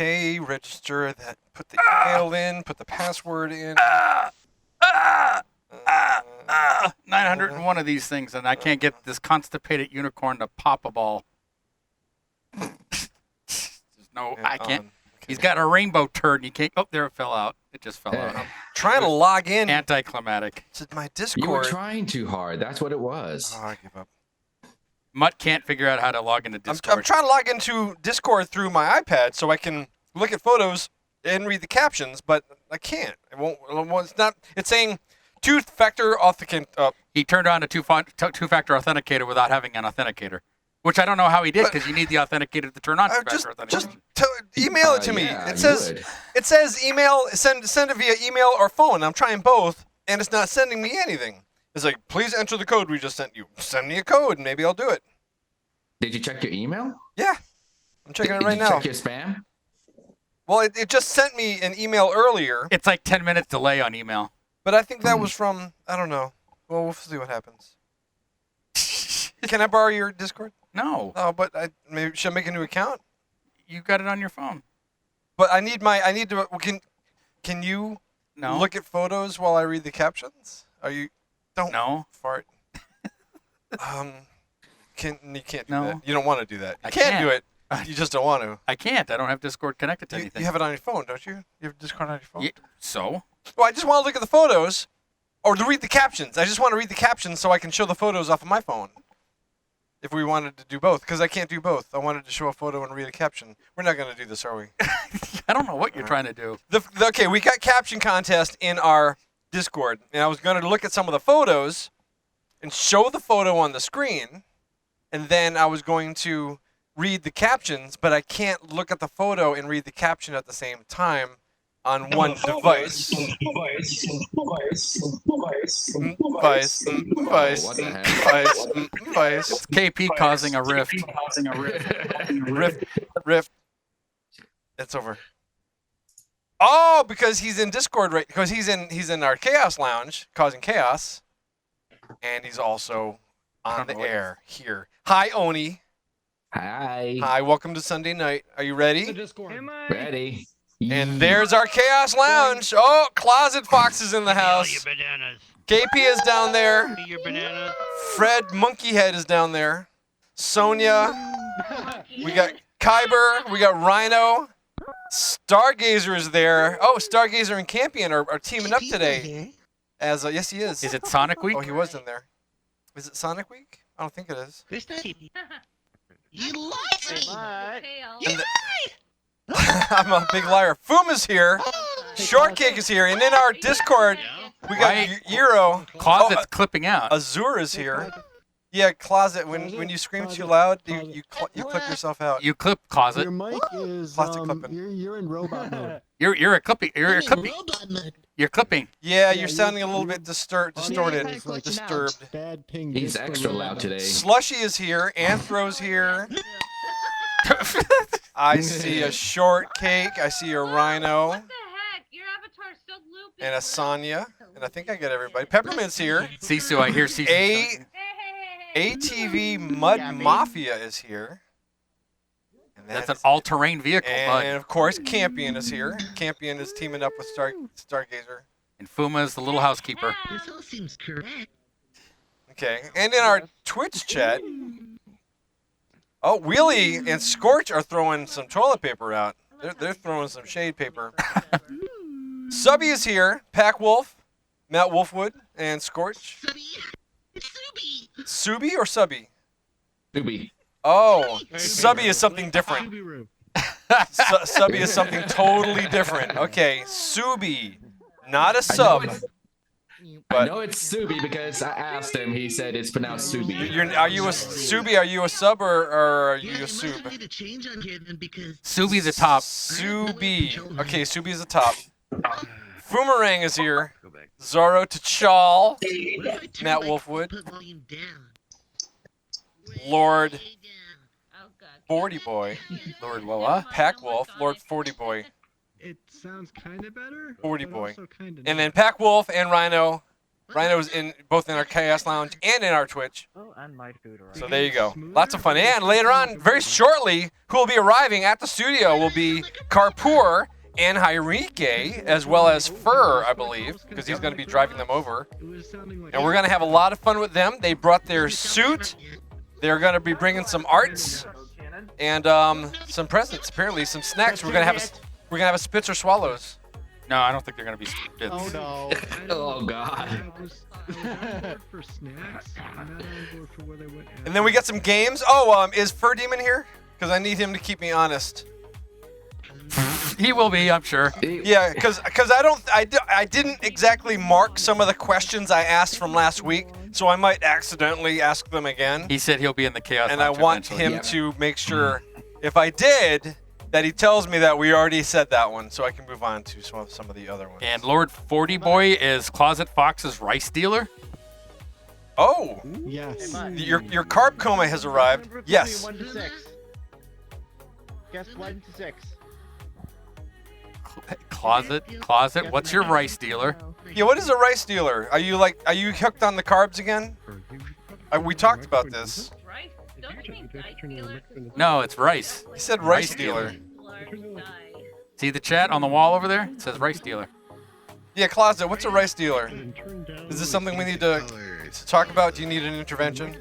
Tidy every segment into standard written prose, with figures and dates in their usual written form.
Okay, register that. Put the email in. Put the password in. 901 of these things, and I can't get this constipated unicorn to pop a ball. No, I can't. Okay. He's got a rainbow turd, and he can't. Oh, there it fell out. It just fell out. I'm trying to log in. Anticlimactic. To my Discord. You were trying too hard. That's what it was. Oh, I give up. Mutt can't figure out how to log into Discord. I'm trying to log into Discord through my iPad so I can look at photos and read the captions, but I can't. It won't. It's not. It's saying two-factor authenticate. He turned on a two-factor authenticator without having an authenticator, which I don't know how he did because you need the authenticator to turn on two-factor authentication. Email it to me. Yeah, It says email. Send it via email or phone. I'm trying both, and it's not sending me anything. It's like, please enter the code we just sent you. Send me a code, and maybe I'll do it. Did you check your email? Yeah, I'm checking it right Did you now. check your spam? Well, it just sent me an email earlier. It's like 10 minutes delay on email. But I think that was from, I don't know. Well, we'll see what happens. Can I borrow your Discord? No. Oh, but maybe should I make a new account? You got it on your phone. But I need to. Can you look at photos while I read the captions? Don't fart. You can't do that. You don't want to do that. You can't do it. You just don't want to. I can't. I don't have Discord connected to anything. You have it on your phone, don't you? You have Discord on your phone. Yeah, so? Well, I just want to look at the photos, or to read the captions. I just want to read the captions so I can show the photos off of my phone. If we wanted to do both, because I can't do both. I wanted to show a photo and read a caption. We're not going to do this, are we? I don't know what you're trying to do. Okay, we got caption contest in our Discord, and I was going to look at some of the photos and show the photo on the screen, and then I was going to read the captions, but I can't look at the photo and read the caption at the same time on one device. Device. It's KP causing a rift. Rift. It's over. Oh, because he's in Discord, right? Because he's in our Chaos Lounge, causing chaos, and he's also on the air here. Hi, Oni. Hi. Hi, welcome to Sunday night. Are you ready? Ready. And there's our Chaos Lounge. Oh, Closet Fox is in the house. Your bananas. KP is down there. Your bananas. Fred Monkeyhead is down there. Sonia. We got Kyber. We got Rhino. Stargazer is there. Oh, Stargazer and Campion are teaming up today. Yes, he is. Is it Sonic Week? Oh, he was in there. Is it Sonic Week? I don't think it is. You lied. I'm a big liar. Fuma's here. Shortcake is here. And in our Discord, we got Euro. Closet's clipping out. Azure is here. Yeah, Closet. When you scream too loud, you clip yourself out. You clip Closet. Your mic is you're in robot mode. You're clipping. You're clipping. Yeah, you're sounding a little bit distorted. Disturbed. Bad ping. He's extra loud today. Slushy is here. Anthro's here. I see a Shortcake. I see a Rhino. What the heck? Your avatar's so loopy. And a Sonya. And I think I got everybody. Peppermint's here. Sisu, I hear Sisu. ATV Mud Mafia is here. And That's an all-terrain vehicle, Mud. And of course, Campion is here. Campion is teaming up with Stargazer. And Fuma is the little housekeeper. This all seems correct. Okay. And in our Twitch chat, Wheelie and Scorch are throwing some toilet paper out. They're throwing some shade paper. Subby is here. Pack Wolf, Matt Wolfwood, and Scorch. Subi or Subby? Subi. Oh, Subby is something different. Subby is something totally different. Okay, Subi, not a sub. I know it's Subi because I asked him. He said it's pronounced Subi. Are you a Subi? Are you a sub or are you a sub? Subi's the top. Subi. Okay, Subi is the top. Fumarang is here. Zoro T'Chall. Matt Wolfwood. Lord 40 Boy. Lord Loa. Pack Wolf. Lord 40 Boy. It sounds kind of better. 40 Boy. And then Pack Wolf and Rhino Rhino's in both in our Chaos Lounge and in our Twitch. Oh, and my food arrived. So there you go. Lots of fun. And later on, very shortly, who will be arriving at the studio will be Karpur and Hyrike, as well as Fur, I believe, because he's going to be driving them over. And we're going to have a lot of fun with them. They brought their suit. They're going to be bringing some arts and some presents, apparently, some snacks. We're going to have a Spitz or Swallows. No, I don't think they're going to be Spitz. Oh no. Oh God. For snacks. I'm not on board for what I went after. And then we got some games. Oh, is Fur Demon here? Because I need him to keep me honest. He will be, I'm sure. Yeah, because I didn't exactly mark some of the questions I asked from last week, so I might accidentally ask them again. He said he'll be in the Chaos And I Lounge want eventually. him to make sure, if I did, that he tells me that we already said that one, so I can move on to some of the other ones. And Lord 40 Boy is Closet Fox's rice dealer. Oh, Yes. your carb coma has arrived. Number Yes. 1 to 6. Guess 1 to 6. Closet. What's your rice dealer? Yeah, what is a rice dealer? Are you hooked on the carbs again? We talked about this. Rice? Don't you mean dice dealer? No, it's rice. He said rice Rice dealer. Large dice. See the chat on the wall over there? It says rice dealer. Yeah, Closet, what's a rice dealer? Is this something we need to talk about? Do you need an intervention?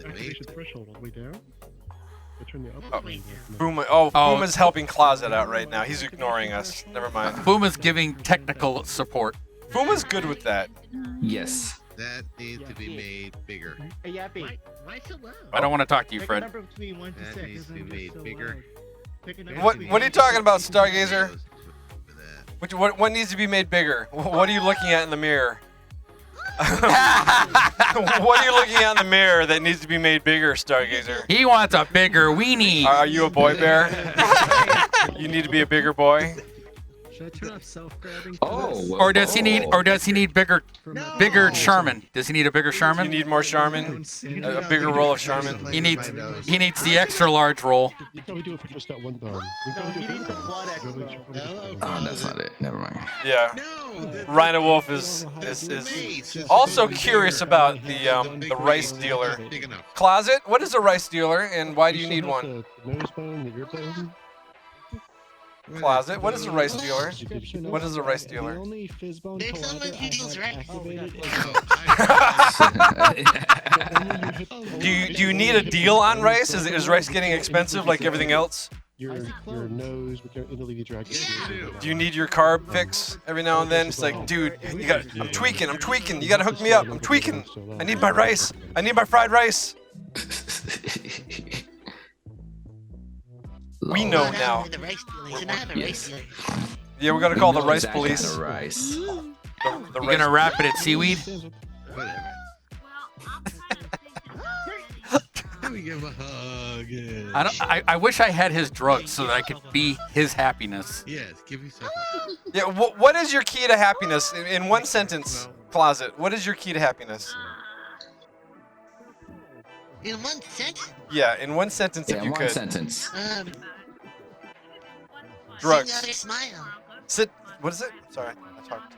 Threshold all the way down. I turn the Oh. up. Booma's helping Closet out right now. He's ignoring us. Never mind. Fuma's giving technical support. Booma's good with that. Yes. That needs to be made bigger. Hey, Yappy. Why so loud? I don't want to talk to you, Pick a Fred. number between 1 to That 6. needs to be made bigger. Pick a number What between are you talking about, Stargazer? For that. What needs to be made bigger? What are you looking at in the mirror? What are you looking at in the mirror that needs to be made bigger, Stargazer? He wants a bigger weenie. Are you a boy bear? You need to be a bigger boy. Should I turn off self-grabbing? Oh. Or does he need bigger Charmin? Does he need a bigger You Charmin? need more Charmin? A bigger roll of Charmin? He needs the extra large roll. You can probably do it for just that one thumb. No, he needs a blood expo. Oh, that's not it. Never mind. Yeah. No. Rhino Wolf is also curious about the rice dealer. Big enough. Closet, what is a rice dealer and why do you need one? The nose bone, the ear bone. Closet, what is a rice dealer? What is a rice dealer? The only fizz bone There's collider someone who deals I rice. have activated is Oh, Do you need a deal on rice? Is rice getting expensive like everything else? your nose with your interleavy drag. Do you need your carb fix every now and then? It's like, dude, I'm tweaking. You gotta hook me up. I'm tweaking. I need my rice. I need my fried rice. We know now. The rice dealers, and I have a rice dealer. Yeah, we're gonna call the rice That kind police. of rice. The You rice. gonna wrap it at seaweed? Whatever. Well, I'm kind of thinking, Let me give a hug. Yeah. I don't. I wish I had his drugs so that I could be his happiness. Yes, give yourself a hug. Yeah. What is your key to happiness? In one sentence, Closet. What is your key to happiness? In 1 cent, Yeah, in one sentence, Yeah, if you one could. sentence. Drugs. see another smile. Sit. What is it? Sorry, I talked.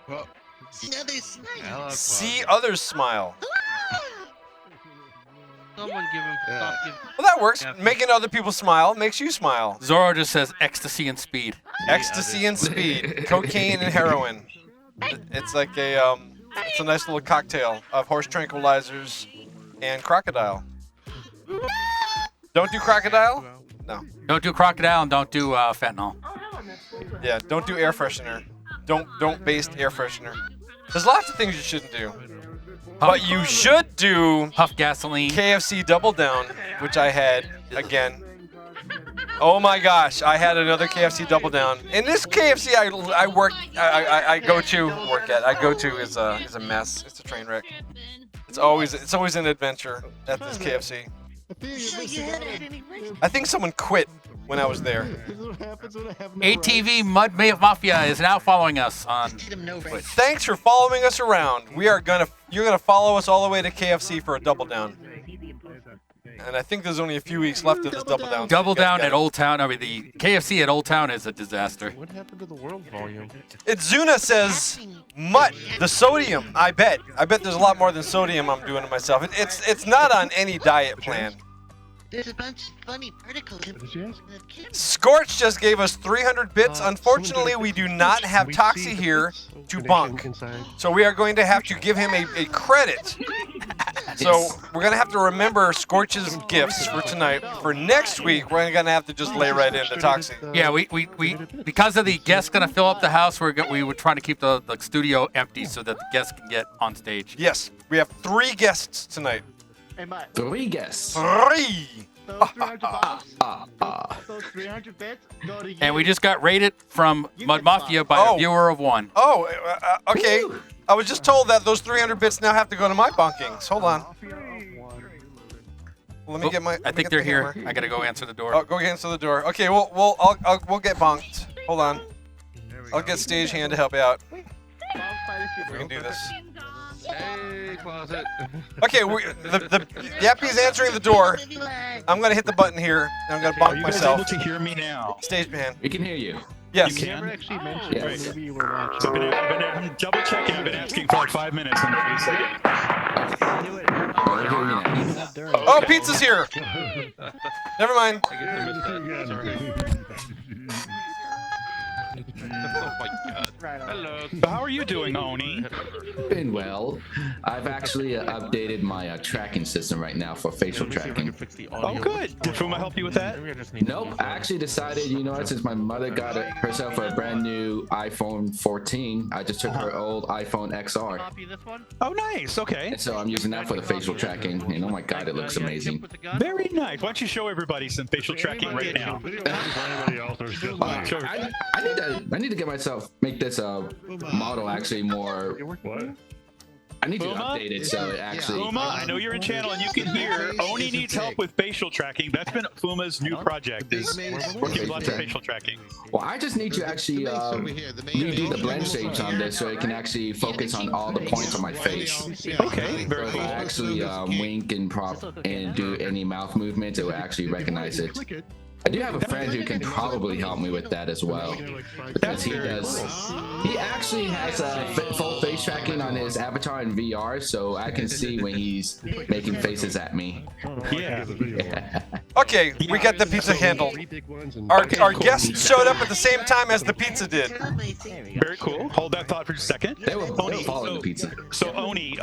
Well, See another smile. hello, See Claude. others smile. Someone give him Yeah. stop giving. Well, that works. Making other people smile makes you smile. Zorro just says ecstasy and speed. Ecstasy and speed, cocaine and heroin. It's like it's a nice little cocktail of horse tranquilizers and crocodile. Don't do crocodile? No. Don't do crocodile and don't do fentanyl. Yeah, don't do air freshener. Don't baste air freshener. There's lots of things you shouldn't do. But you should do Puff gasoline. KFC Double Down, which I had again. Oh my gosh, I had another KFC Double Down. And this KFC I go to is a mess. It's a train wreck. It's always an adventure at this KFC. So you haven't had any rice. I think someone quit when I was there. This is what happens when I have no ATV Mud Mafia is now following us on. Feed him no rice. Thanks for following us around. You're gonna follow us all the way to KFC for a Double Down. And I think there's only a few weeks left of this Double Down. Double Down at Old Town. I mean, the KFC at Old Town is a disaster. What happened to the world volume? Zuna says, Mutt, the sodium. I bet there's a lot more than sodium I'm doing to myself. It's not on any diet plan. There's a bunch of funny particles in did you ask? the camera. Scorch just gave us 300 bits. Unfortunately, we do not have Toxie here to bunk. So we are going to have to give him a credit. So we're going to have to remember Scorch's gifts for tonight. For next week, we're going to have to just lay right into Toxie. Yeah, we because of the guests gonna fill up the house, we were trying to keep the studio empty so that the guests can get on stage. Yes, we have 3 guests tonight. Hey, Matt. 3 guests. 3! Those 300 bucks, those 300 bits, go to you. And we just got rated from You Mud get Mafia by Oh. a viewer of 1. Oh, okay. I was just told that those 300 bits now have to go to my bunkings. Hold on. Let me get my. I think they're here. I gotta go answer the door. Oh, go answer the door. Okay, we'll get bunked. Hold on. I'll get stagehand to help you out. We can do this. Hey, closet. Okay, the Yappy's answering the door. I'm gonna hit the button here, and I'm gonna Are bunk you guys myself. able to hear me now? Stagehand. We can hear you. Yes. You You never can? actually mentioned Yes. what movie you were watching. So I've been double checking. I've been asking for like 5 minutes. And nobody said it. Oh, we hear you now. Oh, pizza's here. Never mind. I guess I missed that. Sorry. Oh my god. Hello. So how are you doing, Oni? Been well. I've actually updated my tracking system right now for facial tracking. Oh, good. Did Fuma help you with that? Nope. I actually decided, since my mother got herself a brand new iPhone 14, I just took her old iPhone XR. Copy this one. Oh, nice. Okay. And so I'm using that for the facial tracking. And oh my god, it looks amazing. Very nice. Why don't you show everybody some facial tracking right now? I need to get myself, make this model actually more. What? I need to Fuma? update it so it actually. Fuma, I know you're in channel and you can hear Oni needs help with facial tracking. That's been Fuma's new project, is working with lots of facial tracking. Well, I just need to actually redo the blend shapes on this so it can actually focus on all the points on my face. Okay, So very if cool. I actually wink and do any mouth movements, it will actually recognize it. I do have a friend who can probably help me with that as well, because he actually has full face tracking on his avatar in VR, so I can see when he's making faces at me. Yeah. Okay, we got the pizza handled. Our guests showed up at the same time as the pizza did. Very cool. Hold that thought for a second. They will both fall in the pizza. So Oni,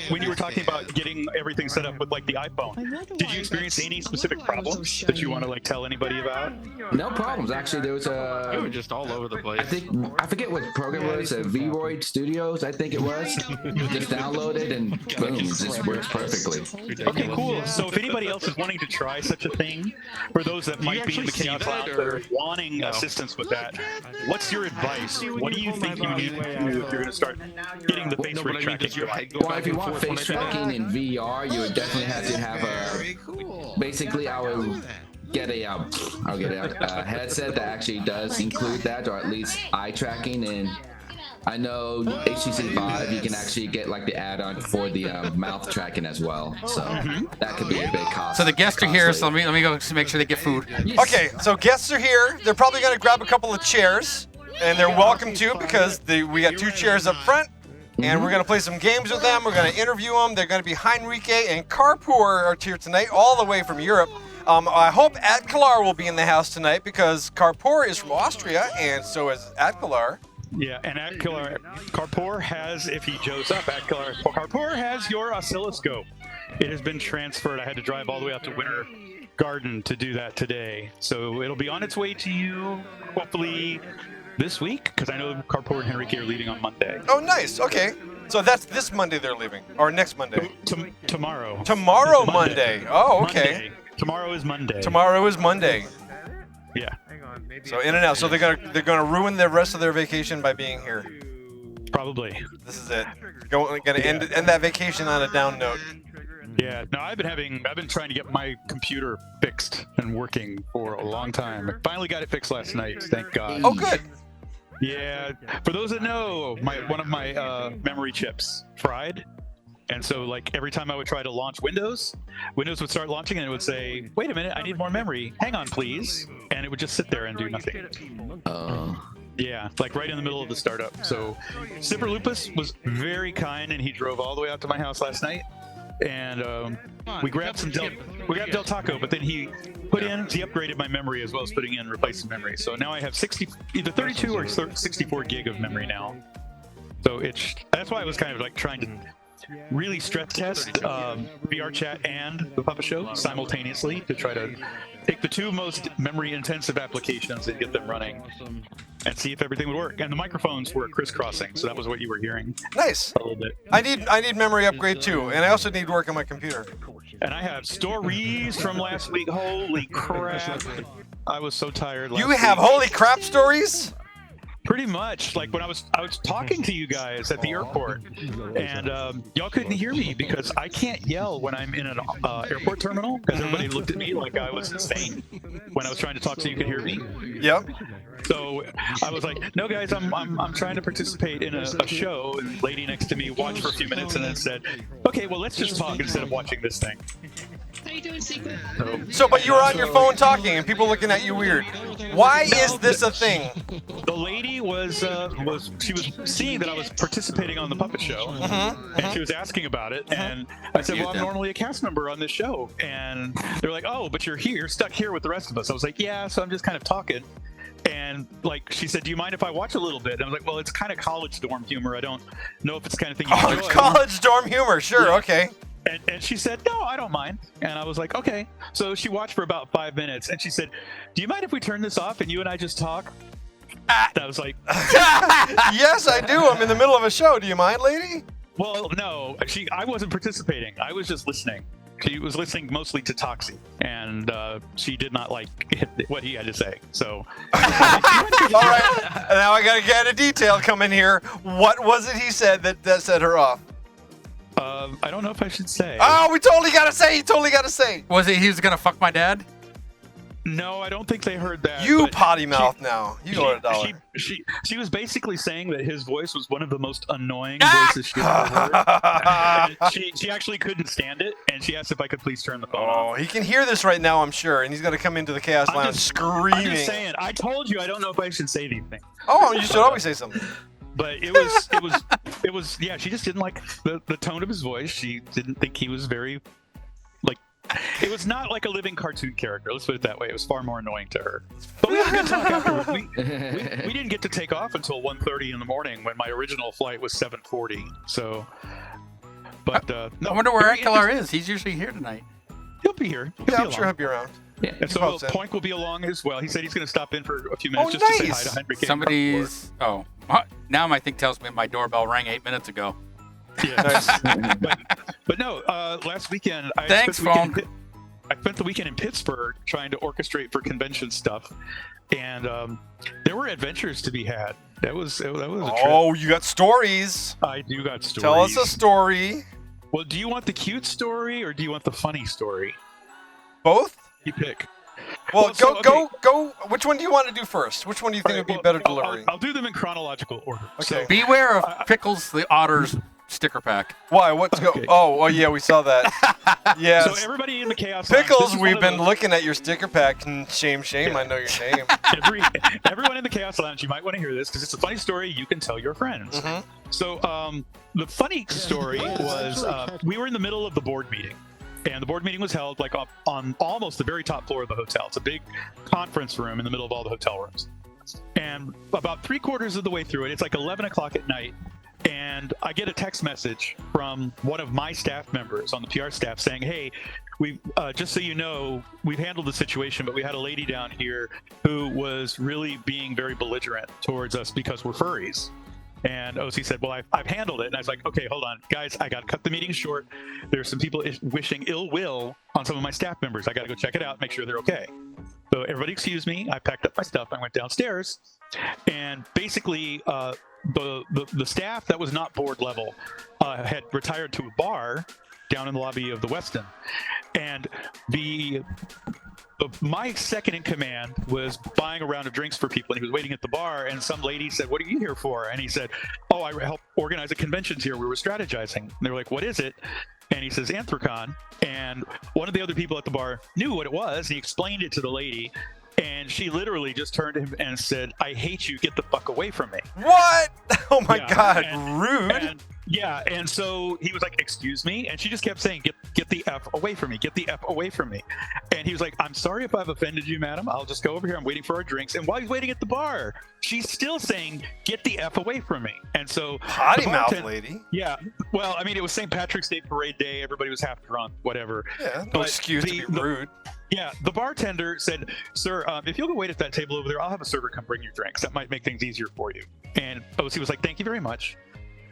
when you were talking about getting everything set up with like the iPhone, did you experience any specific problems that you want to like tell anybody about? No problems. Actually, there was We were just all over the place. I forget what program it was, Vroid Studios, I think it was. Just download it and boom, it just works perfectly. Okay, cool. So if anybody else is wanting to try such a thing, for those that might be in the chaos lounge that are wanting assistance with that, what's your advice? What do you think you need to do if you're going to start getting the face tracking? Well, if you want face tracking in VR, you would definitely have to have a. Basically, I would get I'll get a headset that actually does include that, or at least eye tracking. And I know HTC Vive, you can actually get like the add-on for the mouth tracking as well. So that could be a bit costly. So the guests are here, so let me go to make sure they get food. Okay, so guests are here. They're probably gonna grab a couple of chairs, and they're welcome to, because we got 2 chairs up front. And we're going to play some games with them. We're going to interview them. They're going to be Heinrike and Carpoor are here tonight, all the way from Europe. I hope Atkalar will be in the house tonight, because Carpoor is from Austria, and so is Atkalar. Yeah, and Carpoor has, if he shows up, Carpoor has your oscilloscope. It has been transferred. I had to drive all the way out to Winter Garden to do that today. So it'll be on its way to you, hopefully this week, because I know Carpoor and Henrique are leaving on Monday. Oh, nice. Okay. So that's this Monday they're leaving, or next Monday. Tomorrow. Tomorrow, Monday. Oh, okay. Monday. Tomorrow is Monday. Tomorrow is Monday. Yeah. So in and out. So they're gonna ruin the rest of their vacation by being here. Probably. This is it. Gonna end that vacation on a down note. Yeah. No, I've been trying to get my computer fixed and working for a long time. I finally got it fixed last night. Thank God. Oh, good. Yeah. For those that know, one of my memory chips fried, And so, like, every time I would try to launch Windows would start launching and it would say, wait a minute, I need more memory. Hang on, please. And it would just sit there and do nothing. Yeah, like right in the middle of the startup. So Zipper Lupus was very kind, and he drove all the way out to my house last night. And we grabbed Del Taco, but then he upgraded my memory as well as putting in replacement memory. So now I have either 32 or 64 gig of memory now. So that's why I was kind of like trying to really stress test VR chat and the Puppet Show simultaneously to try to take the two most memory intensive applications and get them running and see if everything would work. And the microphones were crisscrossing, so that was what you were hearing. Nice. A little bit. I need memory upgrade too, and I also need work on my computer. And I have stories from last week. Holy crap. I was so tired last week. You have holy crap stories? Pretty much. Like when I was talking to you guys at the airport, and y'all couldn't hear me because I can't yell when I'm in an airport terminal because everybody looked at me like I was insane when I was trying to talk so you could hear me. Yep. So I was like, no guys, I'm trying to participate in a show, and the lady next to me watched for a few minutes and then said, okay, well let's just talk instead of watching this thing. How you doing, Secret? So, but you were on your phone talking and people looking at you weird. Why is this a thing? The lady was seeing that I was participating on the Puppet Show, and she was asking about it, and I said, well, I'm normally a cast member on this show, and they're like, oh, but you're stuck here with the rest of us. I was like, yeah, so I'm just kind of talking. And like she said, do you mind if I watch a little bit? And I was like, well, it's kind of college dorm humor. I don't know if it's the kind of thing you enjoy. College dorm humor, sure, yeah. Okay. And she said, no, I don't mind. And I was like, okay. So she watched for about 5 minutes, and she said, do you mind if we turn this off and you and I just talk? I was like, yes, I do. I'm in the middle of a show. Do you mind, lady? Well, no, I wasn't participating. I was just listening. She was listening mostly to Toxie, and she did not like what he had to say. So, all right, now I gotta get a detail coming here. What was it he said that set her off? I don't know if I should say. Oh, we totally gotta say. You totally gotta say. Was it he was gonna fuck my dad? No, I don't think they heard that. You potty mouth now. You owe a dollar. She was basically saying that his voice was one of the most annoying voices she's ever heard. She actually couldn't stand it, and she asked if I could please turn the phone off. He can hear this right now, I'm sure, and he's gonna come into the Chaos Lounge screaming. I'm just saying. I told you I don't know if I should say anything. Oh, you should always say something. But it was. Yeah, she just didn't like the tone of his voice. She didn't think he was very. It was not like a living cartoon character. Let's put it that way. It was far more annoying to her. But we had a good talk afterwards. We didn't get to take off until 1:30 in the morning when my original flight was 7:40. So, but I wonder where Ekelar is. He's usually here tonight. He'll be here. I'm sure he'll be around. Yeah. And so Poink will be along as well. He said he's going to stop in for a few minutes to say hi to Heinrich. Somebody's. Oh, now my thing tells me my doorbell rang 8 minutes ago. Yeah. but no, last weekend I spent the weekend in Pittsburgh trying to orchestrate for convention stuff, and there were adventures to be had. That was a trip. Oh, you got stories. I do got stories. Tell us a story. Well, do you want the cute story or do you want the funny story? Both? You pick. Well, go. Which one do you want to do first? Which one do you think would be better delivering? I'll do them in chronological order. Okay. So, beware of Pickles the Otter's sticker pack. Why? What's okay. Oh, yeah, we saw that. Yeah. So everybody in the Chaos Pickles, Lounge, we've been looking at your sticker pack. Shame, Yeah. I know your name. Everyone in the Chaos Lounge, you might want to hear this because it's a funny story you can tell your friends. Mm-hmm. So the funny story was we were in the middle of the board meeting. And the board meeting was held like up on almost the very top floor of the hotel. It's a big conference room in the middle of all the hotel rooms. And about 3/4 of the way through it, it's like 11 o'clock at night. And I get a text message from one of my staff members on the PR staff saying, hey, we just so you know, we've handled the situation, but we had a lady down here who was really being very belligerent towards us because we're furries. And OC said, well, I've handled it. And I was like, okay, hold on. Guys, I got to cut the meeting short. There's some people wishing ill will on some of my staff members. I got to go check it out, make sure they're okay. So everybody excuse me. I packed up my stuff. I went downstairs. And basically, the staff that was not board level had retired to a bar down in the lobby of the Westin. And the my second in command was buying a round of drinks for people, and he was waiting at the bar, and some lady said, "What are you here for?" And he said, "Oh, I help organize a convention here. We were strategizing." And they were like, "What is it?" And he says, "Anthrocon." And one of the other people at the bar knew what it was, and he explained it to the lady, and she literally just turned to him and said, "I hate you. Get the fuck away from me." What? Oh my Yeah, God, and- rude. And so he was like, "Excuse me," and she just kept saying, "Get the F away from me, get the F away from me." And he was like, "I'm sorry if I've offended you, madam. I'll just go over here. I'm waiting for our drinks." And while he's waiting at the bar, she's still saying, "Get the F away from me." And so Potty the mouth bartend- lady. Yeah, well, I mean, it was St. Patrick's Day parade day. Everybody was half drunk, whatever. Yeah, no But excuse to be rude. Yeah, the bartender said, "Sir, if you'll go wait at that table over there, I'll have a server come bring your drinks. That might make things easier for you." And OC was like, "Thank you very much."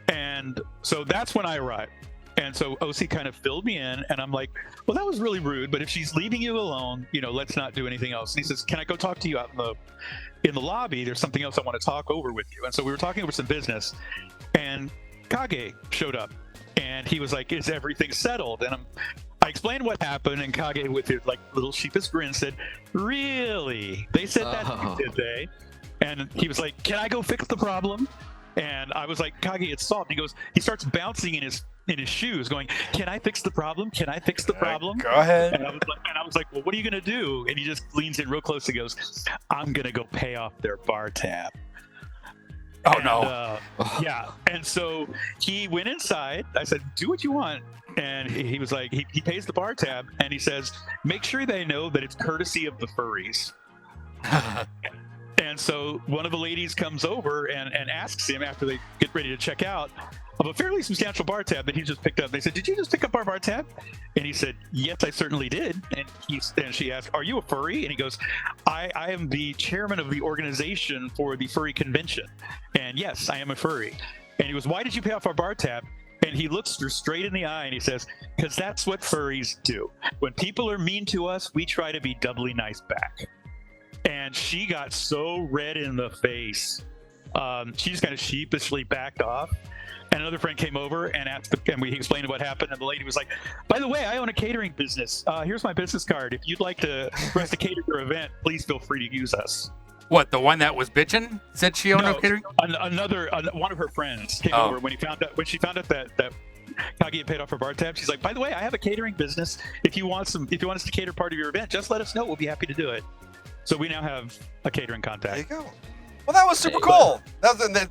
And so that's when I arrived. And so OC kind of filled me in, and I'm like, "Well, that was really rude, but if she's leaving you alone, let's not do anything else." And he says, "Can I go talk to you out in the lobby? There's something else I want to talk over with you." And so we were talking over some business, and Kage showed up, and he was like, "Is everything settled?" And I explained what happened, and Kage, with his little sheepish grin, said, "Really? They said that, to you, did they?" And he was like, "Can I go fix the problem?" And I was like, "Kage, it's solved." And he starts bouncing in his shoes, going, "Can I fix the problem? Can I fix the problem?" Go ahead. And I was like, "Well, what are you gonna do?" And he just leans in real close and goes, "I'm gonna go pay off their bar tab." Oh, And, no. Yeah. And so he went inside. I said, "Do what you want." And he was like, he pays the bar tab, and he says, "Make sure they know that it's courtesy of the furries." And so one of the ladies comes over and asks him, after they get ready to check out, of a fairly substantial bar tab that he just picked up. They said, "Did you just pick up our bar tab?" And he said, "Yes, I certainly did." And she asked, "Are you a furry?" And he goes, I am the chairman of the organization for the furry convention. And yes, I am a furry." And he goes, "Why did you pay off our bar tab?" And he looks her straight in the eye and he says, "Because that's what furries do. When people are mean to us, we try to be doubly nice back." And she got so red in the face, she just kind of sheepishly backed off. And another friend came over and and we explained what happened. And the lady was like, "By the way, I own a catering business. Here's my business card. If you'd like for us to cater your event, please feel free to use us." What, the one that was bitching said she owned No, no catering? One of her friends came over when she found out that Kage had paid off her bar tab. She's like, "By the way, I have a catering business. If you want us to cater part of your event, just let us know. We'll be happy to do it." So we now have a catering There contact. you go. Well, that was super cool.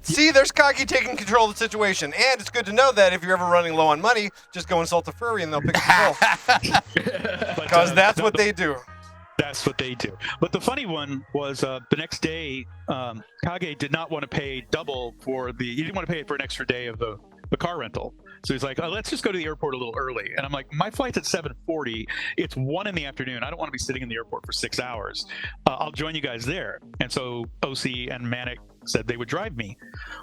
See, there's Kage taking control of the situation. And it's good to know that if you're ever running low on money, just go insult a furry and they'll pick control. Because that's what they do. That's what they do. But the funny one was the next day, Kage did not want to pay double he didn't want to pay for an extra day of the car rental. So he's like, "Oh, let's just go to the airport a little early." And I'm like, "My flight's at 7:40. It's 1 p.m. I don't want to be sitting in the airport for 6 hours. I'll join you guys there." And so OC and Manic said they would drive me.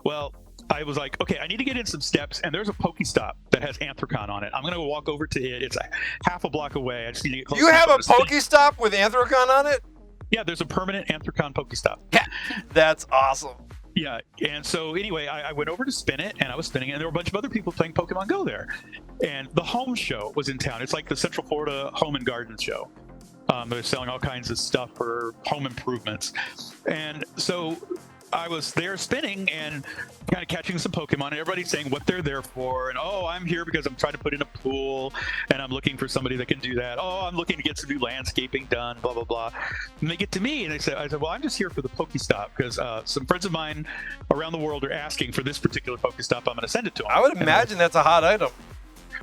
Well, I was like, "Okay, I need to get in some steps, and there's a Pokestop that has Anthrocon on it. I'm gonna go walk over to it. It's a half a block away. I just need to get close." You have a enough to spin. Pokestop with Anthrocon on it? Yeah, there's a permanent Anthrocon Pokestop. That's awesome. Yeah, and so anyway, I went over to spin it, and I was spinning it, and there were a bunch of other people playing Pokemon Go there. And the home show was in town. It's like the Central Florida Home and Garden Show. They're selling all kinds of stuff for home improvements. And so I was there spinning and kind of catching some Pokemon, and everybody's saying what they're there for. And, "Oh, I'm here because I'm trying to put in a pool, and I'm looking for somebody that can do that. Oh, I'm looking to get some new landscaping done, blah, blah, blah." And they get to me, and I said, "Well, I'm just here for the Pokestop because some friends of mine around the world are asking for this particular Pokestop. I'm going to send it to them." I would imagine that's a hot item.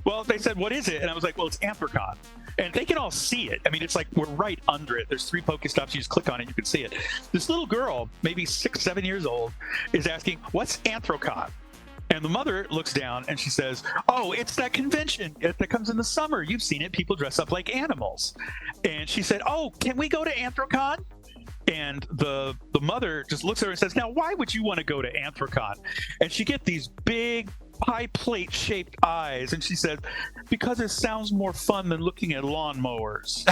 Well, they said, "What is it?" And I was like, "Well, it's Anthrocon." And they can all see it. I mean, it's like we're right under it. There's 3 Pokestops. You just click on it, you can see it. This little girl, maybe 6, 7 years old, is asking, "What's Anthrocon?" And the mother looks down and she says, "Oh, it's that convention that comes in the summer. You've seen it. People dress up like animals." And she said, "Oh, can we go to Anthrocon?" And the mother just looks at her and says, "Now, why would you want to go to Anthrocon?" And she gets these big pie plate shaped eyes, and she said, "Because it sounds more fun than looking at lawnmowers."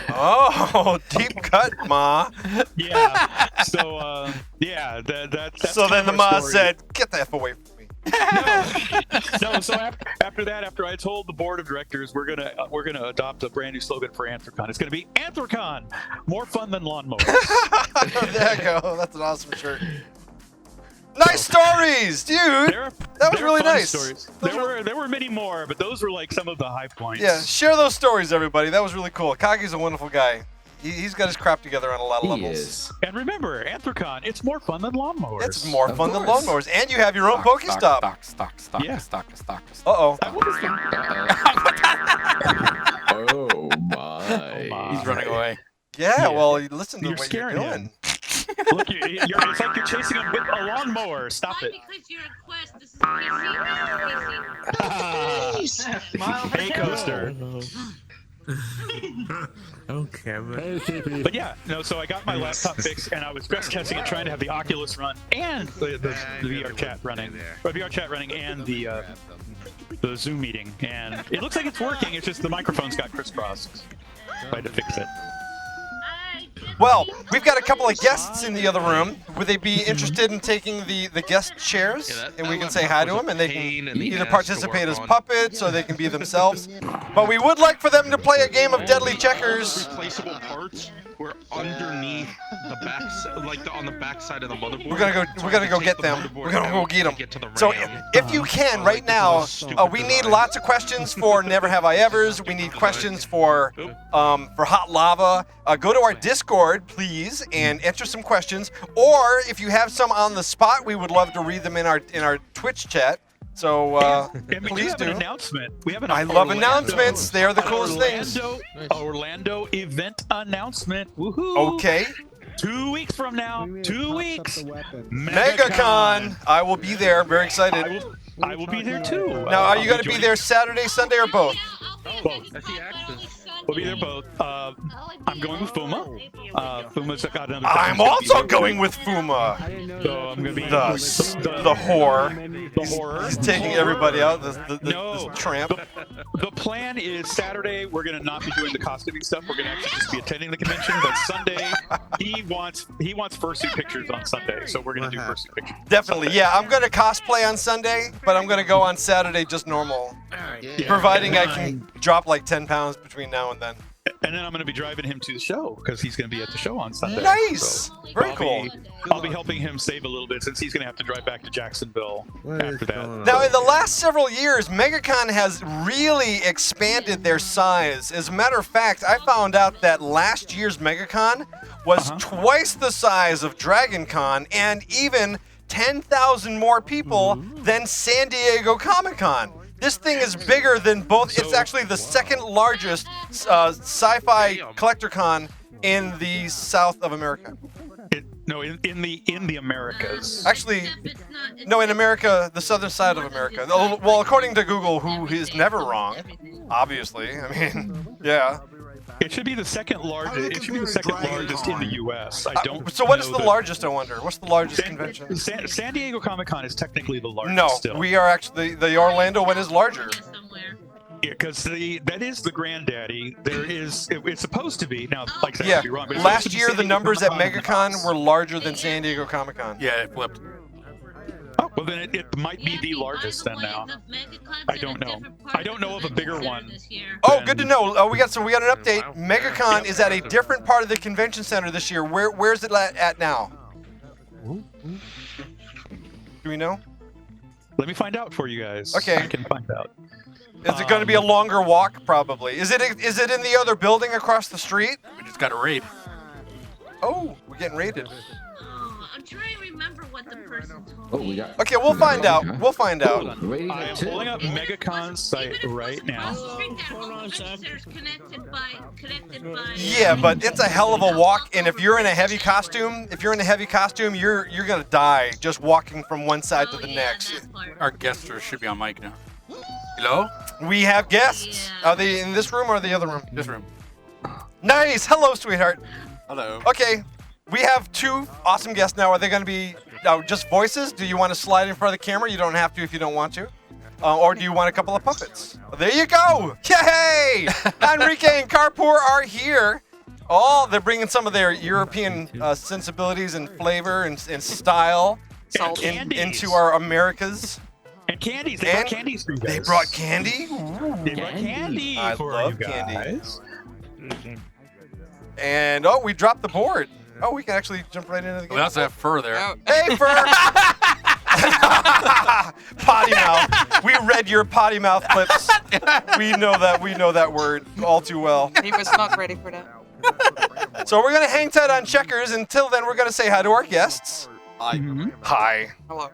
Oh, deep cut, Ma. Yeah. So that's So then the kind of Ma our story. said, "Get the F away from me." No. So after that, after I told the board of directors, we're gonna adopt a brand new slogan for Anthrocon. It's gonna be Anthrocon, more fun than lawnmowers. There you go. That's an awesome shirt. Nice stories, dude. That was really nice. Stories. There were many more, but those were like some of the high points. Yeah, share those stories, everybody. That was really cool. Kagi's a wonderful guy. He's got his crap together on a lot of levels. Is. And remember, Anthrocon, it's more fun than lawnmowers. It's more Of fun than course. lawnmowers, and you have your own Pokestop. Yeah. Uh-oh. Oh my. He's running away. Yeah, Yeah. well, listen to You're what you're scaring doing. him. Look, it's like you're chasing him with a lawnmower. Stop Why? it. Because you're a quest. This is PC. Hey, coaster. Okay, But yeah, no. So I got my laptop fixed, and I was stress testing and trying to have the Oculus run and the VR chat running, or VR chat running, and the Zoom meeting, and it looks like it's working. It's just the microphone's got crisscrossed. Tried to fix it. Well, we've got a couple of guests in the other room. Would they be interested in taking the guest chairs? And we can say hi to them, and they can either participate as puppets or they can be themselves. But we would like for them to play a game of Deadly Checkers. Replaceable parts were underneath the back, on the back side of the motherboard. We're gonna go get them. We're gonna go get them. So if you can right now, we need lots of questions for Never Have I Evers. We need questions for Hot Lava. Go to our Discord, please, and enter some questions. Or if you have some on the spot, we would love to read them in our Twitch chat. So And we please have do. an announcement. We have an I love announcements. They are the coolest things. Orlando event announcement. Woohoo! Okay. 2 weeks from now. 2 weeks. MegaCon. I will be there. Very excited. I will be there too. Now, are you going to be there Saturday, Sunday, or both? Both. We'll be there both. I'm going with Fuma. Fuma's got another. I'm also going with Fuma. So I'm gonna be The whore. the horror. He's taking everybody out. This No. tramp. The plan is Saturday we're gonna not be doing the costuming stuff. We're gonna actually just be attending the convention. But Sunday he wants fursuit pictures on Sunday, so we're gonna do fursuit pictures. Definitely. Yeah, I'm going to cosplay on Sunday, but I'm going to go on Saturday just normal. Providing I can drop like 10 pounds between now and then. And then I'm gonna be driving him to the show because he's gonna be at the show on Sunday. Nice. So Very cool. I'll be helping him save a little bit since he's gonna have to drive back to Jacksonville after that. Now, in the last several years, MegaCon has really expanded their size. As a matter of fact, I found out that last year's MegaCon was twice the size of DragonCon and even 10,000 more people than San Diego Comic-Con. This thing is bigger than both. It's actually the second largest sci-fi collector con in the South of America. In the Americas. Actually, no, in America, the southern side of America. Well, according to Google, who is never wrong, obviously. I mean, yeah. It should be the second largest. It should be the second largest in the U.S. I don't. So what is know the largest? I wonder. What's the largest convention? San Diego Comic-Con is technically the largest. No, still. we are actually the Orlando one is larger. Because that is the granddaddy. It's supposed to be now. Like I said, I Yeah. could be wrong, but it's Last supposed to be year, San the Diego numbers at Comic-Con. MegaCon were larger than San Diego Comic-Con. Yeah, it flipped. Oh, well then it might be the largest then now. I don't know. I don't know of a bigger one. Oh, good to know. We got an update. MegaCon is at a different part of the convention center this year. Where's it at now? Do we know? Let me find out for you guys. Okay. I can find out. Is it going to be a longer walk? Probably. Is it in the other building across the street? We just got a raid. Oh, we're getting raided. I'm trying to remember what the person told Oh, me. we got. Okay, we'll find out. We'll find Hold out. on. Rating I am at 2. pulling up MegaCon's site right now. Yeah, but it's a hell of a walk, and if you're in a heavy costume, you're gonna die just walking from one side to the next. Our guests should be on mic now. Hello? We have guests. Are they in this room or the other room? This room. Nice. Hello, sweetheart. Hello. Okay, we have two awesome guests now. Are they going to be just voices? Do you want to slide in front of the camera? You don't have to if you don't want to. Or do you want a couple of puppets? There you go. Yay! Enrique and Carpoor are here. Oh, they're bringing some of their European sensibilities and flavor and style into our Americas. And candies. They brought candies for you guys. They brought candy? They brought candy I for love you candy. guys. And, we dropped the board. Oh, we can actually jump right into the game. We also have fur there. Oh, Hey, Fur! Potty mouth. We read your potty mouth clips. We know that word all too well. he was not ready for that. So we're gonna hang tight on checkers. Until then, we're gonna say hi to our guests. Hi. Hi. Hello.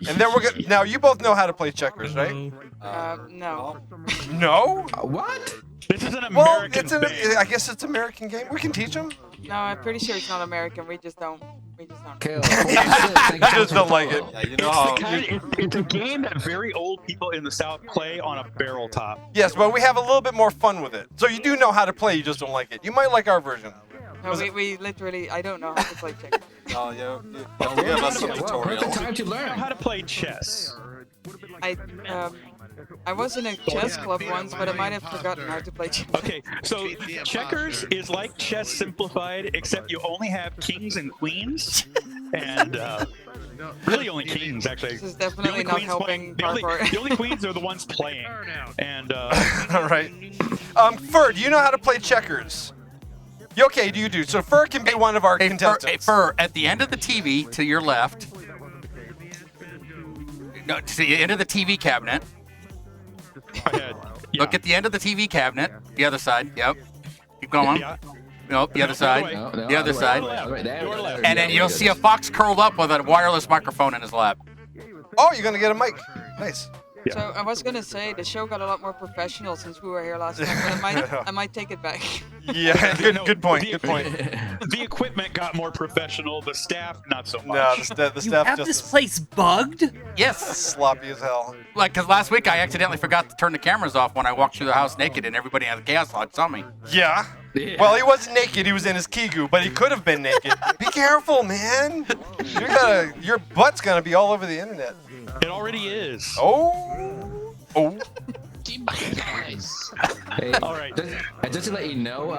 And then we're gonna. Now you both know how to play checkers, right? No. No. What? This is an Well, American it's thing. I guess it's an American game. We can teach them. No, I'm pretty sure it's not American. We just don't. Kale, I just don't like it. Yeah, you know how. It's a game that very old people in the South play on a barrel top. Yes, but we have a little bit more fun with it. So you do know how to play. You just don't like it. You might like our version. No, we literally. I don't know how to play checkers. Oh, yeah. You give us some Well, tutorial. perfect time to I know how learn. to play chess. I was in a chess club once, but I might have forgotten how to play chess. Okay, so checkers is like chess simplified, except you only have kings and queens, and really only kings actually. This is definitely not helping parkour. The only queens are the ones playing, and All right. Fur, do you know how to play checkers? Okay, do you do? So Fur can be one of our contestants. Fur, at the end of the TV to your left. No, to the end of the TV cabinet. ahead. Yeah. Look at the end of the TV cabinet. The other side. Yep. Keep going. Yeah. Nope. The other side. No, The other side. Your left. And then you'll see a fox curled up with a wireless microphone in his lap. Oh, you're gonna get a mic. Nice. So I was gonna say the show got a lot more professional since we were here last time, but I might take it back. Yeah. Good point. Good point. The equipment got more professional. The staff, not so much. No, the You staff have just this place bugged? Yes. sloppy as hell. Like, because last week I accidentally forgot to turn the cameras off when I walked through the house naked, and everybody in the Chaos Lodge saw me. Yeah. Yeah. Well, he wasn't naked. He was in his Kigu, but he could have been naked. Be careful, man. Your butt's gonna be all over the internet. It already is. Oh. Hey, All right. just to let you know,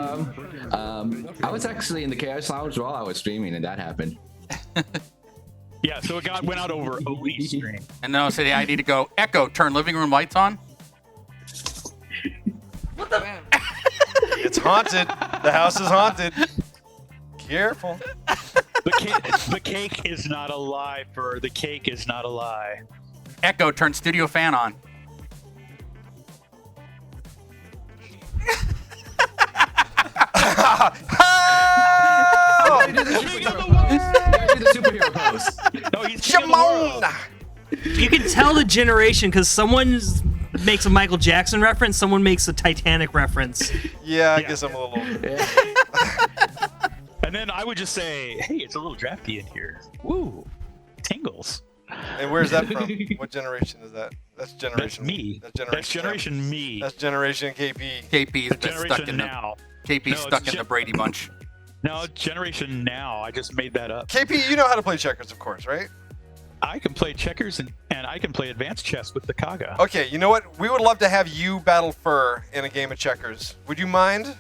I was actually in the Chaos Lounge while I was streaming, and that happened. Yeah, so it went out over Elite stream. And then I'll say, I need to go, Echo, turn living room lights on. Man. It's haunted. The house is haunted. Careful. The cake is not a lie, Fur. The cake is not a lie. Echo, turn studio fan on. Do the superhero pose. No, he's king of the world. Shimon! You can tell the generation because someone makes a Michael Jackson reference, someone makes a Titanic reference. Yeah, I guess I'm a little. And then I would just say, hey, it's a little drafty in here. Woo, tingles. And where's that from? What generation is that? That's That's generation. me. That's generation me. That's generation KP. KP's That's been stuck generation in now. the KP's No, stuck it's in the Brady Bunch. No, generation now. I just made that up. KP, you know how to play checkers, of course, right? I can play checkers and I can play advanced chess with the Kaga. Okay, you know what? We would love to have you battle Fur in a game of checkers. Would you mind?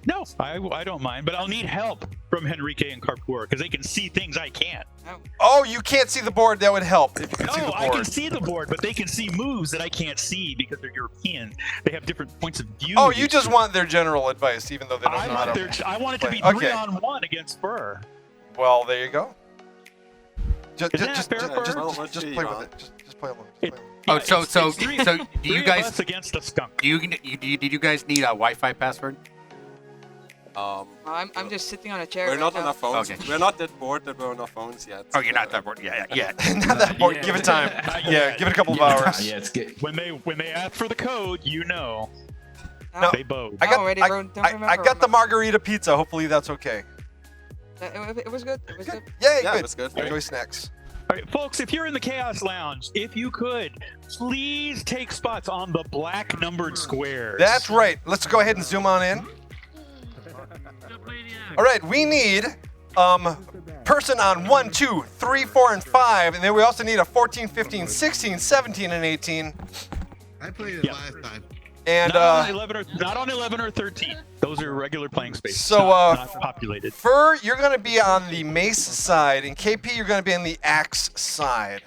No, I don't mind, but I'll need help from Henrique and Carpour because they can see things I can't. Oh, you can't see the board. That would help if you could see the No, board. I can see the board, but they can see moves that I can't see because they're European. They have different points of view. Oh, you just want their general advice, even though they don't know how to. I want it to be play. 3-on-1 against Fur. Well, there you go. Just Isn't that fair, Fur? play with it. Just play along. Just play along. Oh, Yeah, so three do you of guys us against a skunk? did you guys need a Wi-Fi password? I'm just sitting on a chair. We're right not now. on our phones. Okay. We're not that bored that we're on our phones yet. Oh, you're not that bored. Yeah. Not that board. Give it time. Yeah, give it a couple of hours. Yeah, it's good. When they ask for the code, you know. No. They bowed. I got, already I, don't I remember. got the margarita pizza. Hopefully that's okay. It was good. It was good. Yay, Yeah, good. it was good. Enjoy snacks. All right, folks, if you're in the Chaos Lounge, if you could, please take spots on the black numbered squares. That's right. Let's go ahead and zoom on in. All right, we need person on 1, 2, 3, 4, and 5, and then we also need a 14, 15, 16, 17, and 18. I played it last time. And not on 11 or 13. Those are regular playing spaces. So, not populated. Fur, you're going to be on the mace side, and KP, you're going to be on the axe side.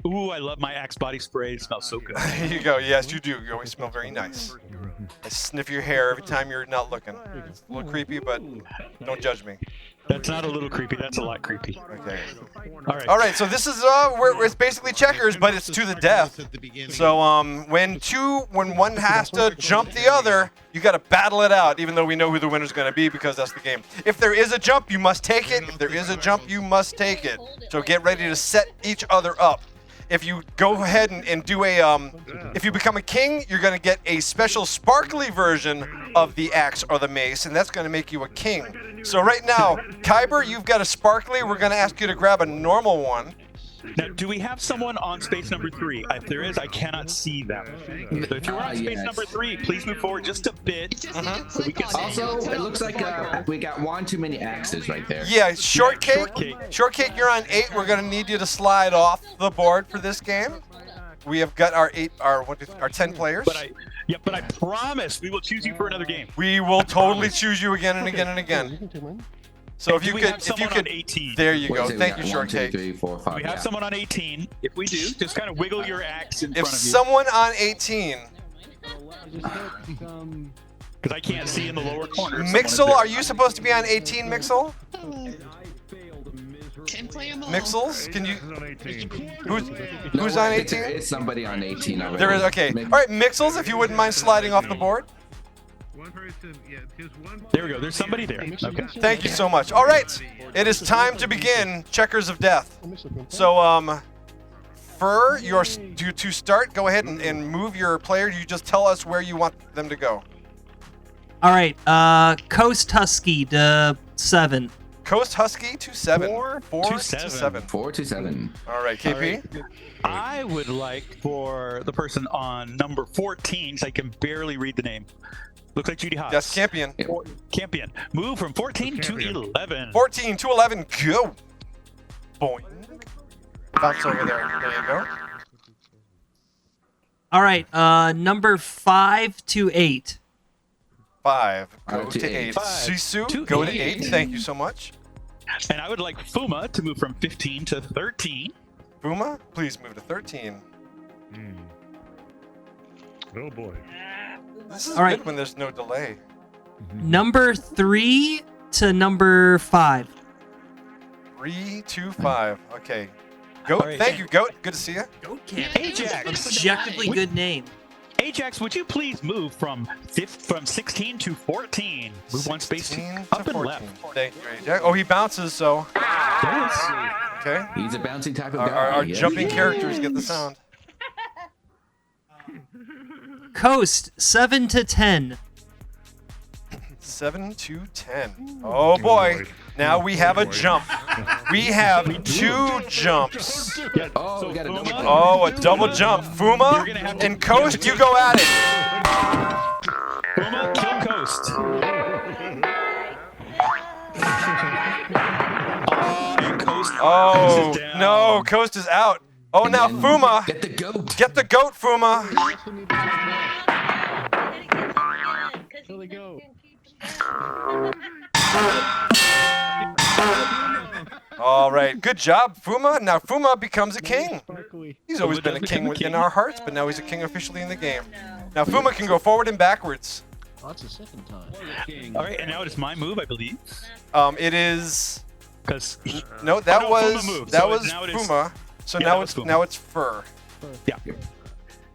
Ooh, I love my Axe body spray. It smells so good. Here you go. Yes, you do. You always smell very nice. I sniff your hair every time you're not looking. It's a little creepy, but don't judge me. That's not a little creepy. That's a lot creepy. Okay. All right. So this is where it's basically checkers, but it's to the death. So when one has to jump the other, you got to battle it out. Even though we know who the winner's going to be because that's the game. If there is a jump, you must take it. If there is a jump, you must take it. So get ready to set each other up. If you go ahead and do if you become a king, you're going to get a special sparkly version of the axe or the mace, and that's going to make you a king. So right now, Kyber, you've got a sparkly. We're going to ask you to grab a normal one. Now, do we have someone on space number 3? If there is, I cannot see them. So if you're on space number 3, please move forward just a bit. So we can see. Also, it looks like we got one too many axes right there. Yeah, Shortcake, you're on 8. We're going to need you to slide off the board for this game. We have got our 10 players. But I promise we will choose you for another game. We will totally choose you again and again and again. So if you could, 18? There you go. Thank you, Shortcake. 1, 2, 3, 4, 5. We have someone on 18. If we do, just kind of wiggle your axe in front of you. If someone on 18, because I can't see in the lower corner. Mixel, are you supposed to be on 18, Mixel? Can't play them all. Mixels, can you? Who's on 18? There is somebody on 18 already. There is. Okay. All right, Mixels, if you wouldn't mind sliding off the board. There we go. There's somebody there. Okay. Thank you so much. All right, it is time to begin Checkers of Death. So, Fur, to start, go ahead and move your player. You just tell us where you want them to go. All right, Coast Husky to 7. Coast Husky to 7. 4 to 7. 4 to 7. All right, KP. All right. I would like for the person on number 14, so I can barely read the name. Looks like Judy Haas. Yes, Campion. Campion. Move from 14 to 11. 14 to 11. Go. Boing. Bounce over there. There you go. All right, number 5 to 8. 5. Go to 8. 5 Sisu, to go to 8. 8. Thank you so much. And I would like Fuma to move from 15 to 13. Fuma, please move to 13. Oh boy. This is All right. good when there's no delay. Number 3 to number 5. 3 to 5. Okay. Goat. All right. Thank you, Goat. Good to see you. Goat Camp. Ajax. Objectively good name. Ajax, would you please move from 16 to 14? Move one space 16 up to and 14. left. Thank you, Ajax. Oh, he bounces, so. Yes. Okay. He's a bouncy type of guy. Our yes. jumping characters get the sound. Coast 7 to 10. 7 to 10. Oh boy. Now we have a jump. We have 2 jumps. Oh, we got a double jump. Oh, a double jump. Fuma and Coast, you go at it. Fuma, kill Coast. And Coast Oh, is down. no. Coast is out. Oh, now Fuma. Get the goat. Get the goat, Fuma. There we go. All right. Good job, Fuma. Now Fuma becomes a king. He's always been a king within our hearts, but now he's a king officially in the game. Now Fuma can go forward and backwards. That's the second time. All right, and now it is my move, I believe. It is. Because No, that Oh, no, was Fuma moved. that So was now it is- Fuma. So Yeah, now that it's was Fuma. Fur. yeah.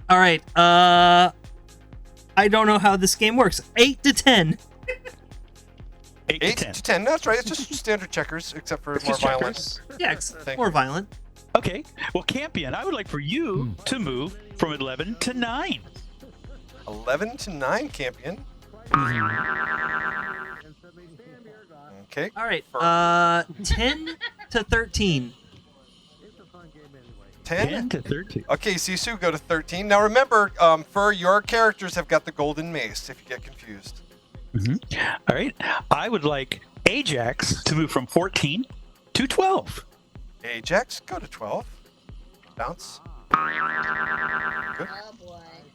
All right, I don't know how this game works. 8 to 10. 8 8 to 10. to 10. No, that's right. It's just standard checkers, except for It's more just violent. checkers. Yeah, it's Thank more you. violent. Okay. Well, Campion, I would like for you to move from 11 to 9. 11 to 9, Campion. Okay. All right, 10 to 13. 10 10. to 13. Okay, Sisu, go to 13. Now remember, Fur, your characters have got the golden mace, if you get confused. All right. I would like Ajax to move from 14 to 12. Ajax, go to 12. Bounce. Good.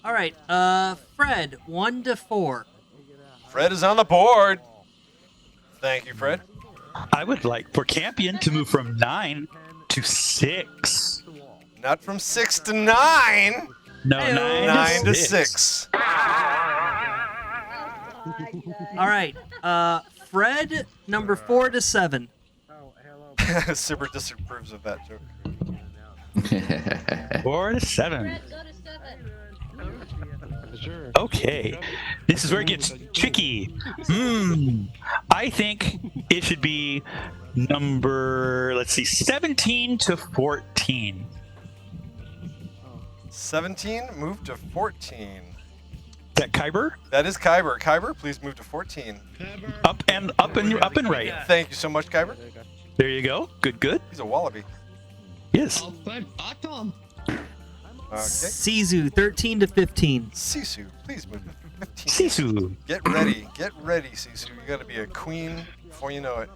All right, Fred 1 to 4. Fred is on the board. Thank you, Fred. I would like for Campion to move from 9 to 6. Not from 6 to 9. No, Hey-o. 9 to 6. All right. Fred, number 4 to 7. Super disapproves of that joke. 4 to 7. Go to 7. Okay, this is where it gets tricky. I think it should be number, let's see, 17 to 14. 17, move to 14. Is that Kyber? That is Kyber. Kyber, please move to 14. Up and right. Thank you so much, Kyber. There you go. Good. He's a wallaby. Yes. Okay. Sisu, 13 to 15. Sisu, please move to 15. Sisu. Get ready, Sisu. You gotta be a queen before you know it.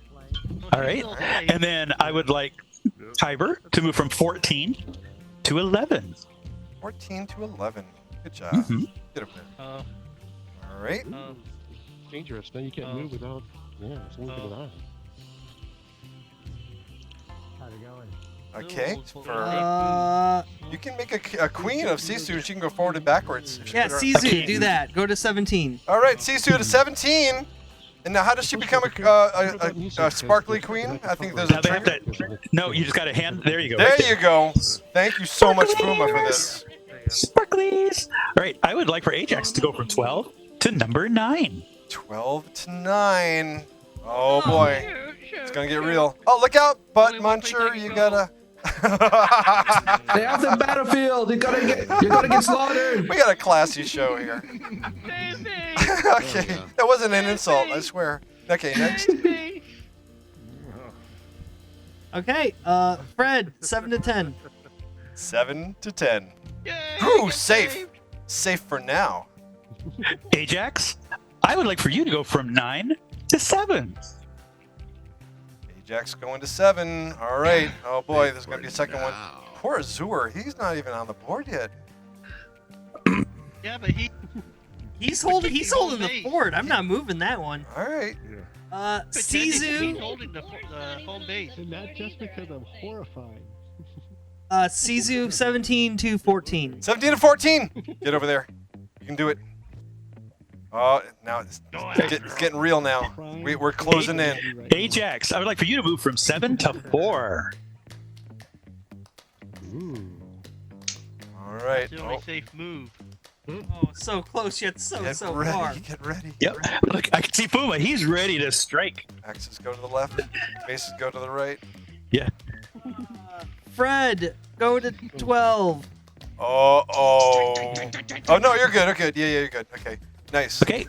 All right. And then I would like Kyber to move from 14 to 11. 14 to 11. Good job. Get up there. All right. Dangerous. Then you can't move without. Yeah, it's only for that. How's it going? Okay. You can make a queen of Sisu, and she can go forward and backwards. If she Yeah, put her- Sisu, do that. Go to 17. All right, Sisu to 17. And now, how does she become a sparkly queen? I think there's a Now they have trigger. that. No, you just got to hand. There you go. There right you go. Thank you so much, Puma, for this. Sparklies. All right, I would like for Ajax to go from 12 to number 9. 12 to 9. Oh boy, it's gonna get real. Oh, look out, butt muncher! You gotta. Stay off the battlefield. You're gonna get slaughtered. We got a classy show here. Okay, that wasn't an insult, I swear. Okay, next. Okay, Fred, 7 to 10. 7 to 10. Ooh, safe. Safe for now. Ajax, I would like for you to go from 9 to 7. Ajax going to 7. All right. Oh boy, there's gonna be a second one. Poor Azur, he's not even on the board yet. Yeah, but He's holding the fort. I'm not moving that one. All right. he's Sisu, holding the home base. And not just because I'm horrifying. Sisu, 17 to 14. 17 to 14. Get over there. You can do it. Oh, now it's getting real now. We're closing in. Ajax, I would like for you to move from 7 to 4. All right. It's the only safe move. Oh, so close yet so Get far. ready. Get ready. Yep. Look, I can see Puma. He's ready to strike. Axes go to the left. Bases go to the right. Yeah. Fred, go to 12. Oh no, you're good. Okay. Yeah, you're good. Okay. Nice. Okay.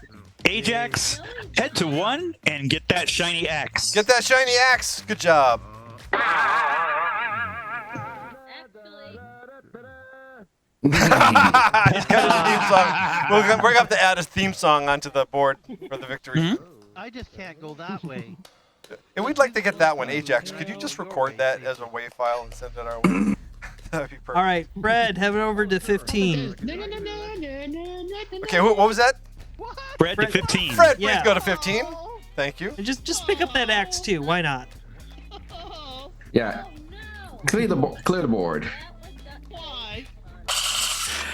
Ajax, head to 1 and get that shiny axe. Get that shiny axe. Good job. He's got his theme song. We're gonna have to add his theme song onto the board for the victory. I just can't go that way. And we'd like to get that one, Ajax. Could you just record that as a WAV file and send it our way? That'd be perfect. All right, Fred, head over to 15. Okay, what was that? Fred to 15. Fred, please Yeah. go to 15. Thank you. And just pick up that axe too. Why not? Yeah. Clear the board.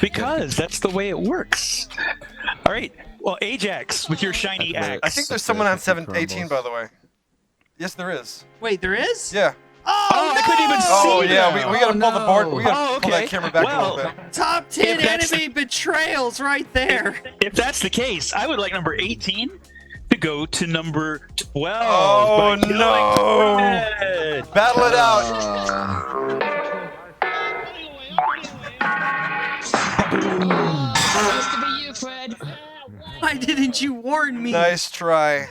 Because that's the way it works. All right. Well, Ajax, with your shiny axe. I think there's someone on 18, by the way. Yes, there is. Wait, there is? Yeah. Oh, I couldn't even see Oh, yeah, that. we gotta pull the board. We gotta Oh, pull that okay. camera back Well, a little bit. Top 10 If that's enemy betrayals right there. If that's the case, I would like number 18 to go to number 12. Oh, by killing no. Fred. Battle it out. Supposed to be you, Fred. Why didn't you warn me? Nice try.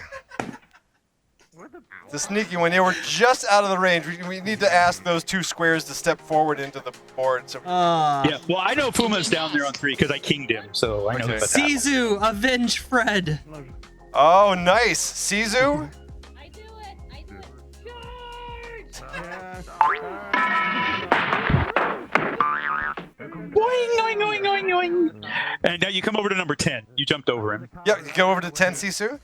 The sneaky one. Yeah, we're just out of the range. We need to ask those 2 squares to step forward into the board. So Yeah, well, I know Puma's down there on 3 because I kinged him, so I know Okay. about that. Sisu, avenge Fred. Oh, nice. Sisu? I do it. Boing, oing, oing, oing, oing. And now you come over to number 10. You jumped over him. Yep, you go over to 10, Sisu.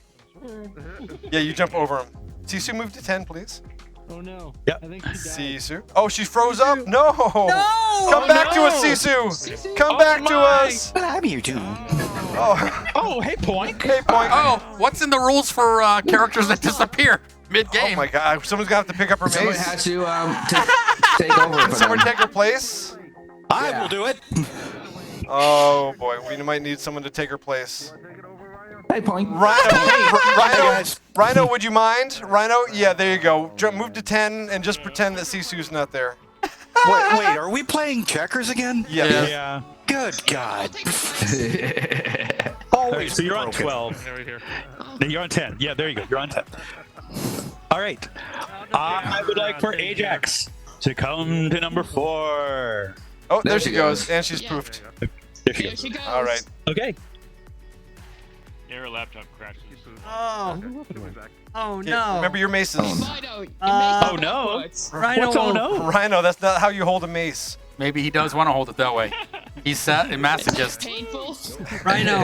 Yeah, you jump over him. Sisu, move to 10, please. Oh no. Yep. I think she died. Sisu. Oh, she froze up. No. No! Come back to no. us, Sisu. Come back to us. What have you doing? Oh, Oh, hey, Poink. hey, Point. Oh, what's in the rules for characters that disappear mid-game? Oh my God! Someone's gonna have to pick up her Someone mace. has to take over Can for someone them. take her place? I Yeah. will do it. Oh boy, we might need someone to take her place. Hey, Poink. Rhino, Rhino, would you mind? Rhino, yeah, there you go. Move to 10 and just pretend that Sisu's not there. Wait, are we playing checkers again? Yes. Yeah. Good God. All right, so you're on 12. Right here. Then you're on 10. Yeah, there you go. You're on 10. All right. I would like for Ajax to come to number 4. Oh, there There she she goes, goes. and she's poofed. There she goes. All right. Okay. Your laptop crashes. Oh. Oh Okay, no. Remember your maces. Oh, no. Rhino. What's oh, no? Rhino, that's not how you hold a mace. Maybe he does want to hold it that way. He's a masochist. Rhino.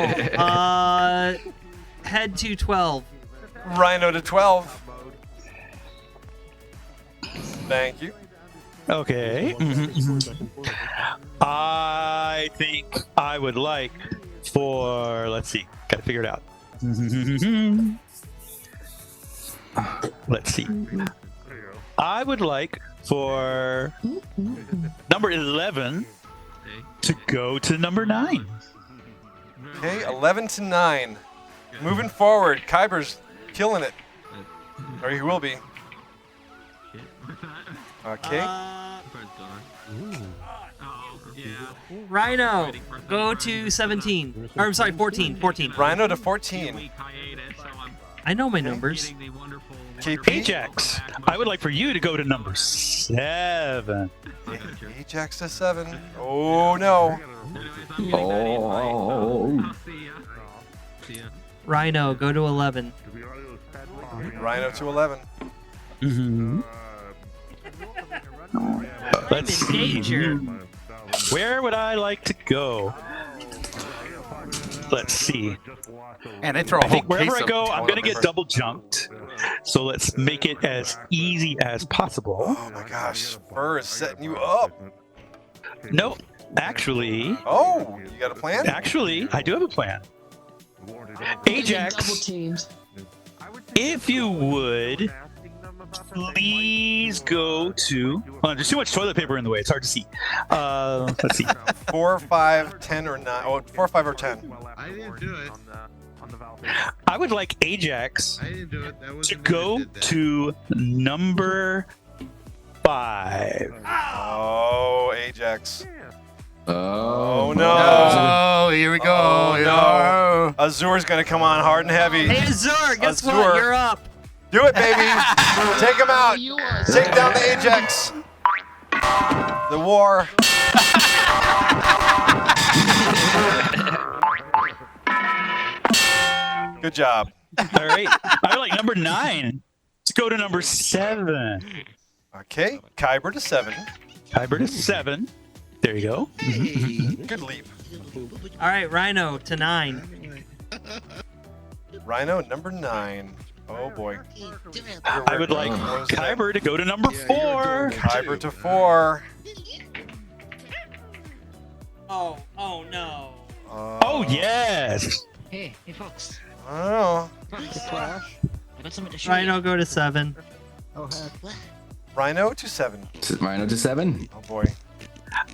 Head to 12. Rhino to 12. Thank you. Okay. I think I would like for, let's see, gotta figure it out. Let's see. I would like for number 11 to go to number 9. Okay, 11 to 9. Moving forward, Kyber's killing it. Or he will be. Okay. Rhino. Go to 17. Or I'm sorry, 14. 14. Rhino to 14. I know my numbers. KP. Ajax, I would like for you to go to number 7. Ajax to 7. Oh no. Oh. Rhino. Go to 11. Rhino to 11. Mm-hmm. Let's I'm in see. danger. Where would I like to go? Let's see. And they throw I a whole think wherever case I of go, I'm toilet going to get paper. double jumped. So let's make it as easy as possible. Oh my gosh. Fur is setting you up. No, actually, Oh, you got a plan? I do have a plan. Ajax, if you would, please go to. Hold on, there's too much toilet paper in the way. It's hard to see. Let's see. 4, 5, 10, or 9. Oh, 4, 5, or 10. I didn't do it. I would like Ajax I didn't do it. That was to go to number 5. Oh, Ajax. Oh. Oh no. Oh, here we go. Oh, no. Azur's gonna come on hard and heavy. Hey, Azur. Guess Azur. what? You're up. Do it, baby. Take him out. Take down the Ajax. The war. Good job. All right. I would like number 9 to go to number 7. Okay, Kyber to 7. Kyber to 7. There you go. Good leap. All right, Rhino to 9. Rhino number 9. Oh boy. I would like Kyber to go to number 4. Kyber to 4. Oh no. Oh, yes. Hey, folks. I don't know. I got something to show Rhino, go to 7. Oh, heck. Rhino to 7. Rhino to 7. Oh boy.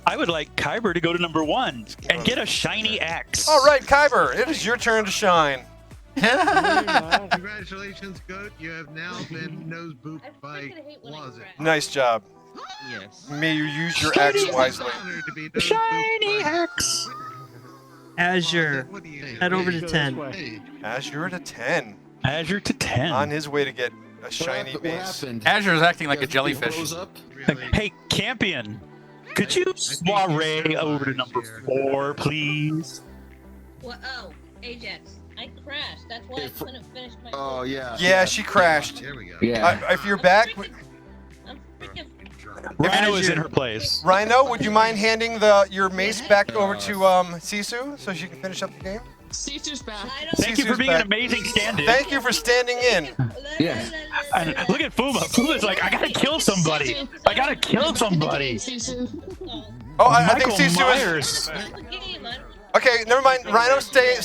I would like Kyber to go to number 1 and get a shiny axe. All right, Kyber, it is your turn to shine. Congratulations, Goat. You have now been nose booped by Closet. Nice job. Yes. May you use your axe wisely. Honored to be nose Shiny booped by axe. Azure. What do you Head over to Go this 10. way. Azure to 10. Azure to 10. On his way to get a shiny base. Azure is acting like a jellyfish. Really? Hey, Campion, could you soiree over to number 4, please? What? Oh, Ajax. I crashed. That's why I couldn't finish my. Oh, yeah. Yeah, she crashed. There we go. Yeah. If you're back, I'm freaking. Rhino is in her place. Rhino, would you mind handing your mace back over to Sisu so she can finish up the game? Caesar's back. Thank you for Caesar's being back. an amazing stand-in. Thank you for standing in. Yeah. And look at Fuma. Fuma's like, I gotta kill somebody. I gotta kill somebody. Oh, I think Michael Sisu is. Myers. Okay, never mind. Rhino, stay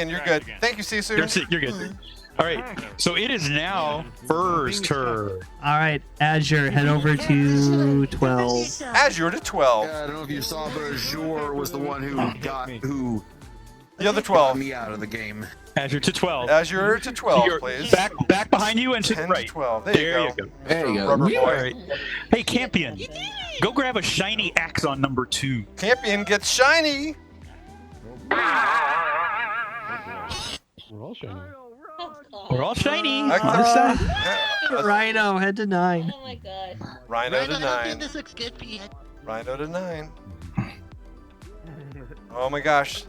in. You're good. Thank you, Sisu. You're good. All right. So it is now Fur's turn. All right, Azure, head over to 12. Azure to 12. Yeah, I don't know if you saw, but Azure was the one who The other 12. me out of the game. Azure to 12. Azure to 12, You're please. back behind you and to the 10 right. to 12. There There you you go. go. There you go. Rubber All boy. right. Hey, Campion, go grab a shiny axe on number 2. Campion gets shiny. We're all shiny. We're all shiny. Rhino, head to 9. Oh my god. Rhino to 9. This looks good for you. Rhino to 9. Oh my gosh.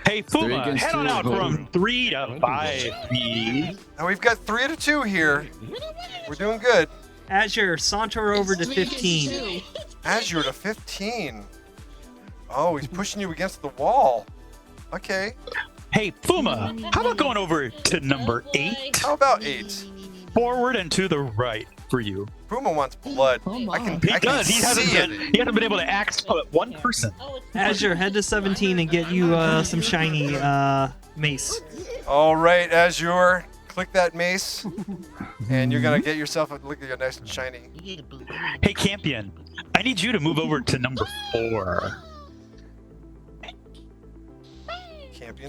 Hey, Fuma, against head on two. out from 3 to 5, please. Now we've got 3 to 2 here. We're doing good. Azure, saunter over to 15. Azure to 15. Oh, he's pushing you against the wall. Okay. Hey, Fuma, how about going over to number 8? How about 8? Forward and to the right for you. Puma wants blood. I can He does. He hasn't see been. it. He hasn't been able to axe one person. Azure, head to 17 and get you some shiny mace. All right, Azure. Click that mace. And you're going to get yourself a look at your nice and shiny. Hey, Campion, I need you to move over to number 4.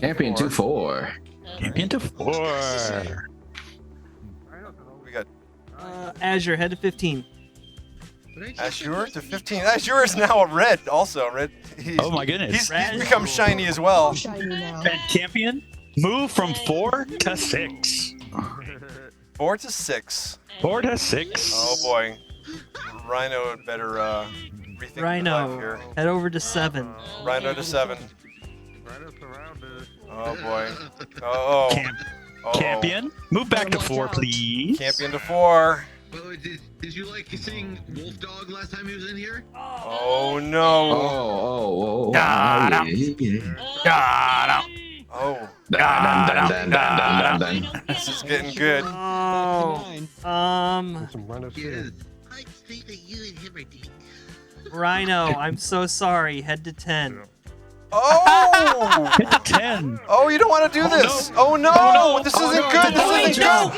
Champion to 4. Campion to 4. We got Azure, head to 15. Azure to 15. Azure is now a red also. Red. Oh my goodness. He's become shiny as well. And Campion, move from 4 to 6. 4 to 6. 4 to 6. Oh boy. Rhino had better rethink his life Rhino, here. head over to 7. Rhino to 7. Oh boy. Oh. Campion, move back to 4, please. Campion to 4. By the way, did you like seeing Wolf Dog last time he was in here? Oh no. Oh. Got him. Got him. Oh. Dun. This is getting good. Oh. Rhino, I'm so sorry. Head to 10. Oh! Hit the 10. Oh, you don't want to do this. Oh no! This isn't good. This isn't good.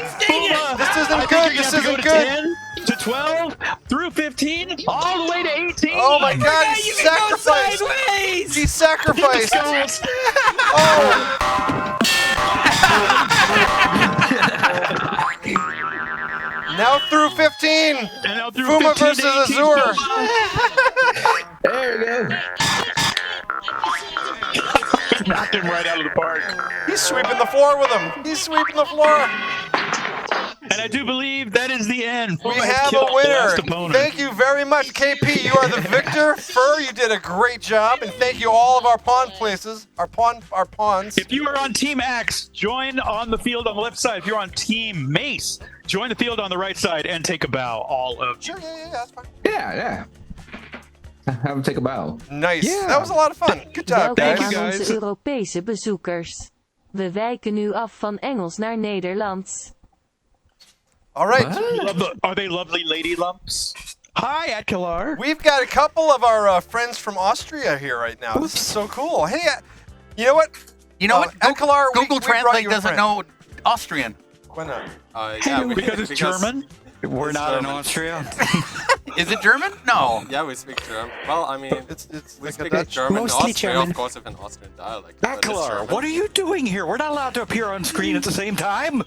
This isn't good. This isn't good. 10 to 12 through 15, all the way to 18. Oh my God! He sacrificed. He sacrificed. Oh! Now through 15. And now through Fuma 15 versus to 18. Azure. There we go. Knocked him right out of the park. He's sweeping the floor with him. He's sweeping the floor. And I do believe that is the end. We Fuma has have killed a the last winner. opponent. Thank you very much, KP. You are the victor. Fur, you did a great job, and thank you all of our pawn places, our pawns. If you are on Team Axe, join on the field on the left side. If you're on Team Mace, join the field on the right side and take a bow. All of you. Sure, yeah, that's fine. Yeah. Have him take a bow. Nice. Yeah. That was a lot of fun. Good job, Welkom guys. aan onze Europese bezoekers. We wijken nu af van Engels naar Nederlands. All right. Are they lovely lady lumps? Hi, Atkilar. We've got a couple of our friends from Austria here right now. This is so cool. Hey, you know what? You know what? Atkilar, Google we brought Translate you a doesn't friend. know Austrian. Why not? Because it's German? We're not in Austria. Is it German? No. Yeah, we speak German. Well, I mean, it's we like speak a German in Mostly Austria, German. of course, with an Austrian dialect. but it's Aklar, German. what are you doing here? We're not allowed to appear on screen at the same time.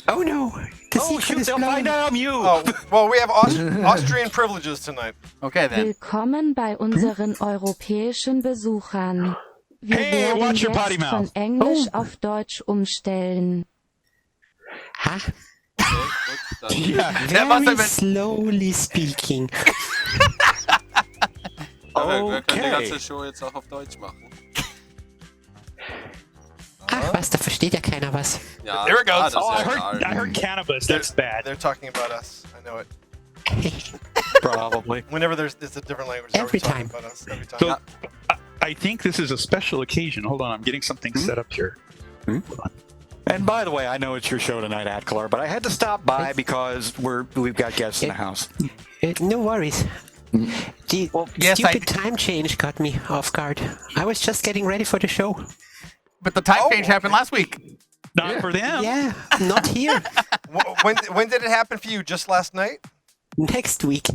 Oh no. Oh, shoot, they'll find out I'm you. Oh, well, we have Austrian privileges tonight. Okay, then. Willkommen bei unseren europäischen Besuchern. Wir Hey, werden watch your jetzt potty mouth. von Englisch auf Deutsch umstellen. Yeah, that must have been slowly speaking. Aber wir können die Okay. ganze Show jetzt auch auf Deutsch machen. Ach was, da versteht ja keiner was. Ja, There it goes. das ist Oh, ja I heard cannabis. That's bad. They're talking about us. I know it. Probably. Whenever it's a different language, Every they're talking time. about us. Every time. So, I think this is a special occasion. Hold on, I'm getting something set up here. Hold on. And by the way, I know it's your show tonight, Adklar, but I had to stop by because we've got guests in the house. No worries. The stupid time change got me off guard. I was just getting ready for the show. But the time change happened last week. Not for them. Yeah, not here. When did it happen for you? Just last night? Next week.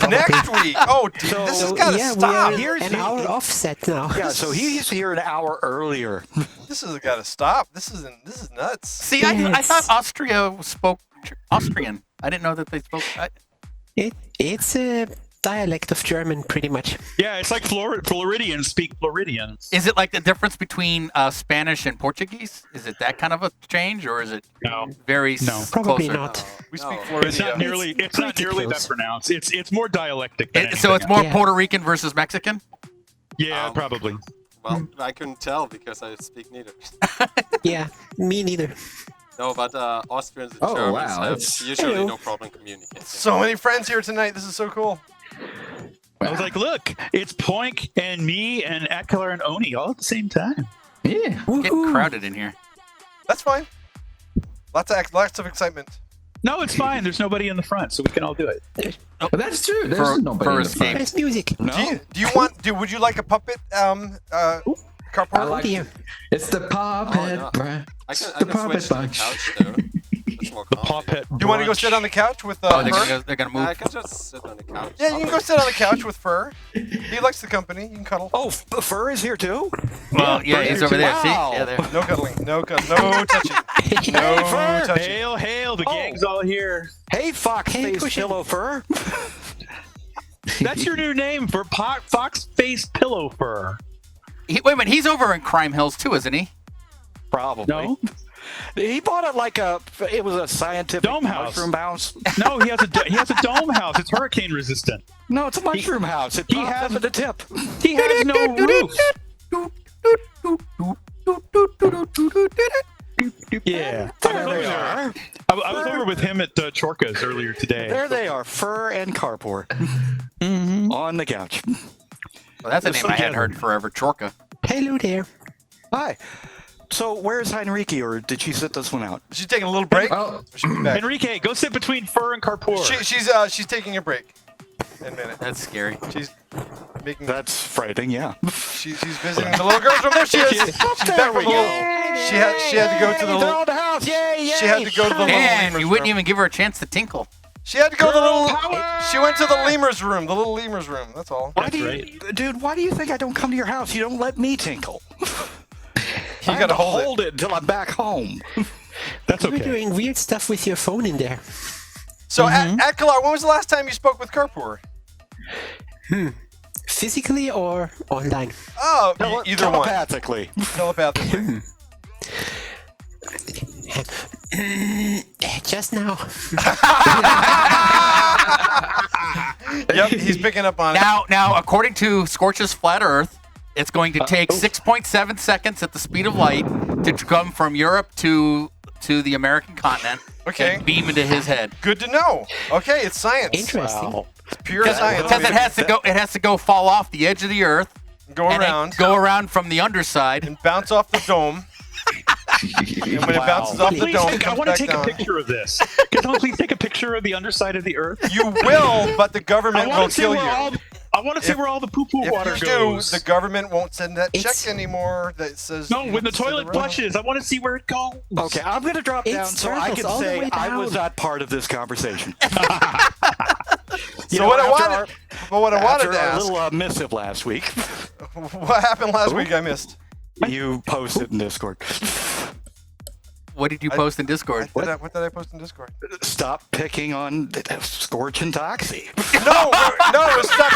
Next week? Oh, dude, this has got to stop. We are an hour offset now. Yeah, so he's here an hour earlier. This has got to stop. This is nuts. See, I thought Austria spoke Austrian. I didn't know that they spoke. It's a dialect of German, pretty much. Yeah, it's like Floridians speak Floridian. Is it like the difference between Spanish and Portuguese? Is it that kind of a change, or is it very Probably closer? not. We speak Floridian. It's not nearly that pronounced. It's more dialectic than So it's more Yeah. Puerto Rican versus Mexican? Yeah, probably. Well, I couldn't tell because I speak neither. Yeah, me neither. No, but Austrians and Oh, Germans wow, have that's- usually no problem communicating. So many friends here tonight. This is so cool. I was like, look, it's Poink and me and Aklar and Oni all at the same time. Yeah. Getting crowded in here. That's fine. Lots of excitement. No, it's fine. There's nobody in the front, so we can all do it. But that's true. There's nobody in the first front. game. There's music. No. Would you like a puppet? Carport? I like it. It's the puppet, bruh. I can The puppet switch to the bunch. couch though. It's more The comfy. Pawpet. Do you want to go sit on the couch with Oh, they're Fur? gonna move. I can just sit on the couch. Yeah, you can go sit on the couch with Fur. He likes the company. You can cuddle. Oh, Fur is here too? Well, yeah, he's over there. See? Wow. Yeah, there. No cuddling. No touching. No Fur. touching. Hail, hail, the gang's all here. Hey, Fox Face cushion. Pillow Fur. That's your new name for Fox Face Pillow Fur. Wait a minute, he's over in Crime Hills too, isn't he? Probably. No? He bought it like it was a scientific Dome house. mushroom house. No, he has a dome house. It's hurricane resistant. No, it's a mushroom house. It he pops has- up at the tip. He has no roof. Yeah. There they are. I was over with him at Chorka's earlier today. There they are, Fur and Carport. On the couch. Well, that's a name I hadn't heard in forever. Chorka. Hello there. Hi. So where's Heinrike, or did she sit this one out? She's taking a little break. Oh. She'll be back. Enrique, go sit between Fur and Carport. She's taking a break. In a minute. That's scary. She's making. That's frightening, yeah. She's visiting the little girl's room. There she is. She's back from the little. She had to go to the They're all little. in the house. Yay, yay. She had to go to the little Man, lemur's you wouldn't room. even give her a chance to tinkle. She had to go to the little. She went to the lemur's room. The little lemur's room. That's all. Why do you, dude, why do you think I don't come to your house? You don't let me tinkle. You I gotta have to hold it. until I'm back home. That's You're doing weird stuff with your phone in there. So, Akalar, when was the last time you spoke with Carport? Physically or online? Oh, either one. Telepathically. Telepathically. Just now. Yep, he's picking up on it. Now, according to Scorch's Flat Earth, it's going to take 6.7 seconds at the speed of light to come from Europe to the American continent. Okay. And beam into his head. Good to know. Okay, it's science. Interesting. Wow. It's pure science. Because it has to go. It has to go fall off the edge of the Earth. Go and then around. go around from the underside. And bounce off the dome. And when it bounces off the Please dome, it I comes want to back take down. a picture of this. Can someone please take a picture of the underside of the Earth? You will, but the government will kill you. I want to see where all the poo-poo water If you goes. do, the government won't send that check anymore that says... No, you when the have to send toilet it around. flushes, I want to see where it goes. Okay, I'm going to drop down It's so I turtles can all the say way I was down. not part of this conversation. So what I wanted after to our ask... little missive last week, What happened last week I missed? you posted in Discord. What did you post in Discord? What did I post in Discord? Stop picking on Scorch and Toxie. Stop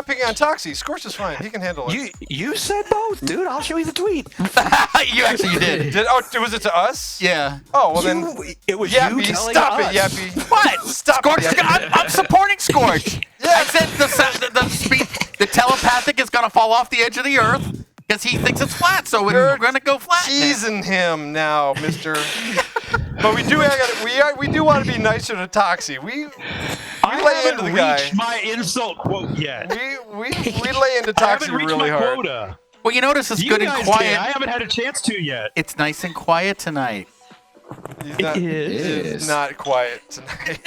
picking on Toxie. Scorch is fine. He can handle it. You said both, dude. I'll show you the tweet. You actually did. Was it to us? Yeah. Oh, well then. It was Yappy, you telling stop us. it, Yappy. What? Stop Scorch, it, Yappy. I'm supporting Scorch. I said the telepathic is going to fall off the edge of the Earth because he thinks it's flat, so we're going to go flat. Teasing him now, Mister. But we do want to be nicer to Toxie. We I lay haven't into the guy. reached my insult quote yet. We lay into I haven't Toxie reached really my hard. quota. Well, you notice it's You good and guys quiet. can. I haven't had a chance to yet. It's nice and quiet tonight. It's not quiet tonight.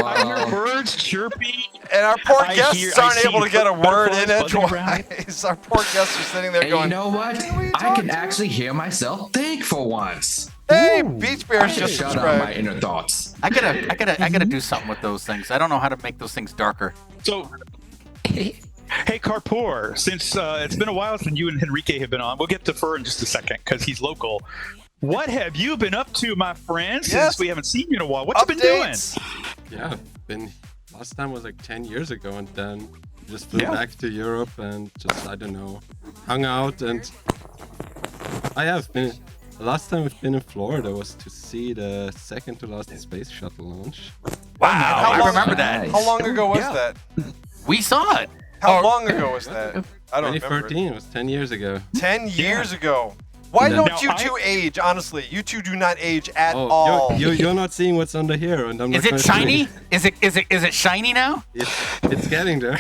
I hear birds chirping. And our poor I guests I aren't see able to get a word in butterflies buzzing around. edgewise. Our poor guests are sitting there And going, you know what? I can actually hear myself think for once. "Hey, Beach I Bears should just shut out subscribed." my inner thoughts. I gotta do something with those things. I don't know how to make those things darker. So, hey, Karpoor, since it's been a while since you and Enrique have been on, we'll get to Fur in just a second because he's local. What have you been up to, my friend, since we haven't seen you in a while? What you been doing? Yeah, last time was like 10 years ago, and then just flew back to Europe and just, I don't know, hung out. And I have been. The last time I've been in Florida was to see the second to last space shuttle launch. Wow, I remember that. How long ago was that? We saw it. How long ago was that? I don't 2013. remember. It was 10 years ago. 10 years ago. Why Yeah. don't Now, you two age? Honestly, you two do not age at all. You're not seeing what's under here, and I'm Is not it gonna shiny? say- Is it shiny now? It's getting there.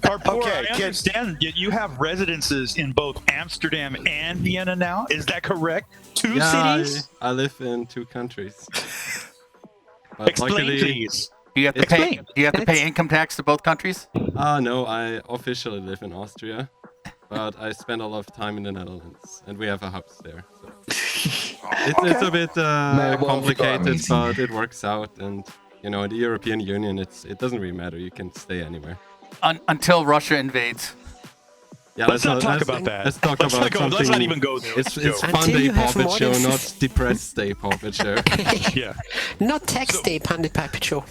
Karpoor, I understand you have residences in both Amsterdam and Vienna now. Is that correct? Two cities? I live in 2 countries. But Explain, luckily- please. Do you have to pay? Do you have to pay income tax to both countries? No, I officially live in Austria, but I spend a lot of time in the Netherlands, and we have a house there. So. It's a bit complicated, but it works out. And in the European Union, it doesn't really matter. You can stay anywhere. Until Russia invades. Yeah, Let's not talk about that. Let's talk Let's about not go- something. let's not even go there. It's Let's go. Funday you have Pawpet more show, than not depressed day Pawpet show. Yeah. Not text day, Pundit Puppet Show.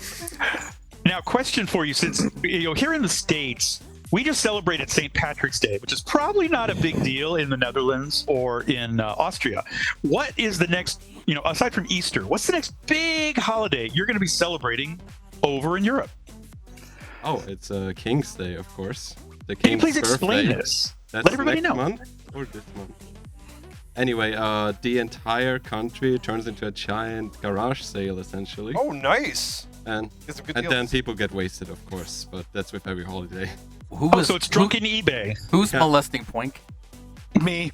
Now, question for you: since here in the States, we just celebrated St. Patrick's Day, which is probably not a big deal in the Netherlands or in Austria. What is the next? Aside from Easter, what's the next big holiday you're going to be celebrating over in Europe? Oh, it's King's Day, of course. The Can you King's please explain birthday. this? That's Let everybody next know. month or this month. Anyway, the entire country turns into a giant garage sale, essentially. Oh, nice. And Get some good then deals. people get wasted, of course, but that's with every holiday. So it's drunken eBay. Who's molesting Poink? Me.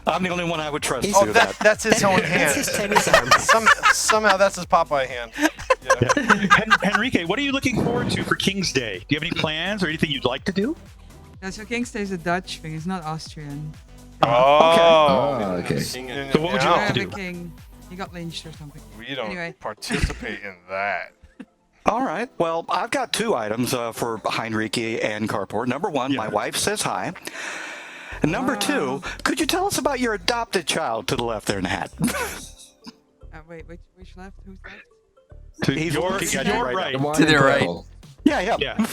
I'm the only one I would trust to Oh, do that. that's his own hand. That's his tennis arm. Somehow that's his Popeye hand. Enrique, what are you looking forward to for King's Day? Do you have any plans or anything you'd like to do? Yeah, so King's Day is a Dutch thing. It's not Austrian. Oh, okay. So what would you We like to have do? a king. He got lynched or something. We don't Anyway. participate in that. All right. Well, I've got 2 items for Heinrike and Karpoor. Number 1, my wife says hi. And number 2, could you tell us about your adopted child to the left there in the hat? Wait, which left? Who's left? He's Your looking at you right right. now. To their right. Yeah. Yeah.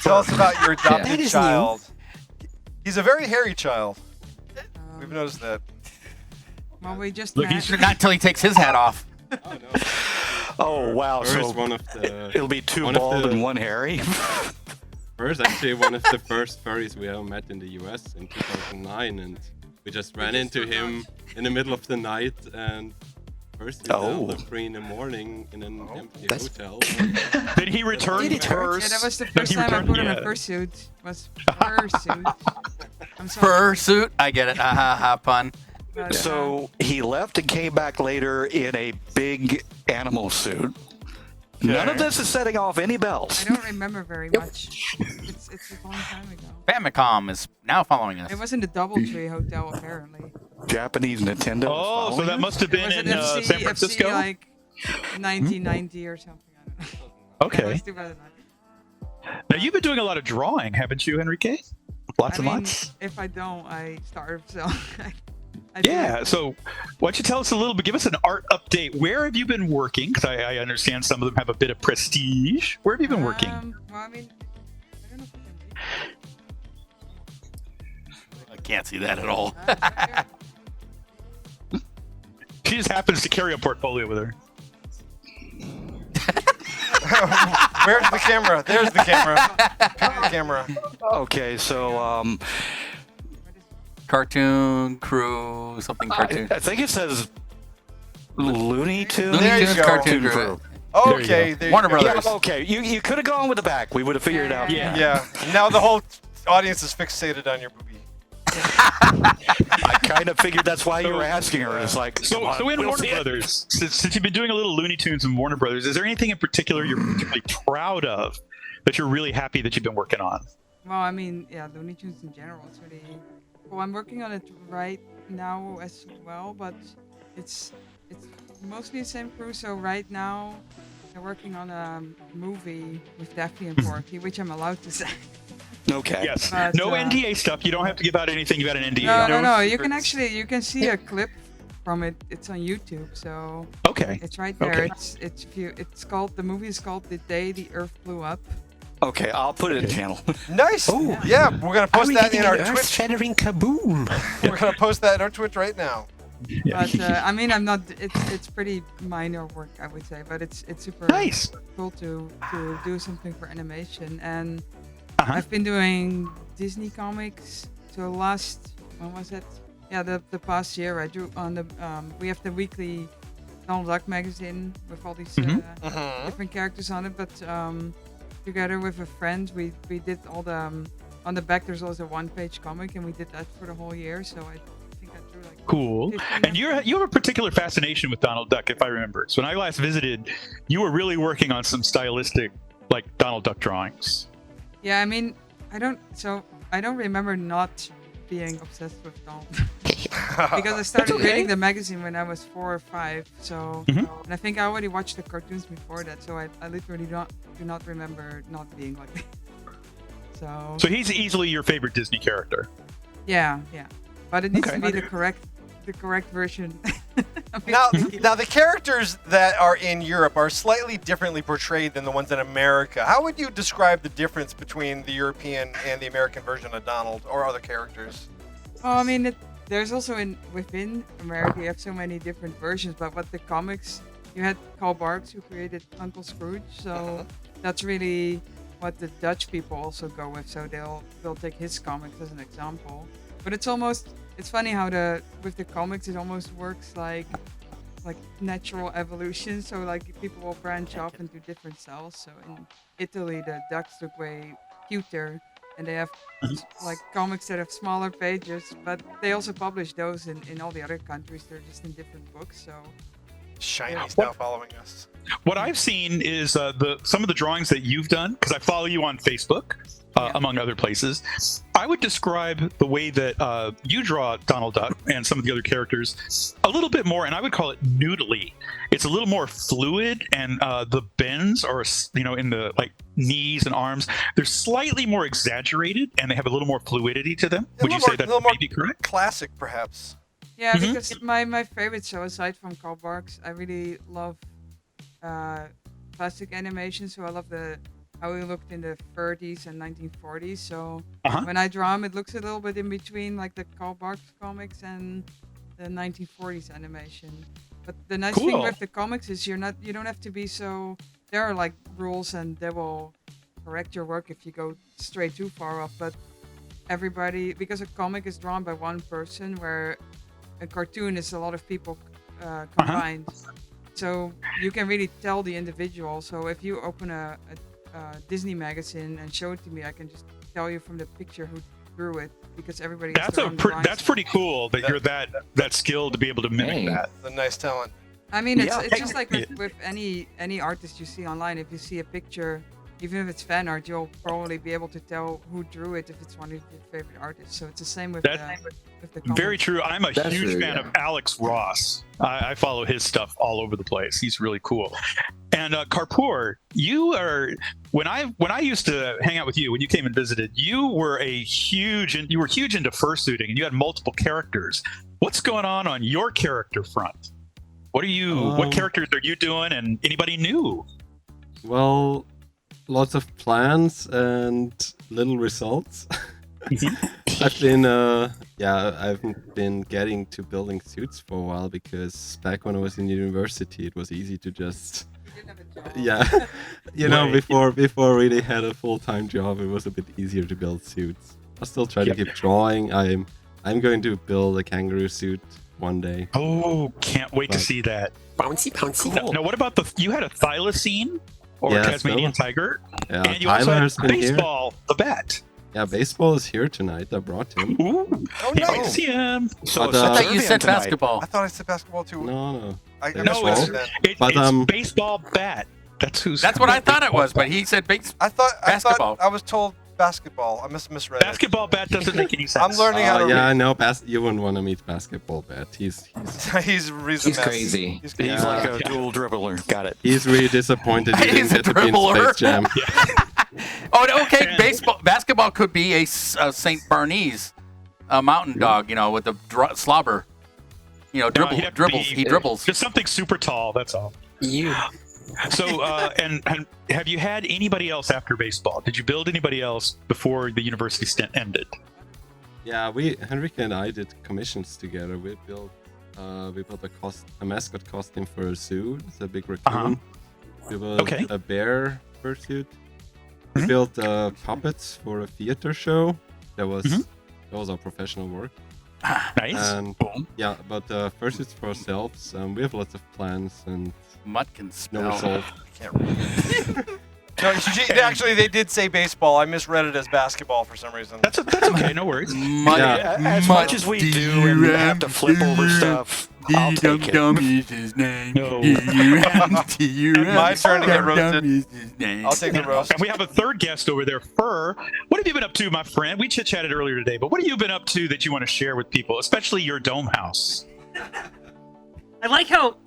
Tell us about your That adopted is child. He's a very hairy child. We've noticed that. Well, we just Look, met. he's Not until he takes his hat off. Oh, wow. First, So one of the it'll be 2 one of bald the- and 1 hairy. First, actually, one of the first furries we ever met in the US in 2009, and we just ran into him in the middle of the night, and first we Oh. at 3 in the morning in an empty That's- hotel. Did he return Did he the turn? purse? Yeah, that was the No, first he time I returned- put on yeah. a fursuit. Was fursuit. I'm sorry. Fursuit. I get it. Ha ha ha. Pun. But, So he left and came back later in a big animal suit. None of this is setting off any bells. I don't remember very much. It's a long time ago. Famicom is now following us. It was in the DoubleTree Hotel apparently. Japanese Nintendo. Oh, so that must have been Was it in FC, San Francisco? FC like 1990 or something? I don't know. Okay. It was 2009. Now you've been doing a lot of drawing, haven't you, Enrique? Lots I and mean, lots. if I don't, I starve. So. I do. Yeah. So why don't you tell us a little bit? Give us an art update. Where have you been working? Because I understand some of them have a bit of prestige. Where have you been working? Well, I mean, I don't know if I can I can't see that at all. She just happens to carry a portfolio with her. Where's the camera? There's the camera. Pick the camera. Okay, so Cartoon Crew, something cartoon. I think it says Looney Tunes. Looney Tunes go. Cartoon Crew. Okay, there you Warner go. Brothers. Yeah, okay, you could have gone with the back. We would have figured it out. Yeah. Now the whole audience is fixated on your boobie. I kind of figured that's why you were asking her. It's like, So in Warner Brothers, since you've been doing a little Looney Tunes in Warner Brothers, is there anything in particular you're particularly proud of that you're really happy that you've been working on? Well, I mean, yeah, Looney Tunes in general is really cool. I'm working on it right now as well, but it's mostly the same crew. So right now, they're working on a movie with Daphne and Porky, which I'm allowed to say. Okay. Yes. But, No NDA stuff. You don't have to give out anything. You got an NDA. No. You can see a clip from it. It's on YouTube, so okay. It's right there. Okay. It's called, the movie is called The Day the Earth Blew Up. Okay, I'll put it in the channel. Nice. Yeah, we're gonna post that in our Twitch. Shattering kaboom. We're gonna post that in our Twitch right now. But I mean, I'm not. It's pretty minor work, I would say, but it's super nice. Cool to do something for animation. And I've been doing Disney comics. So when was it? Yeah, the past year I drew on the we have the weekly Donald Duck magazine with all these different characters on it. But together with a friend, we did all the on the back. There's also a one-page comic, and we did that for the whole year. So I think I drew like cool. 15 And you have a particular fascination with Donald Duck, if I remember. So when I last visited, you were really working on some stylistic, like Donald Duck drawings. Yeah, I mean, I don't remember not being obsessed with Donald. Because I started reading the magazine when I was 4 or 5, so and I think I already watched the cartoons before that, so I literally do not remember not being like that. So he's easily your favorite Disney character. Yeah, but it needs to be the correct version. Now the characters that are in Europe are slightly differently portrayed than the ones in America. How would you describe the difference between the European and the American version of Donald or other characters? Oh, I mean, there's also within America you have so many different versions, but what the comics, you had Carl Barks who created Uncle Scrooge, so that's really what the Dutch people also go with. So they'll take his comics as an example, but it's funny how with the comics it almost works like natural evolution. So like people will branch off into different cells. So in Italy the ducks look way cuter, and they have like comics that have smaller pages, but they also publish those in all the other countries. They're just in different books. So Shiny's now following us. What I've seen is some of the drawings that you've done, because I follow you on Facebook, among other places. I would describe the way that you draw Donald Duck and some of the other characters a little bit more, and I would call it noodly. It's a little more fluid, and the bends are, in the knees and arms, they're slightly more exaggerated, and they have a little more fluidity to them. Would you say that may be correct? Classic, perhaps. Yeah, because my favorite show, aside from Carl Barks, I really love plastic animation. So I love how he looked in the 30s and 1940s. So when I draw him, it looks a little bit in between like the Carl Barks comics and the 1940s animation. But the nice thing with the comics is you don't have to be so. There are like rules, and they will correct your work if you go straight too far off. But everybody, because a comic is drawn by one person, where a cartoon is a lot of people combined. So you can really tell the individual. So if you open a Disney magazine and show it to me, I can just tell you from the picture who drew it, because everybody. That's pretty cool that you're that skilled to be able to mimic that. It's a nice talent. I mean, it's just like with any artist you see online. If you see a picture, even if it's fan art, you'll probably be able to tell who drew it if it's one of your favorite artists. So it's the same with the comics. Very true. I'm a huge fan of Alex Ross. I follow his stuff all over the place. He's really cool. And Karpoor, you are when I used to hang out with you when you came and visited, you were huge into fursuiting, and you had multiple characters. What's going on your character front? What characters are you doing, and anybody new? Well, lots of plans and little results. I've been getting to building suits for a while, because back when I was in university, it was easy to just before I really had a full-time job, it was a bit easier to build suits. I still try to keep drawing. I'm I'm going to build a kangaroo suit one day. Oh, can't wait to see that. Bouncy, bouncy. Now, what about you had a thylacine or Yes, Tasmanian that tiger? Yeah, And you also Tyler had has been here. baseball, the bat. Yeah, baseball is here tonight. I brought him. Ooh, Oh, can't no. wait to see him. So But, it's I thought you Serbian said tonight. basketball. I thought I said basketball too. No. I No, misread that. But, it's baseball bat. That's what I thought it was, but he said I thought basketball. I was told basketball. I misread Basketball bat doesn't make any sense. I'm learning how to Yeah, I read. know. You wouldn't want to meet basketball bat. He's He's He's crazy. He's He's like a dual dribbler. Got it. he's really disappointed he He's didn't a get to be in dribbler. Space Jam. Oh, okay. Basketball could be a St. Barney's mountain dog, with the slobber. He dribbles. Just something super tall. That's all. You. So, and have you had anybody else after baseball? Did you build anybody else before the university stint ended? Yeah, Henrika and I did commissions together. We built a mascot costume for a zoo. It's a big raccoon. We built a bear fursuit. We built puppets for a theater show. That was our professional work. Nice. And yeah, but fursuits for ourselves. We have lots of plans and Mutt can spell. no resolve. Can't read. No, actually, they did say baseball. I misread it as basketball for some reason. That's okay. No worries. As much as we do and have to flip over stuff, I'll take it. Is his name. No. My turn to get roasted. I'll take the roast. And we have a third guest over there, Fur. What have you been up to, my friend? We chit-chatted earlier today, but what have you been up to that you want to share with people, especially your dome house? I like how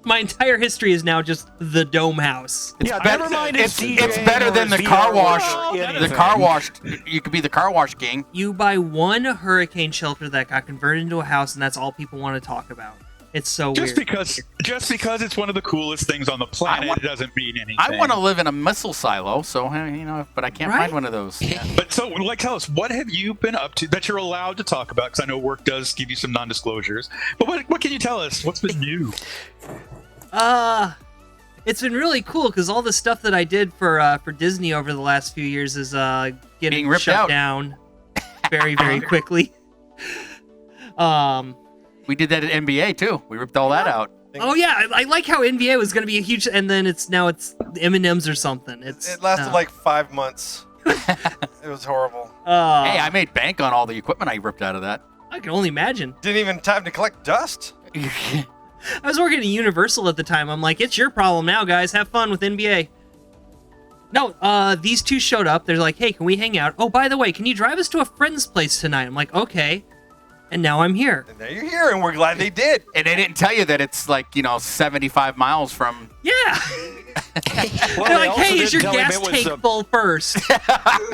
my entire history is now just the dome house. Never mind. It's better than the car wash. The car wash. You could be the car wash king. You buy one hurricane shelter that got converted into a house, and that's all people want to talk about. It's so Just weird. because it's one of the coolest things on the planet, it doesn't mean anything. I want to live in a missile silo, so but I can't find one of those. Yeah. But so, tell us, what have you been up to that you're allowed to talk about? Because I know work does give you some non-disclosures. But what can you tell us? What's been new? It's been really cool because all the stuff that I did for Disney over the last few years is getting ripped shut out. down very, very quickly. We did that at NBA too. We ripped all that out. Oh yeah, I like how NBA was going to be a huge, and then it's M&Ms or something. It lasted like 5 months. It was horrible. Hey, I made bank on all the equipment I ripped out of that. I can only imagine. Didn't even time to collect dust. I was working at Universal at the time. I'm like, it's your problem now, guys. Have fun with NBA. No, these two showed up. They're like, hey, can we hang out? Oh, by the way, can you drive us to a friend's place tonight? I'm like, okay. And now I'm here. And now you're here, and we're glad they did. And they didn't tell you that it's 75 miles from. Yeah. Well, They're they like, also hey, is didn't your tell him gas it was tank the- full first?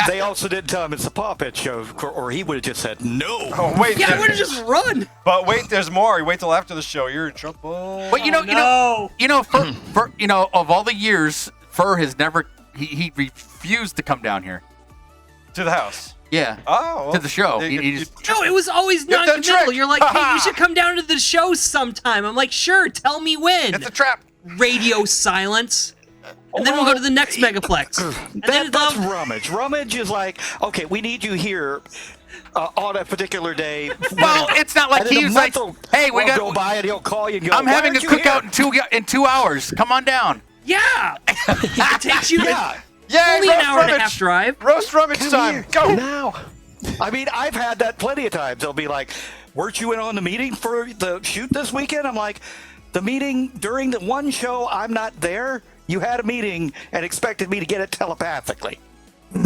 They also didn't tell him it's a Pawpet show, or he would have just said no. Oh wait, Yeah, I would have just run. But wait, there's more. You wait till after the show. You're in trouble. But Fur, of all the years, Fur has never. He refused to come down here. To the house. Yeah. Oh. Well, to the show. they- He just. No, it was always Get that non-committal. trick. You're like, hey, you should come down to the show sometime. I'm like, sure, tell me when. It's a trap. Radio silence. And then we'll go to the next Megaplex. And then That's Rummage. Rummage is like, okay, we need you here on a particular day. Well, it's not like And then he a was like, month hey, we will got. go by and he'll call you and go, I'm "Why having a aren't you cookout in 2 hours. Come on down. Yeah. It takes you Yay, only an roast hour and a rummage. half drive. Roast rummage time. Go. now? I mean, I've had that plenty of times. They'll be like, weren't you in on the meeting for the shoot this weekend? I'm like, the meeting during the one show, I'm not there. You had a meeting and expected me to get it telepathically. Yeah,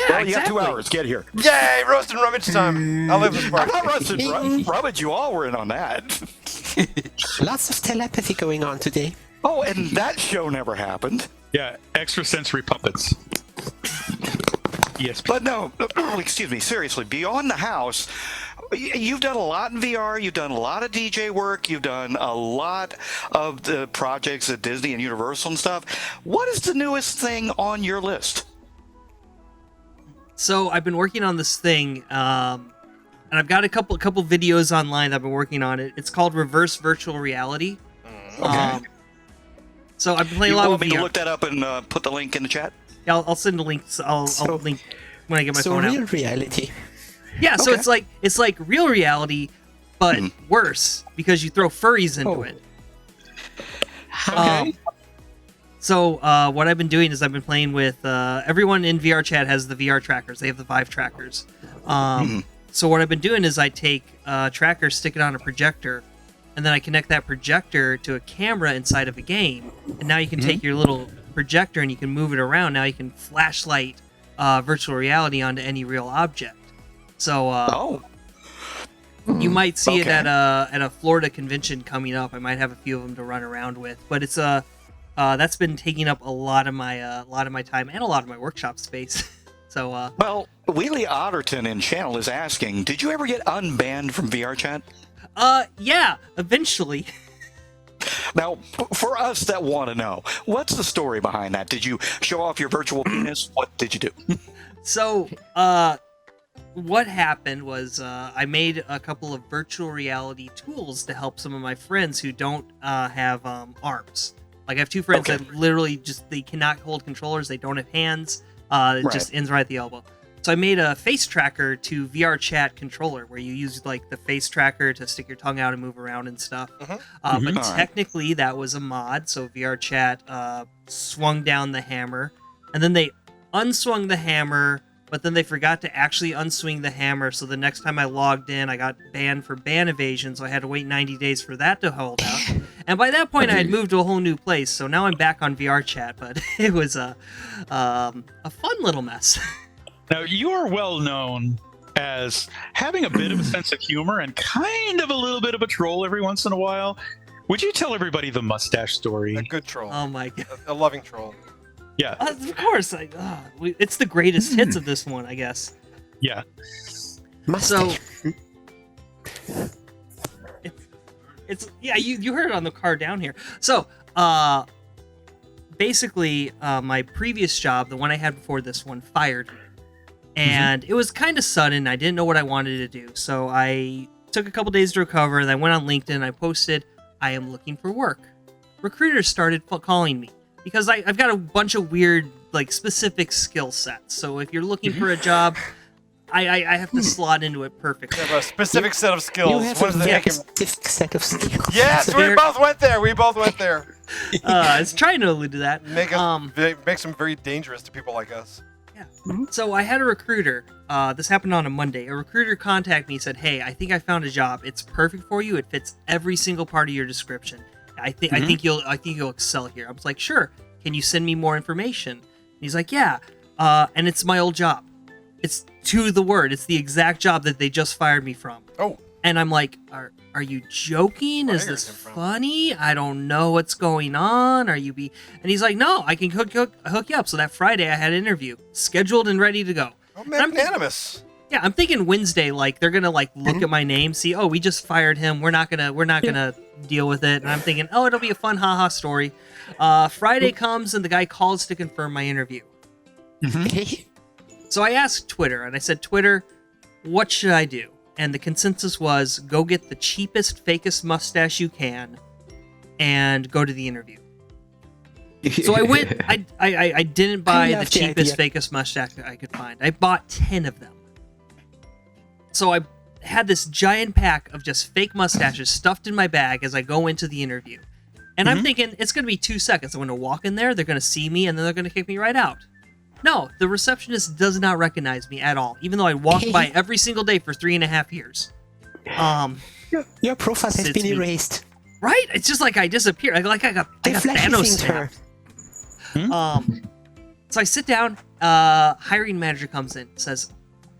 Well, you have 2 exactly. hours. Get here. Yay, roast and rummage time. I live this part. I'm not roasting Rummage. You all were in on that. Lots of telepathy going on today. Oh, and that show never happened. Yeah, extrasensory puppets. Yes. But no, excuse me, seriously, beyond the house, you've done a lot in VR, you've done a lot of DJ work, you've done a lot of the projects at Disney and Universal and stuff. What is the newest thing on your list? So I've been working on this thing, and I've got a couple videos online that I've been working on it. It's called Reverse Virtual Reality. Okay. So I've been playing You a lot want with me to VR. look that up and put the link in the chat? Yeah, I'll send the links. I'll link when I get my So phone real out. reality. Yeah, so Okay. it's like real reality, but worse because you throw furries into it. Okay. So what I've been doing is I've been playing with everyone in VR chat has the VR trackers. They have the Vive trackers. So what I've been doing is I take a tracker, stick it on a projector, and then I connect that projector to a camera inside of a game. And now you can take your little projector and you can move it around. Now you can flashlight virtual reality onto any real object. So you might see it at a Florida convention coming up. I might have a few of them to run around with, but it's that's been taking up a lot of my time and a lot of my workshop space. So well, Wheelie Otterton in channel is asking, did you ever get unbanned from VR chat? Yeah, eventually. Now, for us that want to know, what's the story behind that? Did you show off your virtual penis? What did you do? So, what happened was I made a couple of virtual reality tools to help some of my friends who don't have arms. Like I have two friends that literally they cannot hold controllers. They don't have hands. It just ends right at the elbow. So I made a face tracker to VR chat controller where you use like the face tracker to stick your tongue out and move around and stuff. But technically that was a mod. So VR chat swung down the hammer and then they unswung the hammer, but then they forgot to actually unswing the hammer. So the next time I logged in, I got banned for ban evasion. So I had to wait 90 days for that to hold out. And by that point, I had moved to a whole new place. So now I'm back on VR chat, but it was a fun little mess. Now, you are well known as having a bit of a sense of humor and kind of a little bit of a troll every once in a while. Would you tell everybody the mustache story? A good troll. Oh my god. A loving troll. Yeah. Of course. It's the greatest hits of this one, I guess. Yeah. So, it's yeah, you heard it on the car down here. So, basically, my previous job, the one I had before this one, fired me. And it was kind of sudden. I didn't know what I wanted to do. So I took a couple days to recover. And I went on LinkedIn and I posted, I am looking for work. Recruiters started calling me because I've got a bunch of weird, like specific skill sets. So if you're looking for a job, I have to slot into it perfectly. You have a specific set of skills. You have What does a that specific set of skills. Yes, we both went there. We both went there. I was trying to allude to that. Makes them very dangerous to people like us. So I had a recruiter. This happened on a Monday. A recruiter contacted me and said, "Hey, I think I found a job. It's perfect for you. It fits every single part of your description. I think you'll excel here." I was like, "Sure. Can you send me more information?" And he's like, "Yeah." And it's my old job. It's to the word. It's the exact job that they just fired me from. Oh. And I'm like, are you joking? Is this funny? I don't know what's going on. And he's like, "No, I can hook you up." So that Friday I had an interview scheduled and ready to go. Oh, magnanimous. Yeah, I'm thinking Wednesday, like they're gonna like look at my name, see, oh, we just fired him. We're not gonna deal with it. And I'm thinking, oh, it'll be a fun haha story. Friday comes and the guy calls to confirm my interview. So I asked Twitter and I said, "Twitter, what should I do?" And the consensus was, go get the cheapest, fakest mustache you can and go to the interview. So I went, I didn't buy the cheapest, fakest mustache I could find. I bought 10 of them. So I had this giant pack of just fake mustaches stuffed in my bag as I go into the interview. And I'm thinking, it's going to be 2 seconds. I'm going to walk in there, they're going to see me, and then they're going to kick me right out. No, the receptionist does not recognize me at all, even though I walked by every single day for 3.5 years. Your profile has been erased. Right? It's just like I disappeared. Like I got Thanos snapped. So I sit down. Hiring manager comes in, says,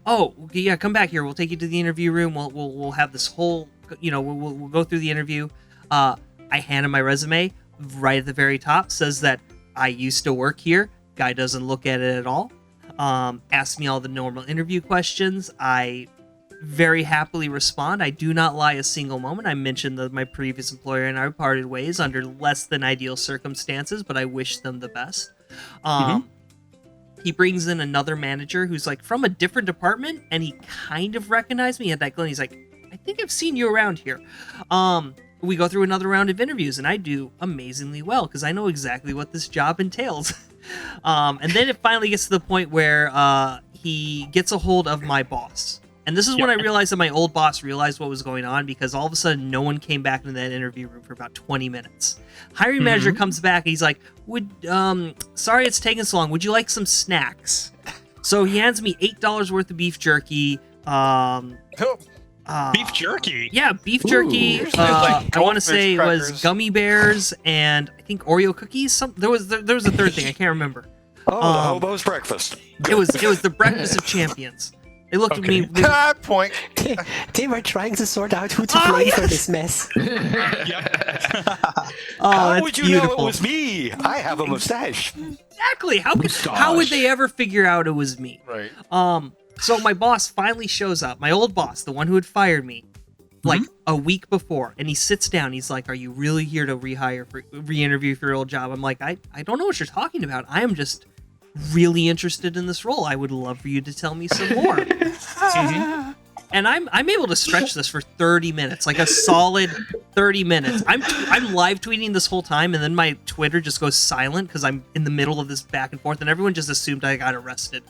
"Oh, yeah, come back here. We'll take you to the interview room. We'll have this whole, we'll go through the interview." I hand him my resume. Right at the very top says that I used to work here. Guy doesn't look at it at all. Asks me all the normal interview questions. I very happily respond. I do not lie a single moment. I mentioned that my previous employer and I parted ways under less than ideal circumstances, but I wish them the best. He brings in another manager who's like from a different department, and he kind of recognized me. He had that glint. He's like, "I think I've seen you around here." We go through another round of interviews, and I do amazingly well because I know exactly what this job entails. And then it finally gets to the point where he gets a hold of my boss. And this is when I realized that my old boss realized what was going on, because all of a sudden no one came back into that interview room for about 20 minutes. Hiring manager comes back and he's like, sorry it's taking so long. Would you like some snacks? So he hands me $8 worth of beef jerky. Beef jerky? Yeah, beef jerky. I want to say it was gummy bears and I think Oreo cookies. There was a third thing. I can't remember. Oh, the hobo's breakfast. It was the breakfast of champions. They looked at me. Point. They were trying to sort out who to blame for this mess. How would you know it was me? I have a mustache. Exactly. How would they ever figure out it was me? Right. So my boss finally shows up. My old boss, the one who had fired me, like a week before, and he sits down. He's like, "Are you really here to re-interview for your old job?" I'm like, I don't know what you're talking about. I am just really interested in this role. I would love for you to tell me some more. And I'm able to stretch this for 30 minutes, like a solid 30 minutes. I'm live tweeting this whole time, and then my Twitter just goes silent because I'm in the middle of this back and forth, and everyone just assumed I got arrested.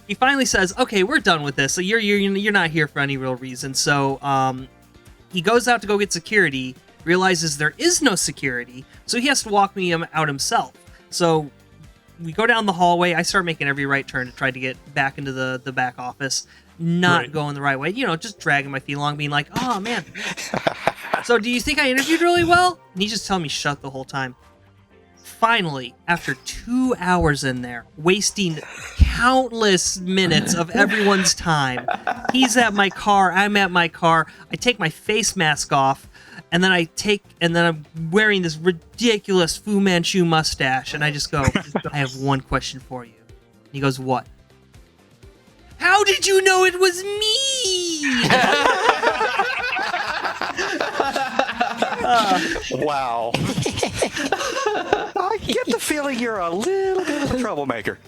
He finally says, "Okay, we're done with this. So you're not here for any real reason." So he goes out to go get security, realizes there is no security, so he has to walk me out himself. So we go down the hallway. I start making every right turn to try to get back into the back office, not going the right way. Just dragging my feet along, being like, "Oh man." So do you think I interviewed really well? And he's just telling me shut the whole time. Finally, after 2 hours in there, wasting countless minutes of everyone's time, he's at my car, I'm at my car, I take my face mask off, and then I'm wearing this ridiculous Fu Manchu mustache, and I just go, "I have one question for you." And he goes, "What?" "How did you know it was me?" Wow. I get the feeling you're a little bit of a troublemaker.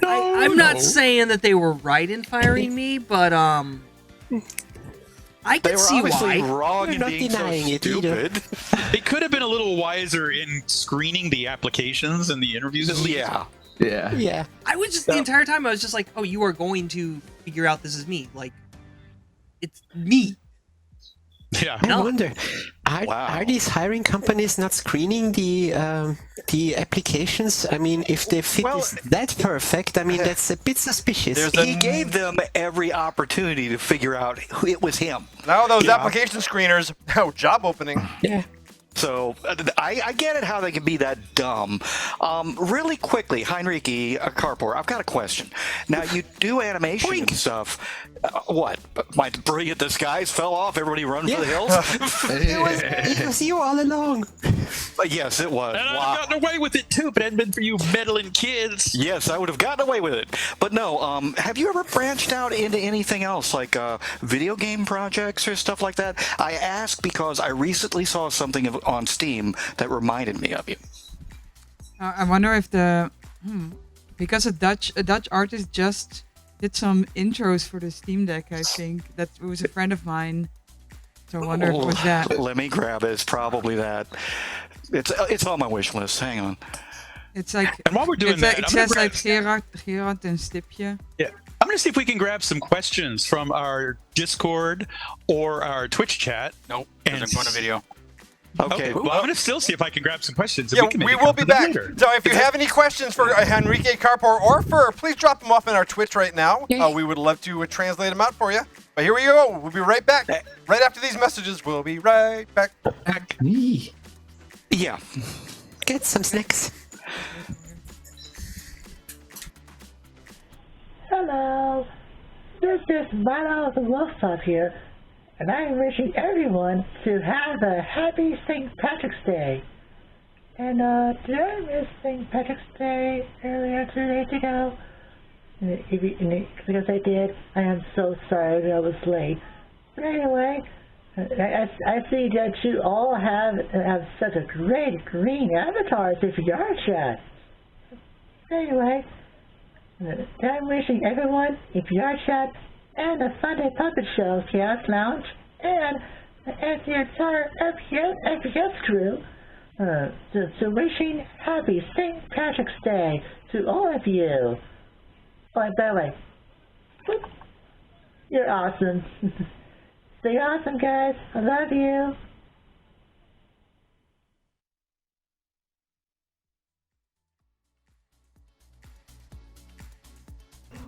I'm not saying that they were right in firing me, but I can see why. Wrong in being so stupid. They could have been a little wiser in screening the applications and the interviews at least. Yeah. I was just the entire time I was just like, "Oh, you are going to figure out this is me. Like, it's me." Yeah. I wonder, are these hiring companies not screening the applications? I mean, if the fit is that perfect, I mean, that's a bit suspicious. He gave them every opportunity to figure out who it was him. Now those application screeners, job opening. Yeah. So I get it how they can be that dumb. Really quickly, Heinrich Carpor, I've got a question. Now, you do animation and stuff. What? My brilliant disguise fell off? Everybody run for the hills? It was you all along. Yes, it was. And I'd have gotten away with it too, but it hadn't been for you meddling kids. Yes, I would have gotten away with it. But no, have you ever branched out into anything else, like video game projects or stuff like that? I ask because I recently saw something on Steam that reminded me of you. I wonder if because a Dutch artist just did some intros for the Steam Deck. I think that it was a friend of mine. So I wonder if it was that. Let me grab it. It's probably that. It's on my wish list. Hang on. It's like, and while we're doing that, it says like Gerard and Stipje. Yeah. I'm going to see if we can grab some questions from our Discord or our Twitch chat. Nope, because I'm going to video. Okay, well, I'm going to still see if I can grab some questions. Yeah, we will be back. So if you have any questions for Henrique Carpor or Fur, please drop them off in our Twitch right now. We would love to translate them out for you. But here we go. We'll be right back. Right after these messages, we'll be right back. Yeah. Get some snacks. Hello, this is Milo the Wolfpup here, and I am wishing everyone to have a happy St. Patrick's Day. And did I miss St. Patrick's Day earlier 2 days ago? Because I did, I am so sorry that I was late. But anyway, I see that you all have such a great green avatars in your chat. Anyway, I'm wishing everyone in your chat and the Funday Pawpet Show Chaos Lounge and the entire FPS crew so wishing happy St. Patrick's Day to all of you. Oh, and by the way, You're awesome. Stay awesome, guys. I love you.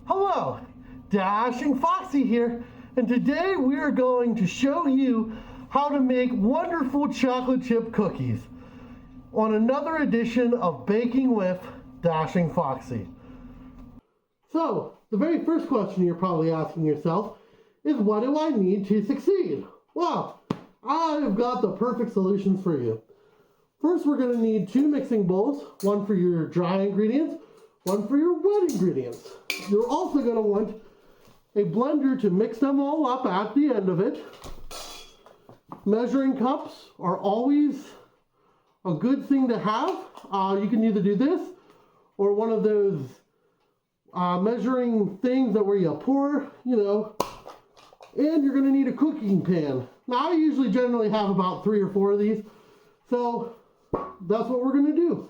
Hello, Dashing Foxy here, and today we are going to show you how to make wonderful chocolate chip cookies on another edition of Baking with Dashing Foxy. So, the very first question you're probably asking yourself is, what do I need to succeed? Well, I've got the perfect solutions for you. First, we're going to need 2 mixing bowls, one for your dry ingredients, one for your wet ingredients. You're also going to want a blender to mix them all up at the end of it. Measuring cups are always a good thing to have. You can either do this or one of those measuring things that where you pour, and you're going to need a cooking pan. Now, I usually generally have about 3 or 4 of these, so that's what we're going to do.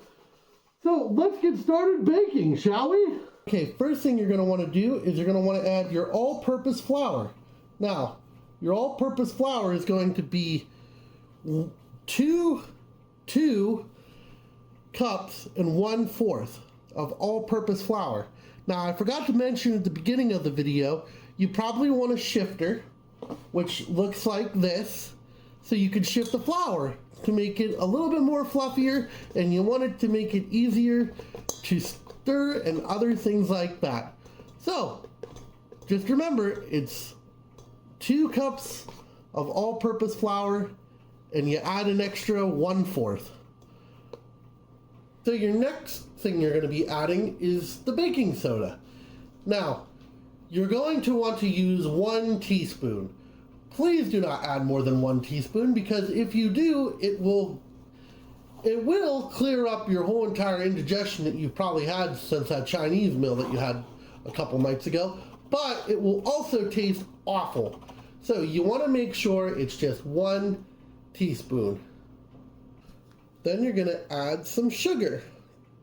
So let's get started baking, shall we? Okay, first thing you're going to want to do is you're going to want to add your all-purpose flour. Now, your all-purpose flour is going to be 2 cups and 1/4 of all-purpose flour. Now, I forgot to mention at the beginning of the video, you probably want a shifter, which looks like this, so you can shift the flour to make it a little bit more fluffier, and you want it to make it easier to stir and other things like that. So, just remember, it's 2 cups of all-purpose flour, and you add an extra 1/4. So your next thing you're going to be adding is the baking soda. Now, you're going to want to use 1 teaspoon. Please do not add more than 1 teaspoon, because if you do, it will clear up your whole entire indigestion that you've probably had since that Chinese meal that you had a couple nights ago, but it will also taste awful. So you want to make sure it's just 1 teaspoon. Then you're going to add some sugar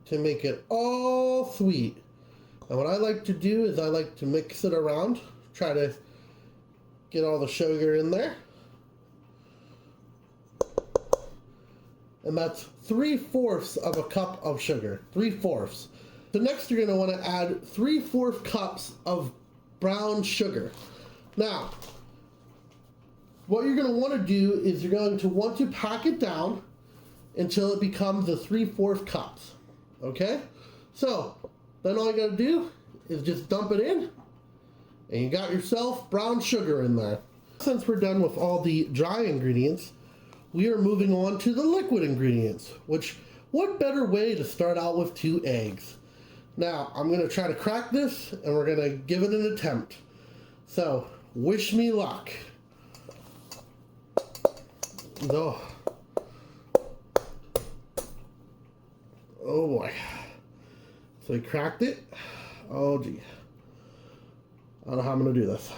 to make it all sweet. And what I like to do is I like to mix it around, try to get all the sugar in there. And that's 3/4 of a cup of sugar, 3/4. So next you're going to want to add 3/4 cups of brown sugar. Now, what you're going to want to do is you're going to want to pack it down until it becomes the 3/4 cups. Okay? So, then all you got to do is just dump it in, and you got yourself brown sugar in there. Since we're done with all the dry ingredients, we are moving on to the liquid ingredients, which, what better way to start out with 2 eggs? Now, I'm going to try to crack this, and we're going to give it an attempt. So, wish me luck. No. Oh boy. So we cracked it. Oh gee. I don't know how I'm going to do this.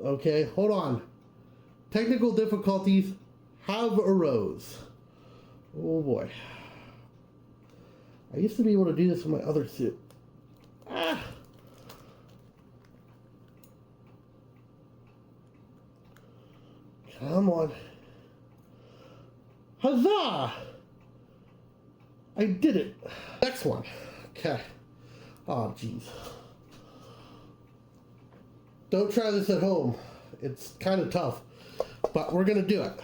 Okay, hold on. Technical difficulties have arose. Oh boy. I used to be able to do this with my other suit. Ah. Come on. Huzzah! I did it. Next one. Okay. Oh, jeez. Don't try this at home. It's kind of tough, but we're going to do it.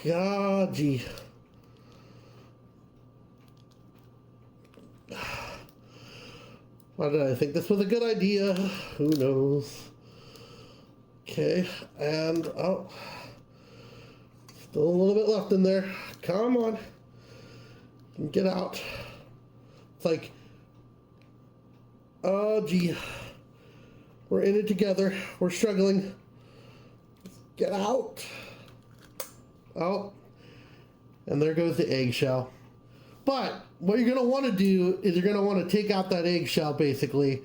God, gee. Why did I think this was a good idea? Who knows? Okay, and oh, still a little bit left in there. Come on, get out. It's like, oh gee, we're in it together. We're struggling. Get out. Oh, and there goes the eggshell. But what you're going to want to do is you're going to want to take out that eggshell basically,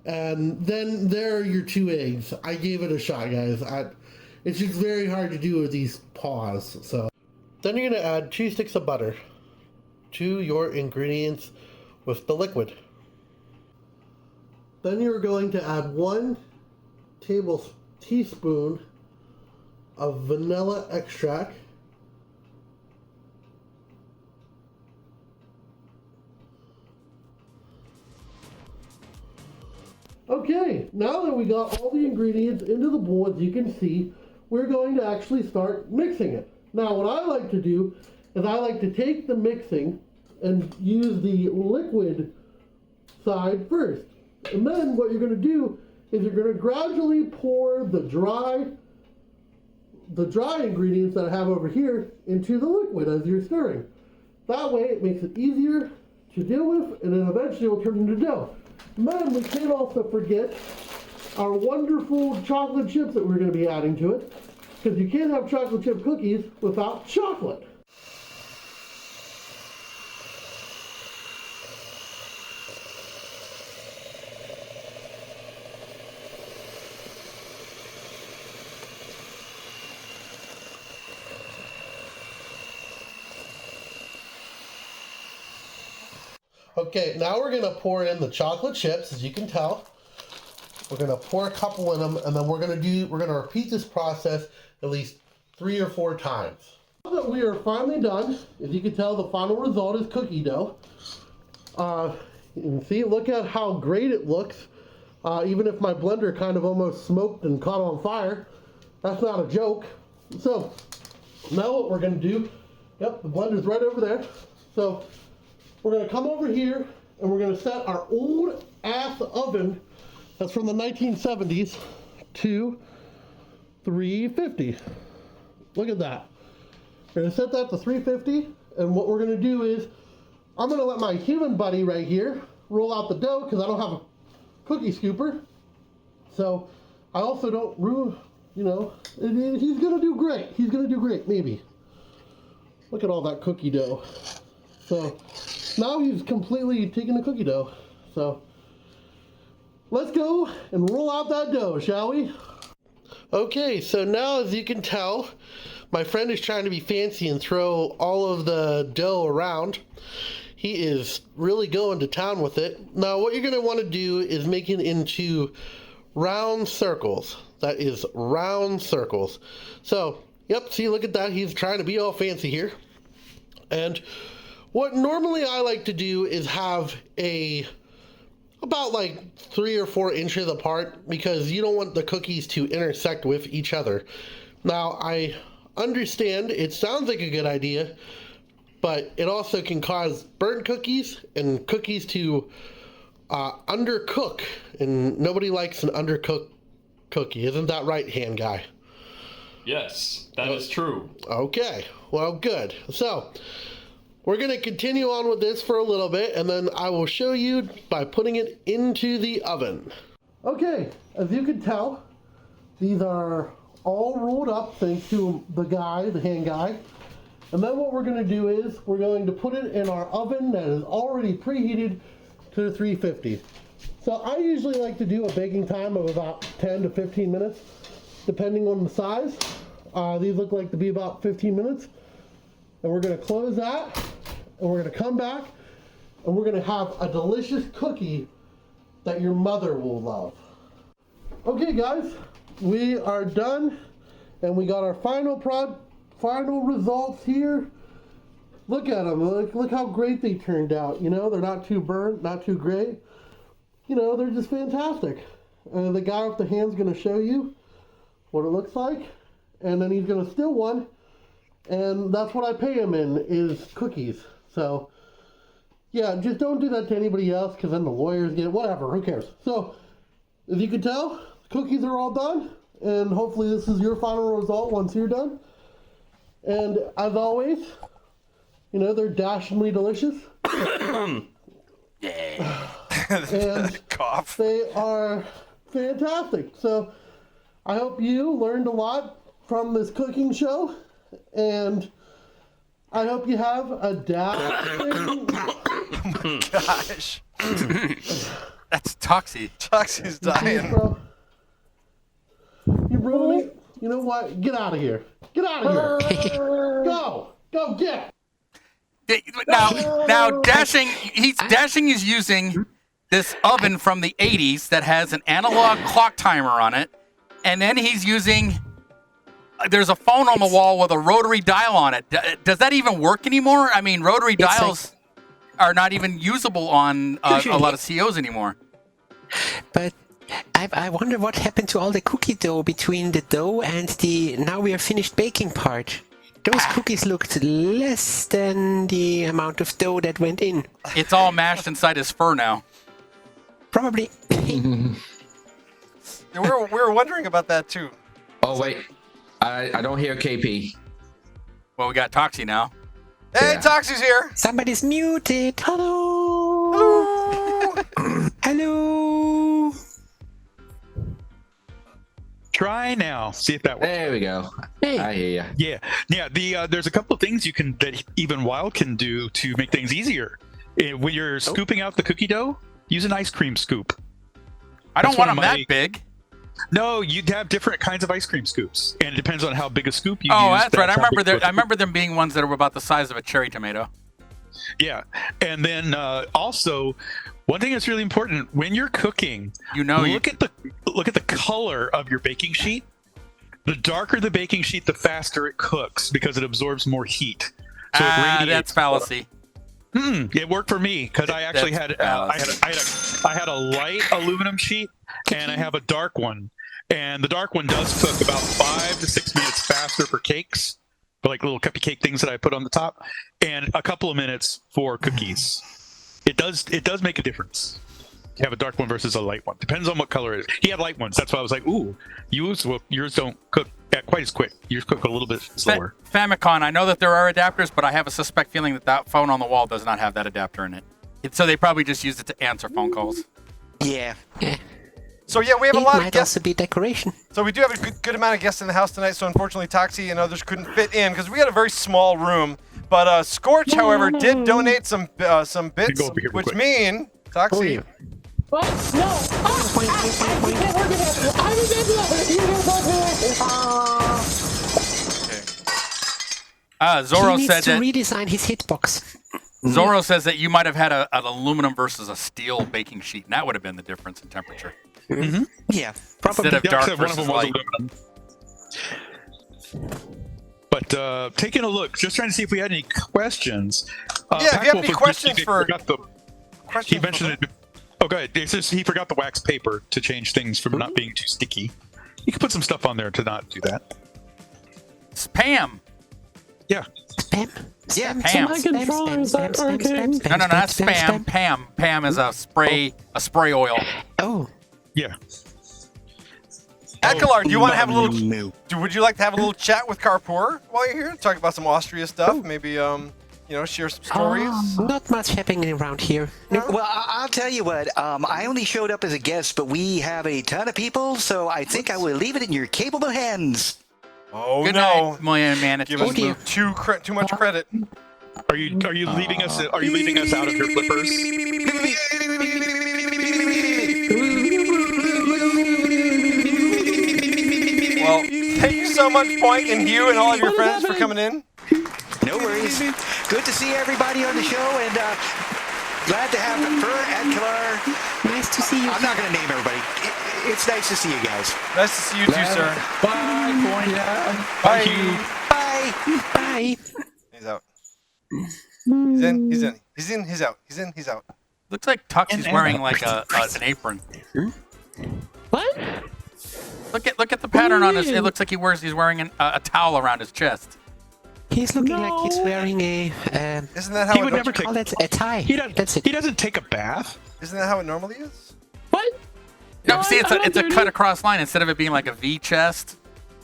and then there are your 2 eggs. I gave it a shot, guys. It's just very hard to do with these paws. So Then you're going to add 2 sticks of butter to your ingredients with the liquid. Then you're going to add 1 teaspoon of vanilla extract. Okay, now that we got all the ingredients into the bowl, as you can see, we're going to actually start mixing it. Now, what I like to do is I like to take the mixing and use the liquid side first. And then what you're going to do is you're going to gradually pour the dry ingredients that I have over here into the liquid as you're stirring. That way it makes it easier to deal with, and then eventually it will turn into dough. And then we can't also forget our wonderful chocolate chips that we're going to be adding to it, because you can't have chocolate chip cookies without chocolate. Okay, now we're going to pour in the chocolate chips, as you can tell. We're going to pour a couple in them, and then we're going to repeat this process at least 3 or 4 times. Now that we are finally done, as you can tell, the final result is cookie dough. You can see, look at how great it looks. Even if my blender kind of almost smoked and caught on fire, that's not a joke. So, now what we're going to do, yep, the blender's right over there. So, we're going to come over here and we're going to set our old ass oven that's from the 1970s to 350. Look at that. We're going to set that to 350, and what we're going to do is I'm going to let my human buddy right here roll out the dough because I don't have a cookie scooper. So I also don't ruin, you know, he's going to do great. He's going to do great, maybe. Look at all that cookie dough. So now he's completely taken the cookie dough. So let's go and roll out that dough, shall we? Okay, so now as you can tell, my friend is trying to be fancy and throw all of the dough around. He is really going to town with it. Now what you're going to want to do is make it into round circles. That is round circles. So, yep, see, look at that. He's trying to be all fancy here. And what normally I like to do is have about like 3 or 4 inches apart, because you don't want the cookies to intersect with each other. Now, I understand it sounds like a good idea, but it also can cause burnt cookies and cookies to undercook, and nobody likes an undercooked cookie. Isn't that right, hand guy? Yes, that is true. Okay, well, good. So we're going to continue on with this for a little bit, and then I will show you by putting it into the oven. Okay, as you can tell, these are all rolled up thanks to the hand guy. And then what we're going to do is we're going to put it in our oven that is already preheated to 350. So I usually like to do a baking time of about 10 to 15 minutes, depending on the size. These look like to be about 15 minutes. And we're going to close that, and we're going to come back, and we're going to have a delicious cookie that your mother will love. Okay, guys, we are done, and we got our final results here. Look at them. Look how great they turned out. You know, they're not too burnt, not too gray. You know, they're just fantastic. The guy with the hand's going to show you what it looks like, and then he's going to still one. And that's what I pay him in, is cookies. So, yeah, just don't do that to anybody else, because then the lawyers get whatever, who cares? So, as you can tell, the cookies are all done, and hopefully this is your final result once you're done. And as always, you know, they're dashingly delicious. And cough. They are fantastic. So, I hope you learned a lot from this cooking show. And I hope you have a dashing... Oh my gosh. That's Toxie. Toxie's dying. Bro. You ruined me. You know what? Get out of here. Get out of here. Go. Go get. Now Dashing is using this oven from the 80s that has an analog clock timer on it, and then he's using. There's a phone on the wall with a rotary dial on it. Does that even work anymore? I mean, rotary dials are not even usable on a lot of COs anymore. But I wonder what happened to all the cookie dough between the dough and the now we are finished baking part. Those cookies looked less than the amount of dough that went in. It's all mashed inside his fur now. Probably. Yeah, we were wondering about that too. Oh wait, I don't hear KP. Well, we got Toxie now. Hey, Toxie's here. Somebody's muted. Hello. Hello. Try now. See if that works. There we go. Hey. I hear you. Yeah. There's a couple of things that even Wild can do to make things easier. When you're scooping out the cookie dough, use an ice cream scoop. I don't want them that big. No, you'd have different kinds of ice cream scoops, and it depends on how big a scoop you use. Oh, that's right. I remember them being ones that were about the size of a cherry tomato. Yeah, and then also one thing that's really important when you're cooking, look at the color of your baking sheet. The darker the baking sheet, the faster it cooks because it absorbs more heat. So it radiates. That's fallacy. It worked for me because I actually had I had a light aluminum sheet and I have a dark one, and the dark one does cook about 5 to 6 minutes faster for cakes, for like little cupcake things that I put on the top, and a couple of minutes for cookies. It does make a difference. You have a dark one versus a light one. Depends on what color it is. He had light ones. That's why I was like, ooh, yours don't cook quite as quick. Yours cook a little bit slower. Famicom, I know that there are adapters, but I have a suspect feeling that phone on the wall does not have that adapter in it. So they probably just used it to answer phone calls. Yeah. So yeah, we have a lot of might guests. also be decoration. So we do have a good amount of guests in the house tonight. So unfortunately, Toxie and others couldn't fit in because we had a very small room. But Scorch, however, did donate some bits, which mean Toxie. What? No. Zorro he needs said to that redesign his hitbox. Zorro says that you might have had an aluminum versus a steel baking sheet, and that would have been the difference in temperature. Mm-hmm. Yeah, probably. Instead of dark one of versus them was light. aluminum. But taking a look, just trying to see if we had any questions. Yeah, if you have any questions for... He mentioned it. Oh, go ahead. It says he forgot the wax paper to change things from not being too sticky. You can put some stuff on there to not do that. Spam. Yeah. Spam. Yeah, Pam. My controllers are working. No, not spam. Pam. Pam is a spray oil. Oh. Yeah. Akalar, do you want to have a little? Would you like to have a little chat with Karpoor while you're here? Talk about some Austria stuff, maybe share some stories. Not much happening around here. Well, I'll tell you what. I only showed up as a guest, but we have a ton of people, so I think I will leave it in your capable hands. Oh Good no, night, man! Give us too much credit. Are you leaving us? Are you leaving us out of your flippers? Well, thank you so much, Point and Hugh and all of your friends for coming in. No worries. Good to see everybody on the show, and glad to have Fur and Kalar. Nice to see you. I'm not going to name everybody. It's nice to see you guys. Nice to see you too, sir. Bye, Point. Bye. Bye. Bye. He's out. He's in. He's in. He's in. He's out. He's in. He's out. Looks like Tuxie's wearing like an apron. What? Look at the pattern on his. It looks like he's wearing a towel around his chest. He's looking like he's wearing a. Isn't that how He would never take a tie. He doesn't take a bath. Isn't that how it normally is? What? No, see, it's a cut across line. Instead of it being like a V chest,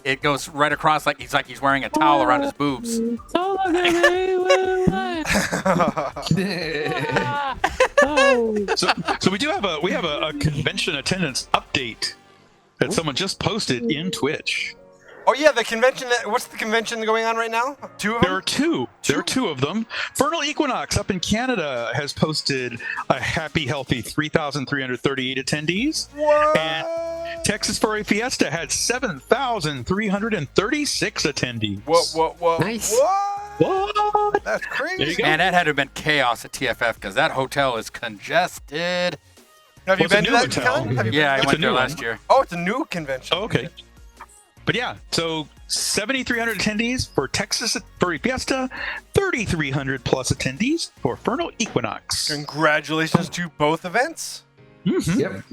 it goes right across like he's wearing a towel around his boobs. Don't look at me. So we have a convention attendance update that someone just posted in Twitch. Oh yeah, the convention. What's the convention going on right now? Two of them? There are two. There are two of them. Vernal Equinox up in Canada has posted a happy, healthy 3,338 attendees. What? And Texas Furry Fiesta had 7,336 attendees. What? Nice. What? What? That's crazy. Man, that had to have been chaos at TFF because that hotel is congested. Have you Well, it's a been to new that hotel. con? Have you Yeah, I been to went that? there last year. Oh, it's a new convention. Oh, okay. But yeah, so 7,300 attendees for Texas Furry Fiesta, 3,300 plus attendees for Vernal Equinox. Congratulations to both events. Mm-hmm. Yep.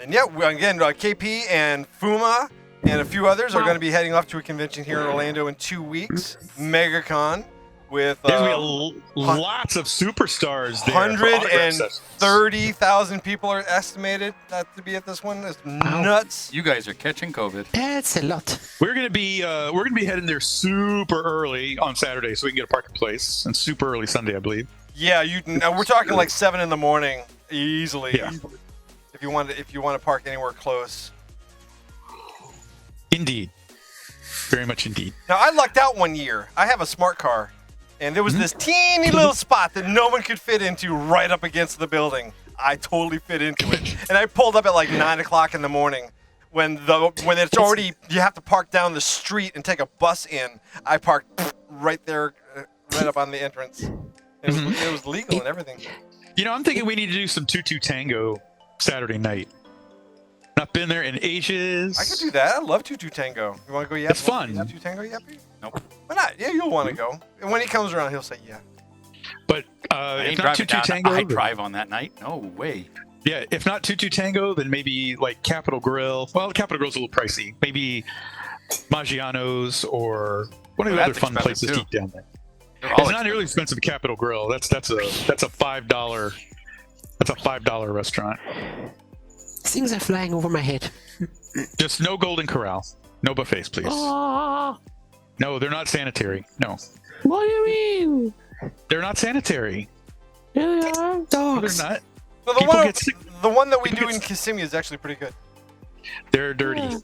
And yeah, again, KP and Fuma and a few others are going to be heading off to a convention here in Orlando in 2 weeks. MegaCon with There's gonna be lots of superstars there. for autograph sessions. 130,000 people are estimated to be at this one. It's nuts. You guys are catching COVID. That's a lot. We're gonna be heading there super early on Saturday so we can get a parking place, and super early Sunday, I believe. Yeah, we're talking like 7 in the morning easily. Yeah. If you want to park anywhere close. Indeed. Very much indeed. Now I lucked out one year. I have a smart car, and there was this teeny little spot that no one could fit into right up against the building. I totally fit into it, and I pulled up at like 9 o'clock in the morning when it's already you have to park down the street and take a bus in. I parked right there, right up on the entrance. It was legal and everything. You know, I'm thinking we need to do some 2-2 Tango Saturday night. Not been there in ages. I could do that. I love 2-2 Tango. You want to go Yappy? It's fun. 2-2 Tango Yappy? Nope. Why not? Yeah, you'll want to go. And when he comes around, he'll say yeah. But I if ain't not driving 2-2 down Tango, I drive on that night. No way. yeah, if not 2-2 Tango, then maybe like Capitol Grill. Well, Capitol Grill's a little pricey. Maybe Maggiano's or one of the other that's fun places expensive, to eat down there. They're all It's not nearly expensive as Capitol Grill. That's a $5. That's a $5 restaurant. Things are flying over my head. Just no Golden Corral. No buffets, please. Oh, No, they're not sanitary. No. what do you mean? They're not sanitary. Yeah, they are. Dogs. They're not. So People get sick. the one that we People do get in Kissimmee is actually pretty good. They're dirty. Yeah.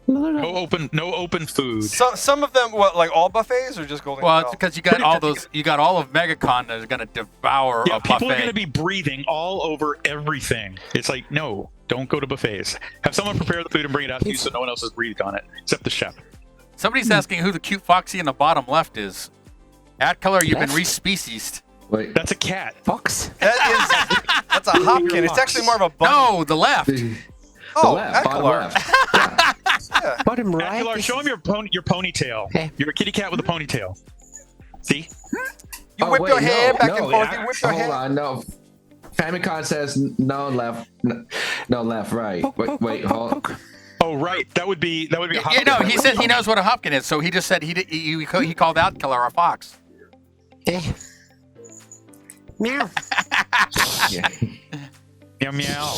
No, they're not. No open food. Some of them, what, like all buffets or just Golden Well, it's Corral? because you got all of MegaCon that is going to devour Yeah, a people are buffet. going to be breathing all over everything. It's like, no, don't go to buffets. Have someone prepare the food and bring it out to you so no one else is breathing on it, except the chef. Somebody's asking who the cute foxy in the bottom left is. At color, you've been Left? re-speciesed. Wait. That's a cat. Fox. That's a hopkin. It's actually more of a bunny. No, the left. Oh, left, bottom Eckler. left. Yeah. Bottom right. Aguilar, show him your ponytail. Okay. You're a kitty cat with a ponytail. See? You Oh, whip wait, your hair no, back no, and forth. yeah. You whip your Hold hair. on, no. Famicom says no left, no left, right. Wait, hold. Oh, right. That would be a You hopkin. know, he says he knows what a hopkin is, so he just said he called out Killer a fox. Eh. Meow. Yeah. Meow, meow.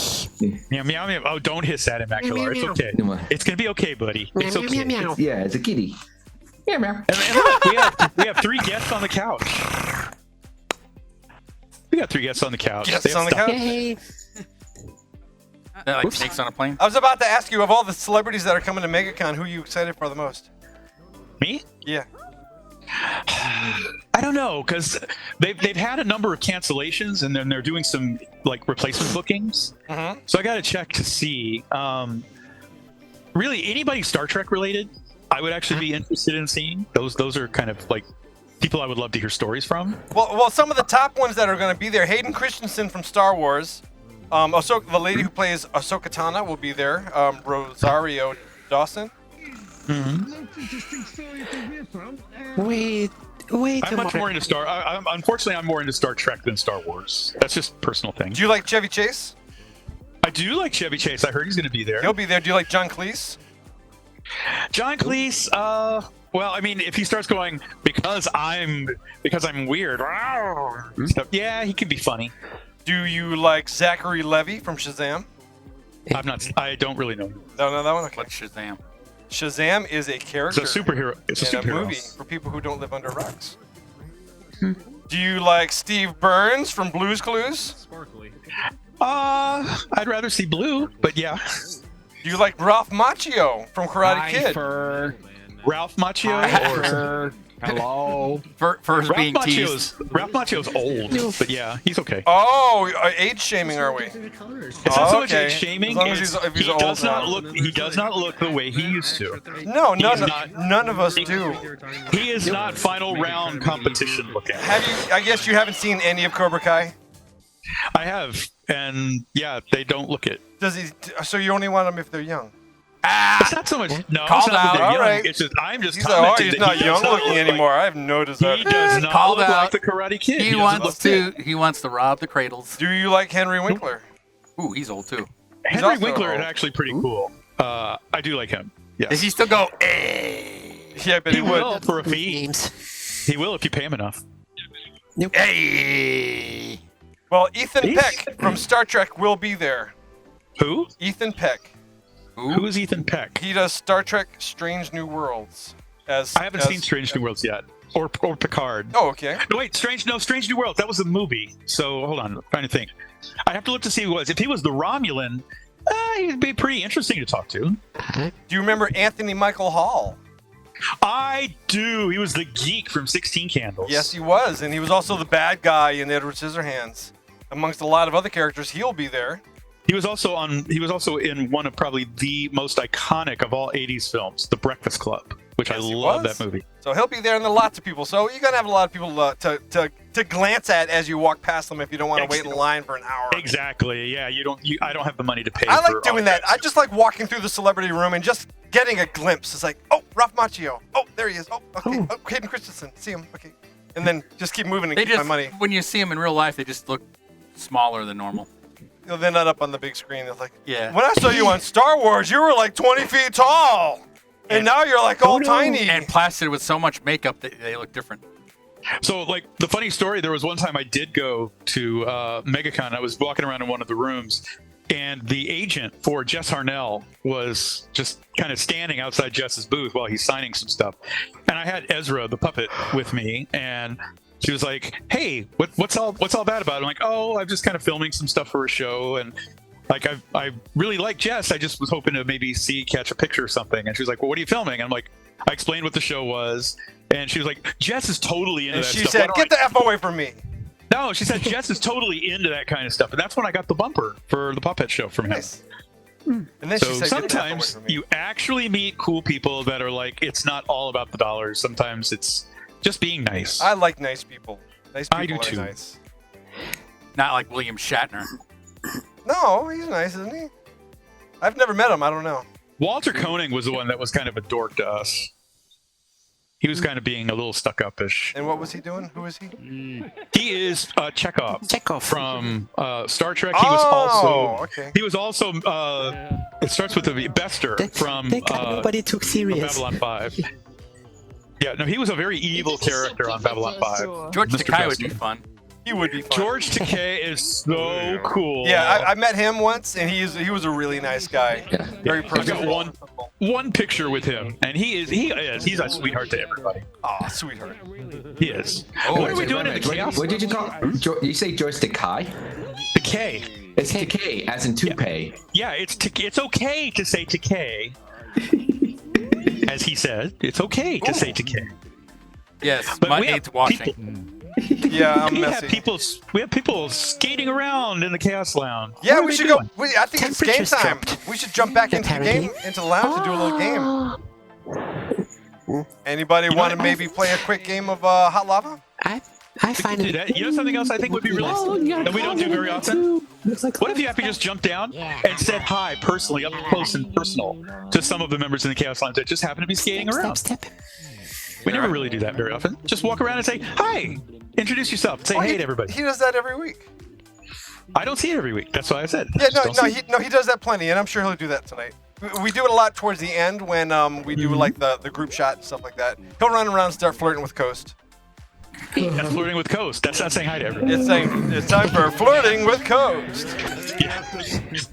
Meow, meow, meow. Oh, don't hiss at him, Aguilar. It's Meow, okay. It's going to be okay, buddy. Meow, It's meow, okay. meow, meow. Yeah, it's a kitty. Yeah, meow. And look, we have 3 guests on the couch. We got 3 guests on the couch. Guests They have on the stuff. couch? Yay. They're like snakes on a plane. I was about to ask you, of all the celebrities that are coming to MegaCon, who are you excited for the most? Me? Yeah. I don't know, because they've had a number of cancellations, and then they're doing some like replacement bookings. Mm-hmm. So I got to check to see. Really, anybody Star Trek related, I would actually be interested in seeing. Those are kind of like people I would love to hear stories from. Well, some of the top ones that are going to be there: Hayden Christensen from Star Wars, the lady who plays Ahsoka Tano will be there. Rosario Dawson. Wait I'm a much more moment. into Unfortunately, I'm more into Star Trek than Star Wars. That's just a personal thing. Do you like Chevy Chase? I do like Chevy Chase. I heard he's going to be there. He'll be there. Do you like John Cleese? John Cleese, well, I mean, if he starts going because I'm weird, stuff, yeah, he could be funny. Do you like Zachary Levi from Shazam? I don't really know. No, that one. Okay. What's Shazam? Shazam is a character. It's a superhero. It's a in superhero a movie for people who don't live under rocks. Do you like Steve Burns from Blue's Clues? Sparkly. I'd rather see Blue, but yeah. Do you like Ralph Macchio from Karate Kid? Ralph Macchio Hello. For being teased. Ralph Macchio's old, but yeah, he's okay. Oh, age shaming, are we? It's not so much okay. age shaming. As long as it's- if he's he old does not now. look. He does not look the way he used to. No, He's none of us do. He is not final round competition looking. Have you? I guess you haven't seen any of Cobra Kai. I have, and yeah, they don't look it. Does he? So you only want them if they're young? It's not so much. No, it's Called not that out. they're All young. right. It's just I'm just He's commenting he's that not he young does looking look anymore. I have no desire. He does not Called look out. like the Karate Kid. He doesn't wants look to. He wants to rob the cradles. Do you like Henry Winkler? Ooh, he's old too. He's Henry also Winkler is old. actually pretty cool. I do like him. Yes. Does he still go? Hey. Yeah, but He will for a fee. He will if you pay him enough. Hey. Well, Ethan Peck from Star Trek will be there. Who? Ethan Peck. Who is Ethan Peck? He does Star Trek: Strange New Worlds. I haven't seen Strange New Worlds yet, or Picard. Oh, okay. No, wait, Strange New Worlds. That was a movie. So hold on, I'm trying to think. I have to look to see who it was. If he was the Romulan, he'd be pretty interesting to talk to. Do you remember Anthony Michael Hall? I do. He was the geek from 16 Candles. Yes, he was, and he was also the bad guy in Edward Scissorhands. Amongst a lot of other characters, he'll be there. He was also in one of probably the most iconic of all 80s films, The Breakfast Club, which I love that movie. So he'll be there, and there are lots of people. So you're gonna have a lot of people to glance at as you walk past them if you don't want to wait in line for an hour. Exactly. Yeah, I don't have the money to pay. I for like doing that. I just like walking through the celebrity room and just getting a glimpse. It's like, oh, Ralph Macchio. Oh, there he is. Oh, okay. Oh, Hayden Christensen. See him. Okay. And then just keep moving and They keep just my money. when you see them in real life, they just look smaller than normal. You know, they're not up on the big screen. They're like, Yeah. when I saw you on Star Wars, you were like 20 feet tall. And now you're like all tiny. And plastered with so much makeup that they look different. So, like, the funny story, there was one time I did go to MegaCon. I was walking around in one of the rooms, and the agent for Jess Harnell was just kind of standing outside Jess's booth while he's signing some stuff. And I had Ezra, the puppet, with me, and she was like, "Hey, what's all that about?" I'm like, "Oh, I'm just kind of filming some stuff for a show, and like I really like Jess. I just was hoping to maybe catch a picture or something." And she was like, "Well, what are you filming?" And I'm like, I explained what the show was, and she was like, "Jess is totally into And that she stuff." said, get the F away from me. No, she said Jess is totally into that kind of stuff, and that's when I got the bumper for the puppet show from him. And then So she said, get the F away sometimes from me. you actually meet cool people that are like, it's not all about the dollars. Sometimes it's just being nice. I like nice people. Nice people I do are too. nice. Not like William Shatner. No, he's nice, isn't he? I've never met him. I don't know. Walter Koenig was the one that was kind of a dork to us. He was kind of being a little stuck-up-ish. And what was he doing? Who is he? He is Chekhov. From Star Trek. Okay. He was also. It starts with the Bester from. Nobody took from serious. Babylon 5. Yeah, no, he was a very evil character on Babylon 5. George Mr. Takei would be Bester. fun. He would be fun. George Takei is so cool. Yeah, I met him once, and he was a really nice guy. Very I've got personable. one picture with him, and he's a sweetheart to everybody. Aw, sweetheart. He is. Oh, What are we doing in the chaos? What did you call? You say George Takei? Takei. It's Takei, as in toupee. Yeah, it's okay to say Takei. As he said, it's okay to say Takei. Yes, But my we have eighth washing. Yeah, I'm we messy. have people skating around in the Chaos Lounge. Yeah, What are we they should doing? go. I think it's game time. We should jump back into the game, into the lounge, and do a little game. Anybody want to maybe play a quick game of Hot Lava? I find Do that. You know something else I think would be really that we don't do very often? What if you have to just jump down and said hi personally, up close and personal, to some of the members in the Chaos Lounge that just happen to be skating around? We never really do that very often. Just walk around and say hi, introduce yourself, say hey to everybody. He does that every week. I don't see it every week. That's why I said. Yeah, Just don't see it. he does that plenty, and I'm sure he'll do that tonight. We do it a lot towards the end when we do like the group shot and stuff like that. He'll run around and start flirting with Coast. That's flirting with Coast. That's not saying hi to everybody. It's saying it's time for flirting with Coast.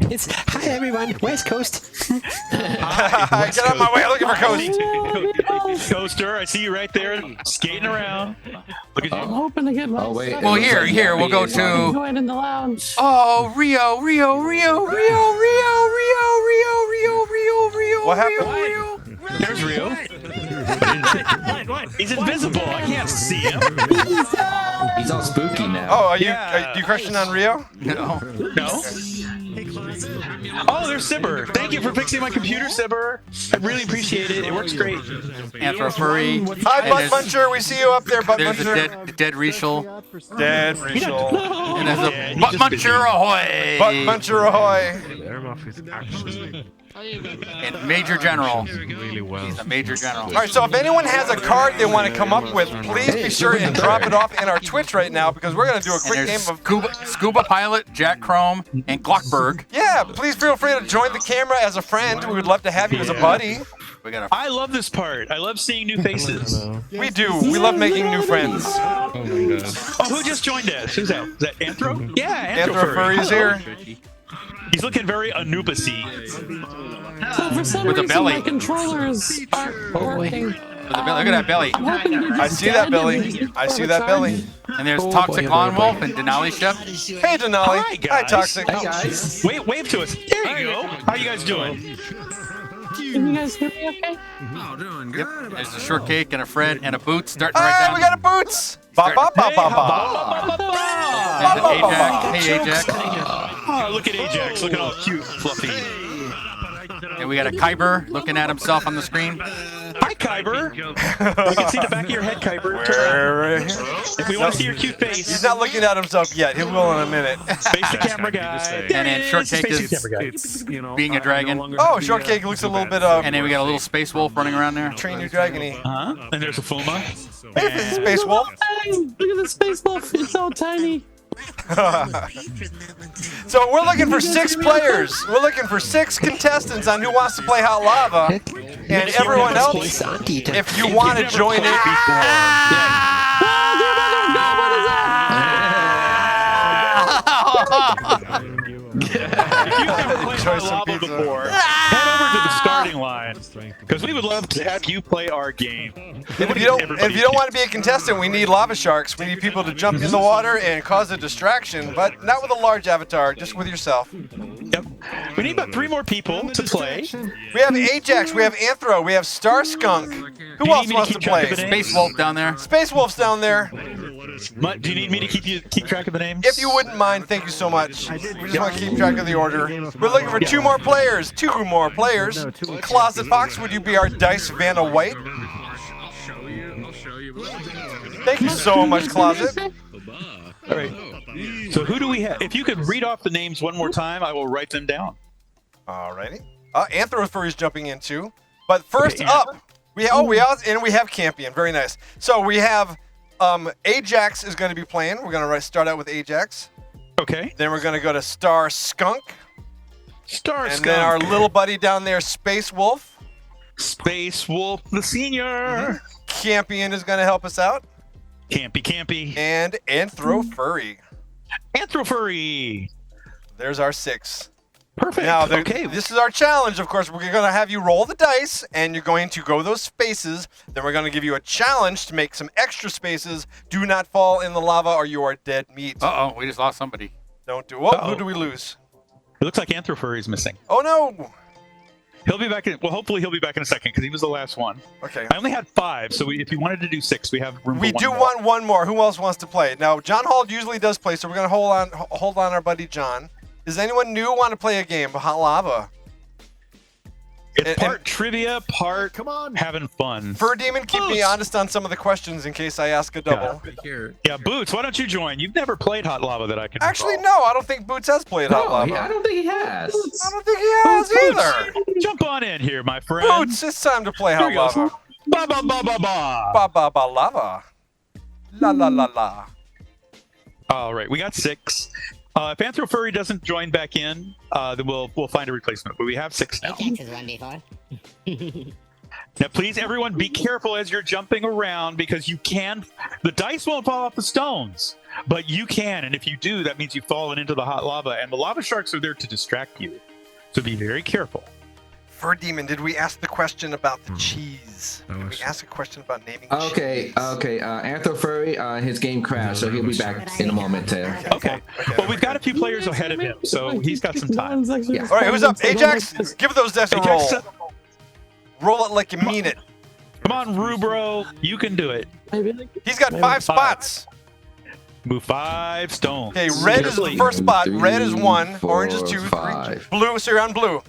It's hi everyone, West Coast. Get out of my way! I'm looking for Coast. Coaster, I see you right there, skating around. Look at you. I'm hoping to get my Oh, wait. stuff. Well, here, we'll go to. Join in the lounge. Oh, Rio. What happened? There's Rio. He's invisible. I can't see him. He's all spooky now. Oh, are you crushing on Rio? No. No? Oh, there's Sibber. Thank you for fixing my computer, Sibber. I really appreciate it. It works great. Anthro Furry. Hi, Butt Muncher. We see you up there, Butt There's Muncher. the dead Rachel. Dead Rachel. And there's a Butt Muncher ahoy! Butt Muncher ahoy! And Major General. He's a Major General. All right, so if anyone has a card they want to come up with, please be sure and drop it off in our Twitch right now because we're going to do a quick game of Scuba Pilot, Jack Chrome, and Glockberg. Yeah, please feel free to join the camera as a friend. We would love to have you as a buddy. I love this part. I love seeing new faces. We do. We love making new friends. Oh, who just joined us? Who's that? Is that Anthro? Yeah, Anthro Furry's here. He's looking very Anubis-y. So for some With a reason, belly. my controllers aren't working. Look at that belly. I see that belly. I see that belly. And there's Toxic Lawn Wolf and Denali Chef. Hey, Denali. Hi, guys. Hi, Toxic. Hi, guys. Wave to us. There you go. How you guys doing? Can you guys hear me okay? Oh, doing good. Yep. There's a shortcake and a Fred and a Boots starting right Hey, down. we got a Boots. Ba ba ba ba ba. And an Ajax. Hey, Ajax. Oh, look at Ajax. Looking all cute, fluffy. And we got a Kyber looking at himself on the screen. Hi, Kyber. We can see the back of your head, Kyber. Turn around. If we want to see your cute face. He's not looking at himself yet. He will in a minute. Face the camera guy. And then Shortcake is being a dragon. Oh, Shortcake looks a little bit of. And then we got a little space wolf running around there. Train New Dragony. Uh-huh. And there's a Fuma. Hey, this is Space Wolf. Look at the space wolf. It's so tiny. So we're looking for 6 players. We're looking for 6 contestants on Who Wants to Play Hot Lava. And everyone else, if you want to join in. You've never played Hot Lava before, head over to the starting line because we would love to have you play our game. And if you don't want to be a contestant, we need lava sharks. We need people to jump in the water and cause a distraction, but not with a large avatar, just with yourself. Yep. We need about 3 more people to play. We have Ajax, we have Anthro, we have Star Skunk. Who else wants to play? Space Wolf down there. Space Wolf's down there. Do you need me to keep track of the names? If you wouldn't mind, thank you so much. We just want to keep track of the order. We're looking for 2 more players. 2 more players. Closet Fox, would you be our Dice Vanna White? Thank you so much, Closet. All right. So who do we have? If you could read off the names one more time, I will write them down. Alrighty. Anthro Furry's jumping in too. But first up, we have Campion. Very nice. So we have Ajax is going to be playing. We're going to start out with Ajax. Okay. Then we're going to go to Star Skunk. Star and Skunk. then our little buddy down there, Space Wolf. Space Wolf, the senior. Campion is going to help us out. Campy. And Anthro Furry. Anthro Furry. There's our 6. Perfect. Now, okay. This is our challenge, of course. We're going to have you roll the dice, and you're going to go those spaces. Then we're going to give you a challenge to make some extra spaces. Do not fall in the lava, or you are dead meat. Uh-oh, we just lost somebody. Don't do. Whoa, who do we lose? It looks like Anthro Furry is missing. Oh, no. He'll be back. Hopefully he'll be back in a second because he was the last one. Okay. I only had 5, so if you wanted to do 6, we have room for We one do more. want one more. Who else wants to play? Now, John Hall usually does play, so we're going to hold on our buddy John. Does anyone new want to play a game of Hot Lava? It's part trivia, part having fun. Fur Demon, keep me honest on some of the questions in case I ask a double. Yeah, Boots, why don't you join? You've never played Hot Lava that I can Actually, no, I don't think Boots has played Hot Lava. I don't think he has. I don't think he has either. Jump on in here, my friend. Boots, it's time to play Hot Lava. Ba ba ba ba ba. Ba ba ba lava. La la la la. All right, we got 6. If Anthro Furry doesn't join back in, then we'll find a replacement. But we have 6 now. Now, please, everyone, be careful as you're jumping around because the dice won't fall off the stones, but you can. And if you do, that means you've fallen into the hot lava. And the lava sharks are there to distract you. So be very careful. Fur Demon, did we ask the question about the cheese? Did we ask a question about naming cheese? Okay. Anthro Furry, his game crashed, so he'll be back in a moment there. Okay. Well, we've got a few players ahead of him, so he's got some time. Yeah. All right, who's up? Ajax, give those dice a roll. Roll it like you mean it. Come on, Rubro. You can do it. He's got 5 spots. Move 5 stones. Okay, red is the first spot. Red is 1. Orange is 2. 3. 5. Blue, so you're on blue.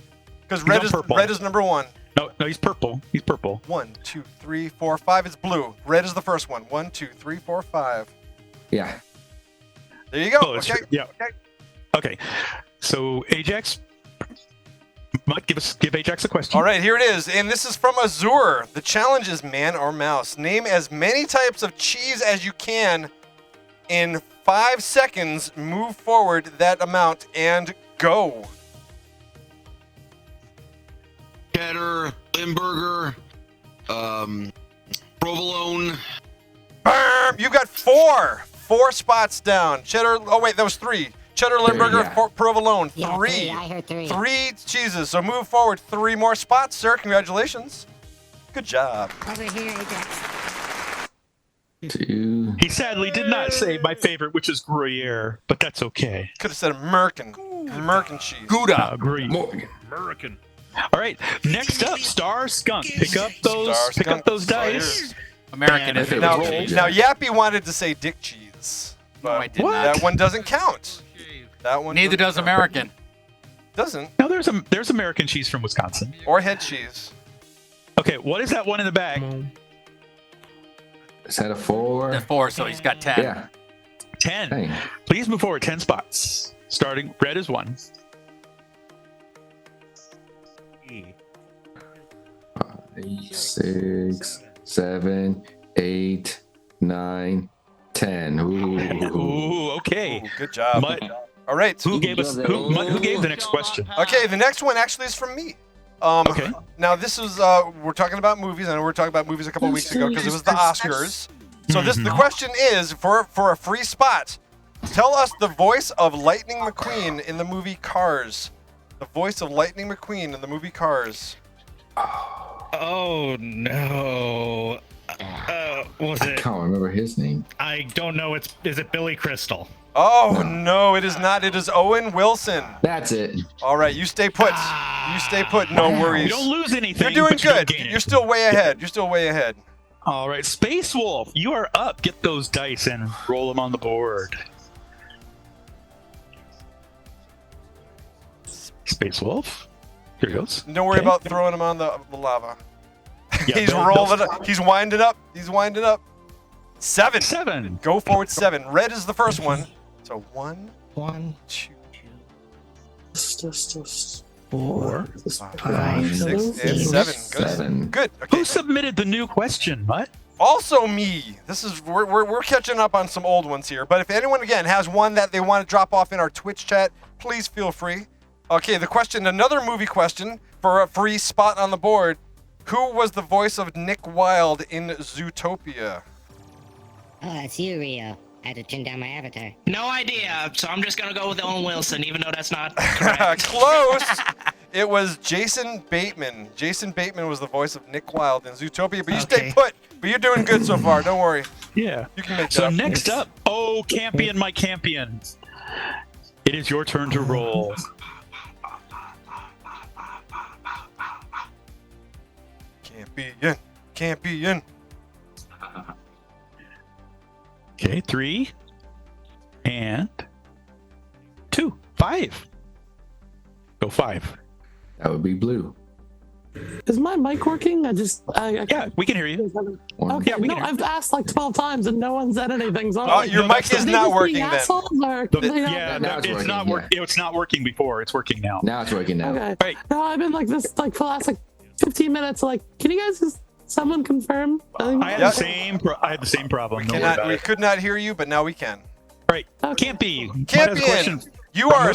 Because red is number 1. No, he's purple. He's purple. 1, 2, 3, 4, 5 is blue. Red is the first one. 1, 2, 3, 4, 5. Yeah. There you go. Oh, okay. Yeah. Okay. So Ajax, give Ajax a question. All right, here it is. And this is from Azure. The challenge is man or mouse. Name as many types of cheese as you can in 5 seconds. Move forward that amount and go. Cheddar, Limburger, provolone. Bam! You got 4. 4 spots down. Cheddar. Oh wait, that was 3. Cheddar, Limburger, provolone. 3. I heard 3. 3 cheeses. So move forward 3 more spots, sir. Congratulations. Good job. Over here, Ajax. 2. He sadly did not say my favorite, which is Gruyere, but that's okay. Could have said American cheese. Gouda. Agreed. American. All right. Next up, Star Skunk. Pick up those dice. American if it was rolled. Now Yappy wanted to say dick cheese. No, I did But not. that one doesn't count. That one Neither does doesn't count. American. Doesn't. No, there's American cheese from Wisconsin. Or head cheese. Okay, what is that one in the back? Is that a 4? That's 4, so he's got 10. Yeah. 10. Dang. Please move forward 10 spots. Starting red is 1. 6, 7, 8, 9, 10. Ooh, okay. Ooh, good job. All right. Who gave the next question? Okay, the next one actually is from me. Okay. Now this is we're talking about movies. I know we were talking about movies a couple weeks ago because it was the Oscars. So the question is for a free spot. Tell us the voice of Lightning McQueen in the movie Cars. The voice of Lightning McQueen in the movie Cars. Oh no. Was I it? can't remember his name. I don't know. Is it Billy Crystal? Oh no, it is not. It is Owen Wilson. That's it. All right, you stay put. You stay put. No worries. You don't lose anything. You're doing but you don't good. gain it. You're still way ahead. You're still way ahead. All right, Space Wolf, you are up. Get those dice and roll them on the board. Space Wolf, here he goes. Don't worry about throwing him on the lava. Yeah, He's rolling up. He's winding up. He's winding up. 7. 7. Go forward 7. Red is the first one. So 1, 2, 4, 5, 6, and 7. Good. 7. Good. Okay. Who submitted the new question, Mutt? Also me. This is we're catching up on some old ones here. But if anyone again has one that they want to drop off in our Twitch chat, please feel free. Okay, the question, another movie question for a free spot on the board. Who was the voice of Nick Wilde in Zootopia? Oh, that's you, Rio. I had to turn down my avatar. No idea, so I'm just gonna go with Owen Wilson, even though that's not correct. Close! It was Jason Bateman. Jason Bateman was the voice of Nick Wilde in Zootopia, but you stay put. But you're doing good so far, don't worry. Yeah. You can make that So up. next up, oh, Campion, my Campion. It is your turn to roll. Campion. Okay, 3 and 2. 5. Go 5. That would be blue. Is my mic working? Yeah, we can hear you. Okay, Yeah, we no, can hear I've asked like 12 times and no one said anything. So Oh, your mic is not working then. Yeah, Now it's it's working, not yeah. It was not working before. It's working now. Now it's working now. Okay. Right. No, I've been like this like for the last like 15 minutes. Like, can you guys just someone confirm? I had the same. I had the same problem. Don't worry about We it. could not hear you, but now we can. Right. Can't be. Campion, you are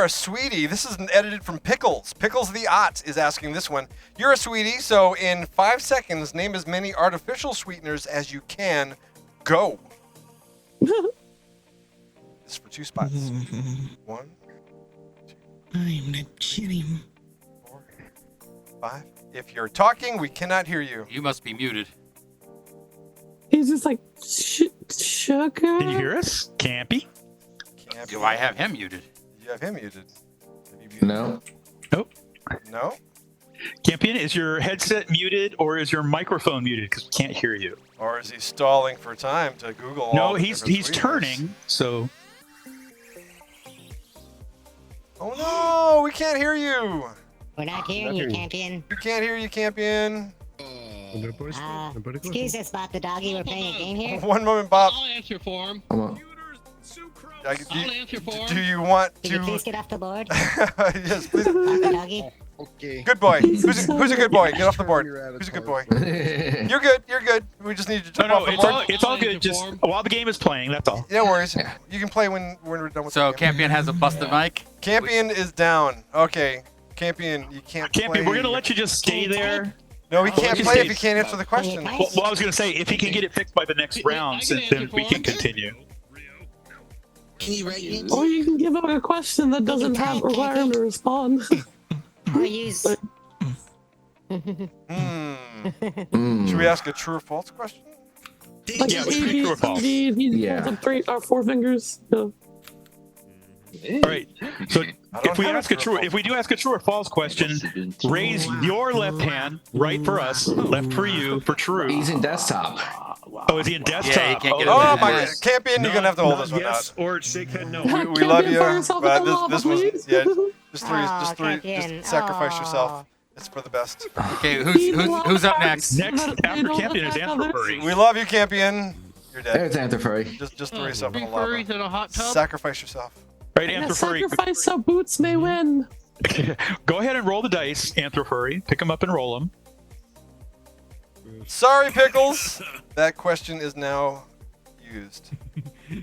a sweetie. This is edited from Pickles. Pickles the Ot is asking this one. You're a sweetie, so in 5 seconds, name as many artificial sweeteners as you can. Go. This is for 2 spots. 1, I'm not kidding. 4, 5. If you're talking, we cannot hear you. You must be muted. He's just like sugar. Can you hear us? Campy? Do I have him muted? You have him muted. No. Nope. No? Campion, is your headset muted or is your microphone muted? Because we can't hear you. Or is he stalling for time to Google? No, all the he's different sweeteners? turning. So. Oh no, we can't hear you. We're not hearing you, Campion. We can't hear you, Campion. Excuse us, Bob the doggy. We're playing a game here. One moment, Bob. I'll answer for him. Hold on. I'll answer for him. Do you want Could you to? please get off the board? Yes, please. Bob the doggy. Okay. Good boy. Who's a good boy? Get off the board. Who's a good boy? You're good. You're good. We just need you to jump off the board. It's all good. Just while the game is playing, that's all. No worries. You can play when we're done with the So game. Campion has a busted mic. Campion is down. Okay. Campion, you can't play. Campion, we're gonna let you just stay there. No, he We'll can't let you play stay. if he can't answer the question. Well, I was gonna say if he can get it fixed by the next round, then we can continue. Or you can give him a question that doesn't require him to respond. Or use. Should we ask a true or false question? Like Yeah, we can do true or false. He holds up 3 or 4 fingers. No. All right. So if we do ask a true or false question, raise your left hand, right for us, left for you, for true. He's in desktop. Oh, is he in desktop? Yeah, you can't get it. Oh my God, Campion, you're gonna have to hold this one Yes out. or shake head no. We love you, Fire yourself but in the lava, this was please. yeah. Just three, Campion. just sacrifice yourself. It's for the best. Okay, who's up next? Next after Campion is Anthropurry. We love you, Campion. You're dead. There's Anthropurry. Just throw yourself in the Big lava. furries in a hot tub. Sacrifice yourself. All right, And a Anthropurry. sacrifice so Boots may win. Go ahead and roll the dice, Anthropurry. Pick them up and roll them. Sorry, Pickles. That question is now used.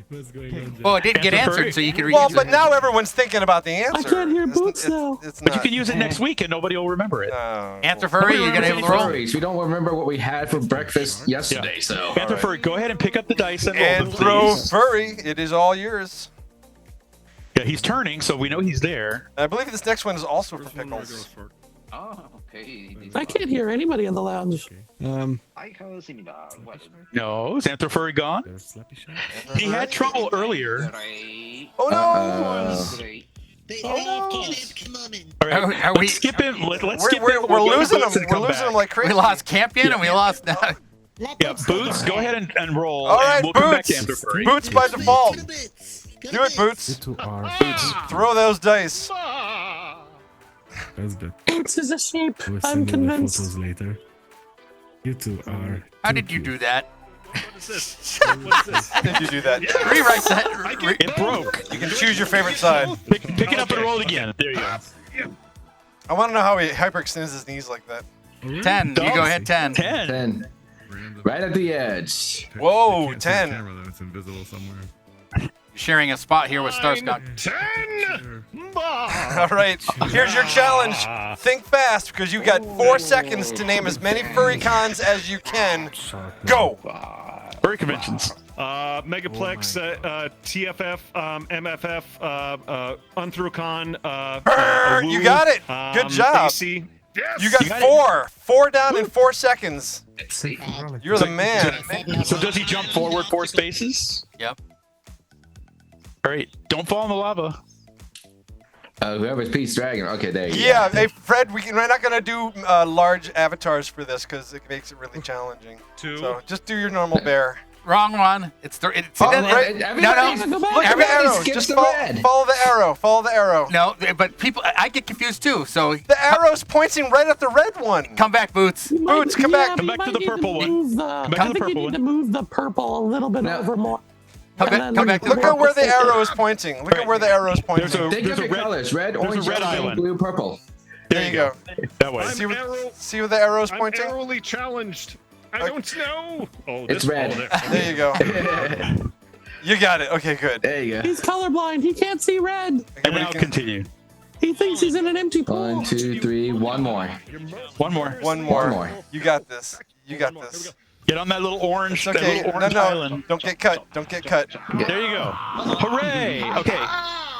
What's going on? Well, it didn't get Anthropurry. answered, so you can read Well, it. but now everyone's thinking about the answer. I can't hear Boots it's, now. It's But not. you can use it next week and nobody will remember it. Anthropurry, you gonna able to roll? Furries. We don't remember what we had for breakfast yesterday, so. Anthropurry, go ahead and pick up the dice and roll And them, throw please. Furry. It is all yours. Yeah, he's turning, so we know he's there. I believe this next one is also for Pickles. Oh, okay. I can't hear anybody in the lounge. No, is Anthropurry gone? He had trouble earlier. Oh no! All right, Are we- let's skip him. Let's skip We're him. We'll go to losing Boots them. and We're come losing back. them like crazy. We lost Campion and we lost. Yeah, Boots, go ahead and roll, All right, and we'll come back to Boots. Anthropurry. Boots by default. Do it, Boots. Boots. Throw those dice. That's good. Boots is a sheep. We'll I'm send you the convinced. photos later. You two are. How did you do that? Did you do that? Rewrite that. It broke. You can choose your favorite side. Pick it up and roll it again. There you go. I want to know how he hyperextends his knees like that. 10. You go ahead. 10. 10. Right at the edge. Whoa, Can't see the 10. camera though, it's invisible somewhere. Sharing a spot here with Starscott. 10. All right, here's your challenge. Think fast, because you got 4 seconds to name as many furry cons as you can. Go. Furry conventions. Megaplex, TFF, MFF, Unthrocon, You got it. Good job. DC. Yes. You got 4. 4 down in 4 seconds. See. You're the man. So does he jump forward 4 spaces? Yep. All right, don't fall in the lava. Whoever's Pete's Dragon. Okay, there you go. Yeah, hey Fred, we're not gonna do large avatars for this because it makes it really challenging. 2. So just do your normal bear. Wrong one. It's the. It's Oh, no, right. no. Look at the arrow. Just follow the arrow. Follow the arrow. No, but people, I get confused too. So the arrow's pointing right at the red one. Come back, Boots. Boots, come back. Come back to the purple one. I think you need to move the purple a little bit over more. Come back. Look at where the arrow is pointing. Look at where the arrow is pointing. Think of your colors: red, orange, yellow, blue, purple. There you go. That way. See where the arrow is I'm pointing? arrowly challenged. I don't know. Oh, It's red. There you go. You got it. Okay, good. There you go. He's colorblind. He can't see red. And now continue. He thinks he's in an empty pool. 1, 2, 3. One more. One more. One more. One more. You got this. You got this. Get on that little orange. It's okay. That little orange No. island. Don't get cut. Don't get cut. There you go. Hooray! Okay.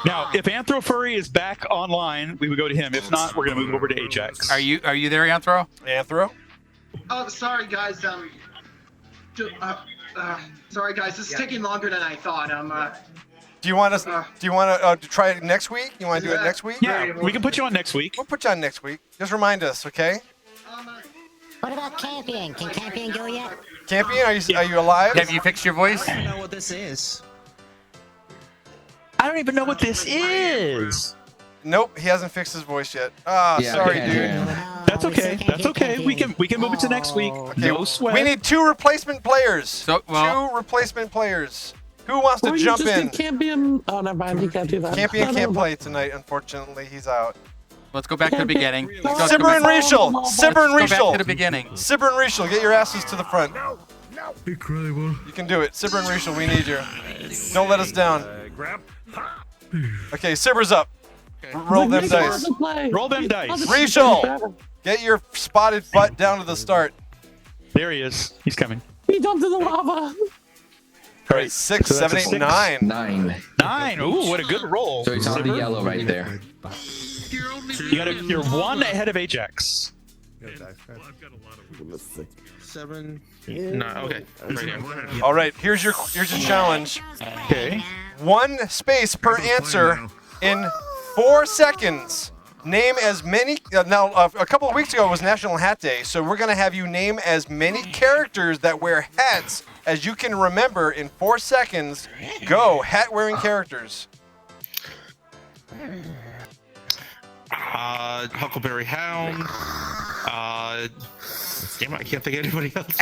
Now, if Anthropurry is back online, we would go to him. If not, we're gonna move over to Ajax. Are you there, Anthro? Anthro? Oh, sorry guys. Sorry guys. This is taking longer than I thought. Do Do you want us? Do you want to try it next week? You want to do it next week? Yeah, we can put you on next week. We'll put you on next week. Just remind us, okay? What about Campion? Can Campion go yet? Campion, are you alive? Have you fixed your voice? I don't know what this is. I don't even know what this is. Nope, he hasn't fixed his voice yet. Ah, sorry, dude. That's okay. That's okay. We can move it to next week. Okay, No sweat. we need 2 replacement players. So, 2 replacement players. Who wants to Or you jump just in? did Campion. Oh, never mind. You can't do that. Campion can't play tonight, unfortunately. He's out. Let's go back to the beginning. Sibber and Rachel! Sibber and Go back Rachel! to the beginning. Sibber and Rachel, get your asses to the front. Incredible. You can do it. Sibber and Rachel, we need you. Don't let us down. Okay, Sibber's up. Roll them dice. Roll them dice. Rachel, get your spotted butt down to the start. There he is. He's coming. He jumped in the lava. All right, 6, So that's 7, a 8, 6. 9. 9. Ooh, what a good roll. So he's on the Sibber. yellow right there. You're 1 ahead of Ajax. 7. No, okay. All right, here's your challenge. Okay. 1 space per answer in 4 seconds. Name as many. Now, a couple of weeks ago was National Hat Day, so we're gonna have you name as many characters that wear hats as you can remember in 4 seconds. Go, hat-wearing characters. Huckleberry Hound. Damn it, I can't think of anybody else.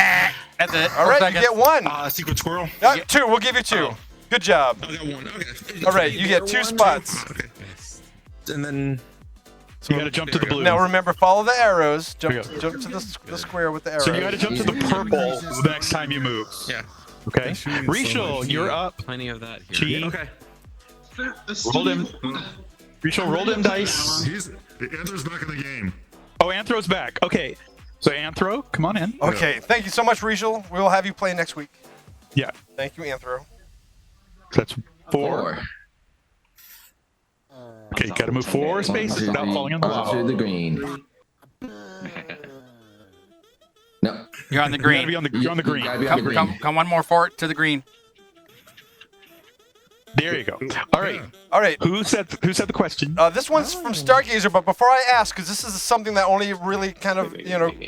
That's it. All right, you get 1. Secret Squirrel. 2. We'll give you 2. Good job. I got 1. Okay. All right, you get 2 spots. Okay. And then. You gotta jump to the blue. Now remember, follow the arrows. Jump There you to the square with the arrows. So you gotta jump to the purple the next time you move. Yeah. Okay. Rachel, you're up. Plenty of that here. Chi. Okay. Roll them. Rachel, roll them dice. Anthro's back in the game. Oh, Anthro's back. Okay. So Anthro, come on in. Okay, thank you so much, Rachel. We will have you play next week. Yeah. Thank you, Anthro. That's 4. Okay, gotta move 4 spaces without falling in the lava. Onto the green. No. You're on the green. You're on the green. Come 1 more forward to the green. There you go. All right. All right. Who said the question? This one's from Stargazer, but before I ask, because this is something that only really kind of,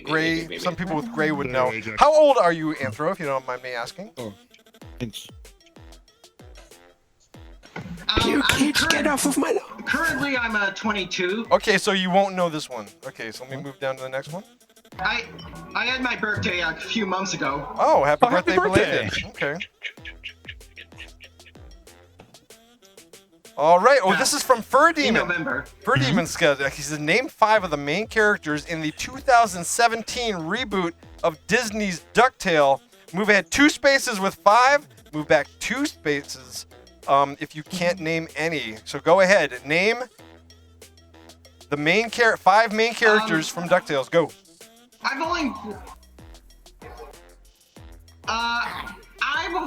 gray, some people with gray would know. How old are you, Anthro, if you don't mind me asking? You kids, get off of my lawn. Currently, I'm 22. Okay, so you won't know this one. Okay, so let me move down to the next one. I had my birthday a few months ago. Oh, happy happy birthday birthday. belated. Okay. All right. Oh, this is from Fur Demon. In November. Fur Demon said, he says, name 5 of the main characters in the 2017 reboot of Disney's DuckTale. Move ahead 2 spaces with 5. Move back 2 spaces if you can't name any. So go ahead. Name the main 5 main characters from DuckTales. Go. I've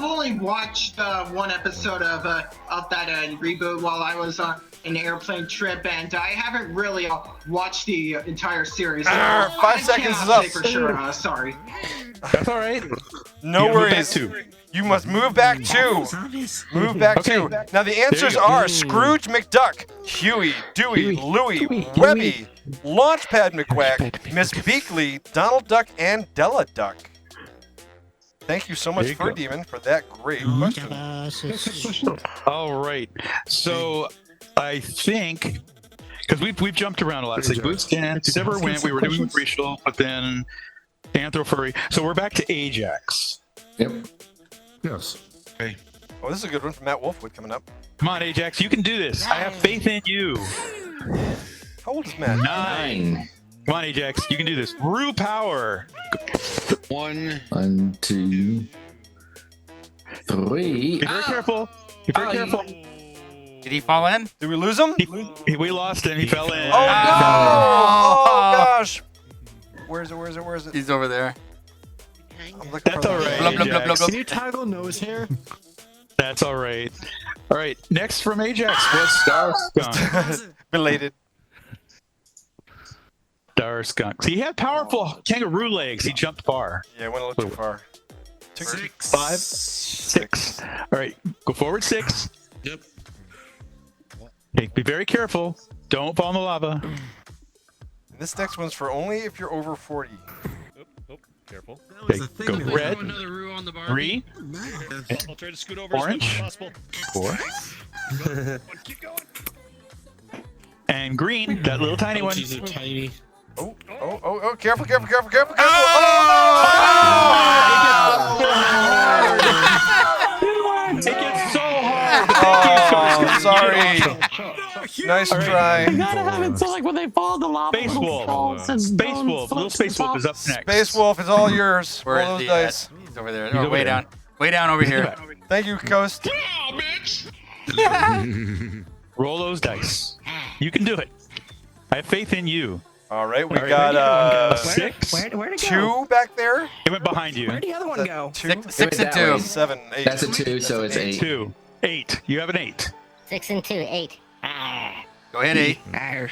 only watched 1 episode of that reboot while I was on an airplane trip, and I haven't really watched the entire series. So 5 seconds is up. Say for sure. Sorry. That's all right. No worries. You must move back 2. Move back 2. Now the answers are Scrooge McDuck, Huey, Dewey, Louie, Webby, Launchpad McQuack, Miss Beakley, Donald Duck, and Della Duck. Thank you so much, Fur Demon, for that great question. All right. So I think because we've jumped around a lot. So Boots can Sever went. We were doing with Rachel, but then Anthro Furry. So we're back to Ajax. Yep. Yes. Okay. Oh, this is a good one from Matt Wolfwood coming up. Come on, Ajax. You can do this. I have faith in you. How old is Matt? 9. Come on, Ajax. You can do this. Rue Power. 1, 2, 3. Be very careful. Be very careful. Did he fall in? Did we lose him? We lost him. He fell in. Oh, no! Oh, gosh. Where is it? He's over there. That's all right. Blub, blub, blub, blub, blub. Can you toggle nose hair? That's all right. All right. Next from Ajax was Star Skunk. Belated. Star Skunk. See, he had powerful kangaroo legs. He jumped far. Yeah, went a little too far. 5, 6. All right. Go forward 6. Yep. Okay, be very careful. Don't fall in the lava. And this next one's for only if you're over 40. Careful. Okay, go red. Another roux on the bar. 3. I'll try to scoot over Orange. as quick as Four. possible. Keep going. And green, that little tiny one. These are tiny. Oh, careful, careful, careful, careful, careful. It gets so hard. Oh, sorry. Nice try. You gotta have it so like when they fall in the lava. Space little Wolf. balls and Space bones Wolf. float Little to the Space Wolf top. is up next. Space Wolf is all yours. Where Roll is those he? dice. He's over there. He's Oh, over way there. down. Way down over here. Thank you, Coast. Roll those dice. You can do it. I have faith in you. All right, we All right, got where'd 6. Where'd it go? 2 back there. It went behind you. Where'd the other one go? 2, 6 and that 2. way. 7, 8. That's a 2, so it's 8. 2. 8. You have an 8. 6 and 2, 8. Go ahead, 8. 8.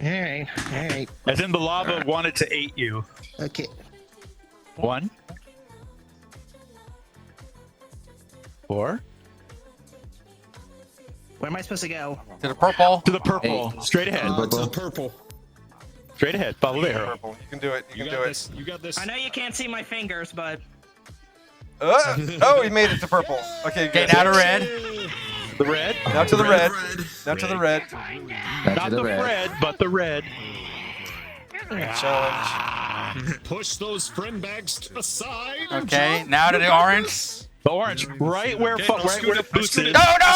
Alright, alright. As in the lava wanted to 8 you. Okay. 1. 4. Where am I supposed to go? To the purple. To the purple. Straight ahead. Purple. Straight ahead. Follow the arrow. Purple. You can do it. You can do it. You got this. I know you can't see my fingers, but Oh, he made it to purple. Okay, Okay, good. now to red. The red. Now to the red. Now to the red. Not the red, but the red. Challenge. Push those friend bags aside. Okay, now to the orange. The orange. Right where, Okay, right I'll scoot where the up, boots scoot is. up. No!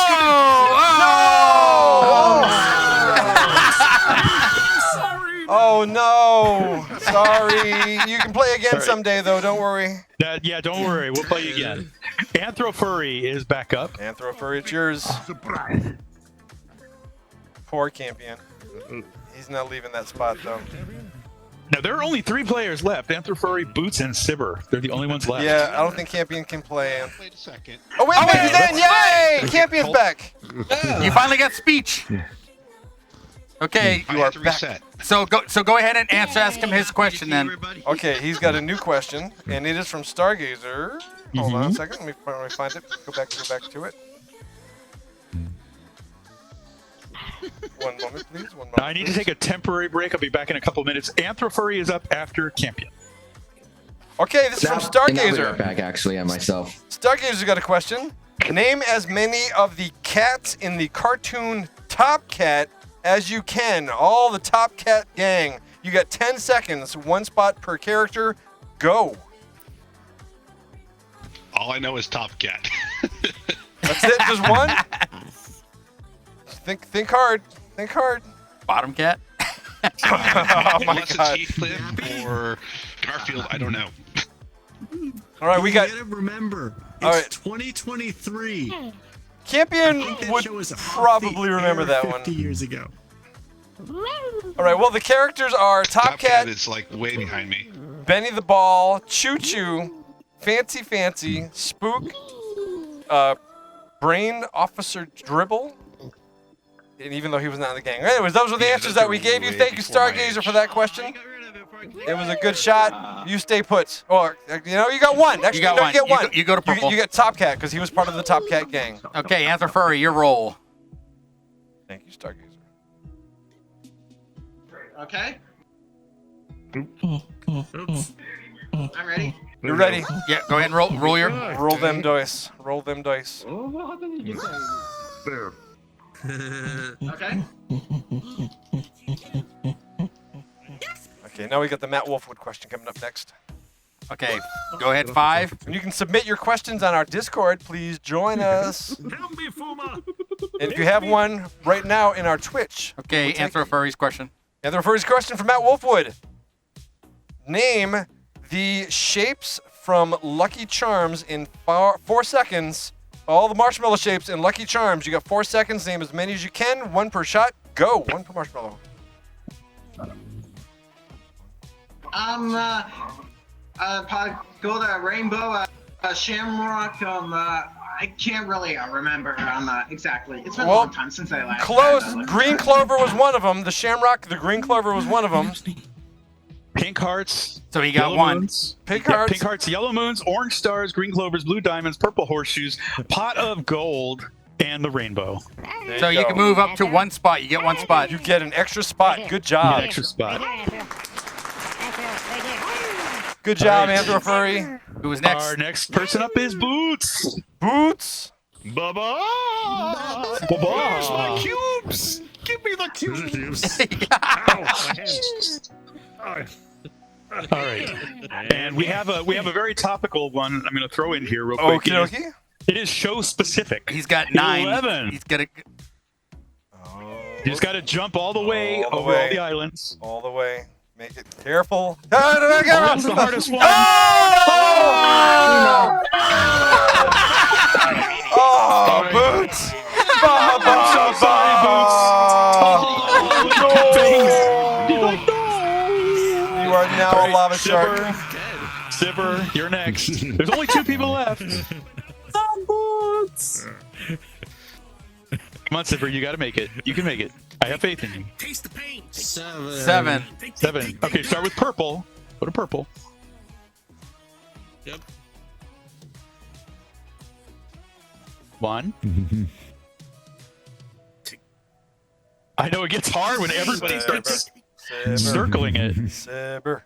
Oh no! Sorry. You can play again someday, though. Don't worry. Yeah, don't worry. We'll play again. Anthropurry is back up. Anthropurry, it's yours. Poor Campion. He's not leaving that spot, though. Now, there are only 3 players left. Anthropurry, Boots, and Sibber. They're the only ones left. Yeah, I don't think Campion can play. Wait a second. Oh, wait a minute, he's in! Yay! Campion's back! You finally got speech. Okay, I have to reset. so go ahead and ask him his question then. Okay, he's got a new question, and it is from Stargazer. Hold on a second, let me find it. Go back to it. One moment, please. One moment. Now, I need to take a temporary break. I'll be back in a couple minutes. Anthropurry is up after Campion. Okay, this is from And I'll be Stargazer. right back, actually, on myself. Stargazer's got a question. Name as many of the cats in the cartoon Top Cat as you can. All the Top Cat gang. You got 10 seconds, 1 spot per character. Go. All I know is Top Cat. That's it, just one? Think hard. Think hard. Bottom cat. Oh my Unless god. it's Heathcliff or Garfield, I don't know. All right, we got. You gotta remember, it's All right. 2023. Campion That would show was off probably the remember air that 50 one. years ago. All right, well, the characters are Top Cat, is like way behind me. Benny the Ball, Choo Choo, Fancy Fancy, Spook, Brain Officer Dribble, and even though he was not in the gang. Anyways, those were the answers that we gave you. Thank you, Stargazer, for that question. It was a good shot. You stay put. Or, you got one. Actually, You got no, one. you get one. You go to purple. You get Top Cat, because he was part of the Top Cat gang. Okay, Anthropurry, your roll. Thank you, Stargazer. Okay. Oops. I'm ready. You ready? Yeah, go ahead and roll your. Roll them dice. Roll them dice. There. Okay. Okay, now we got the Matt Wolfwood question coming up next. Okay, go ahead, 5. And you can submit your questions on our Discord. Please join us. Help me, Fuma! And if you have one right now in our Twitch. Okay, Anthropurry's question. Anthropurry's question from Matt Wolfwood. Name the shapes from Lucky Charms in 4 seconds. All the marshmallow shapes in Lucky Charms. You got 4 seconds. Name as many as you can. 1 per shot. Go. 1 per marshmallow. Pagoda Rainbow, Shamrock. I can't really remember exactly. It's been a long time since I last. Close. Green Clover was one of them. The Shamrock, the Green Clover was one of them. Pink hearts. So he got yellow one. Moons. Pink Yeah, hearts. pink hearts, yellow moons, orange stars, green clovers, blue diamonds, purple horseshoes, pot of gold, and the rainbow. So you can move up to one spot. You get one spot. You get an extra spot. Good job. Extra spot. Good job, All right. Anthro Furry. Who was next? Our next person up is Boots. Boots. Baba! Baba. Where's my cubes? Give me the cubes. All right, and we have a very topical one. I'm going to throw in here real quick. Okie dokie. It is show specific. He's got 9. 11. He's got a. You just got to jump all the way All the over way. all the islands. All the way. Make it careful. Oh, That's the hardest one. Oh, Boots. You are now a lava shark. Sibber, you're next. There's only 2 people left. Boots. Come on, Sibber, you got to make it. You can make it. I have faith in you. Taste the pain. 7. 7. Okay, start with purple. Go to purple. Yep. 1. I know it gets hard when everybody starts circling it. Sibber.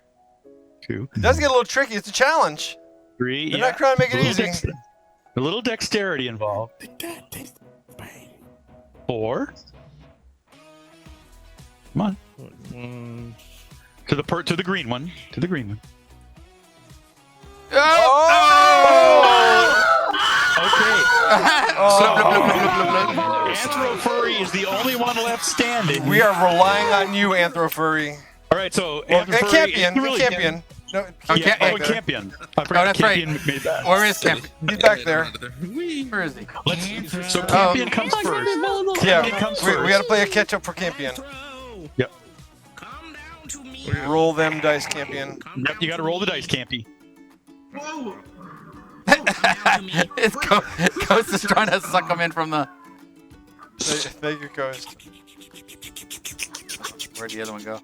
2. It does get a little tricky. It's a challenge. 3. They're not trying to make it easy. A little dexterity involved. 4. Come on. To the green one. To the green one. Okay. Anthro Furry is the only one left standing. We are relying on you, Anthro Furry. All right, so Well, Anthro Furry, Campion. you really Campion. No, Yeah, back oh, there. Campion. I Oh, forgot that's Campion right. made that. Where is Campion? He's back there. Where is he? So Campion comes first. Yeah, Campion comes we first. got to play a catch up for Campion. Yep. Roll them dice, Campion. Yep, you got to roll the dice, Campy. Whoa. It's Ghost is trying to suck him in from the. Thank you, Ghost. Where'd the other one go?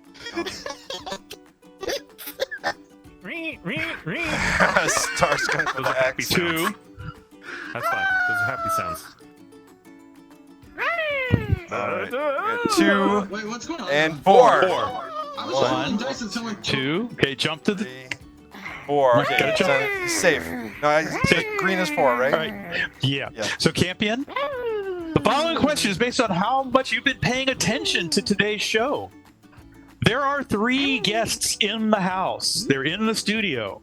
Stars going for the axe. 2. That's fine. Those are happy sounds. Alright. 2 Wait, what's going on? and 4. 4. I was rolling dice and someone 2. Okay, jump to the. 3, 4. Okay, Gotta jump. he's safe. No, green is 4, right? All right. Yeah. So Campion, the following question is based on how much you've been paying attention to today's show. There are 3 guests in the house. They're in the studio.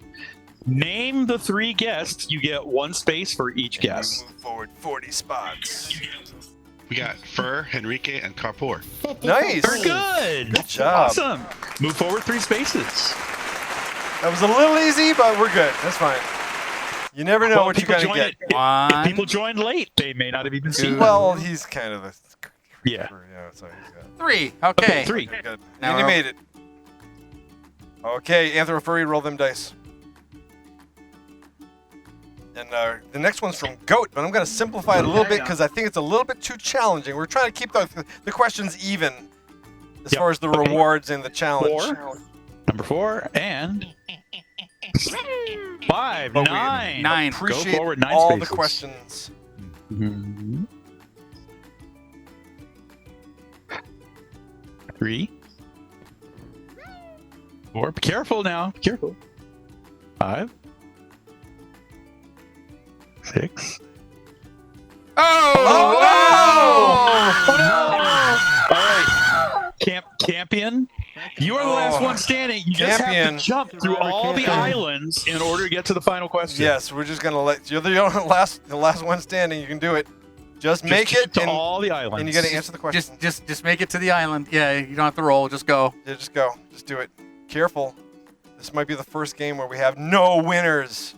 Name the 3 guests. You get 1 space for each guest. Move forward 40 spots. We got Fur, Henrique, and Carpour. Nice. Very good. Good job. Awesome. Move forward 3 spaces. That was a little easy, but we're good. That's fine. You never know what you're going to get. If people join late, they may not have even seen. Well, he's kind of a. Yeah. So he's got 3. Okay. 3. Good. Now And you we're- made it. Okay, Anthro Furry, roll them dice. And the next one's from Goat, but I'm going to simplify it a little bit because I think it's a little bit too challenging. We're trying to keep the questions even as far as the rewards and the challenge. 4. Number 4 and 5. But we 9. 9. Go Appreciate forward 9 all spaces. the questions. 3. 4. Be careful now. Be careful. 5. 6. Oh! All right. Campion, you are the last one standing. You just have Campion. to jump through all the islands in order to get to the final question. Yes, we're just going to let you're the last one standing. You can do it. Just make jump it to and, all the islands. and you got to answer the question. Just make it to the island. Yeah, you don't have to roll. Just go. Yeah, just go. Just do it. Careful. This might be the first game where we have no winners.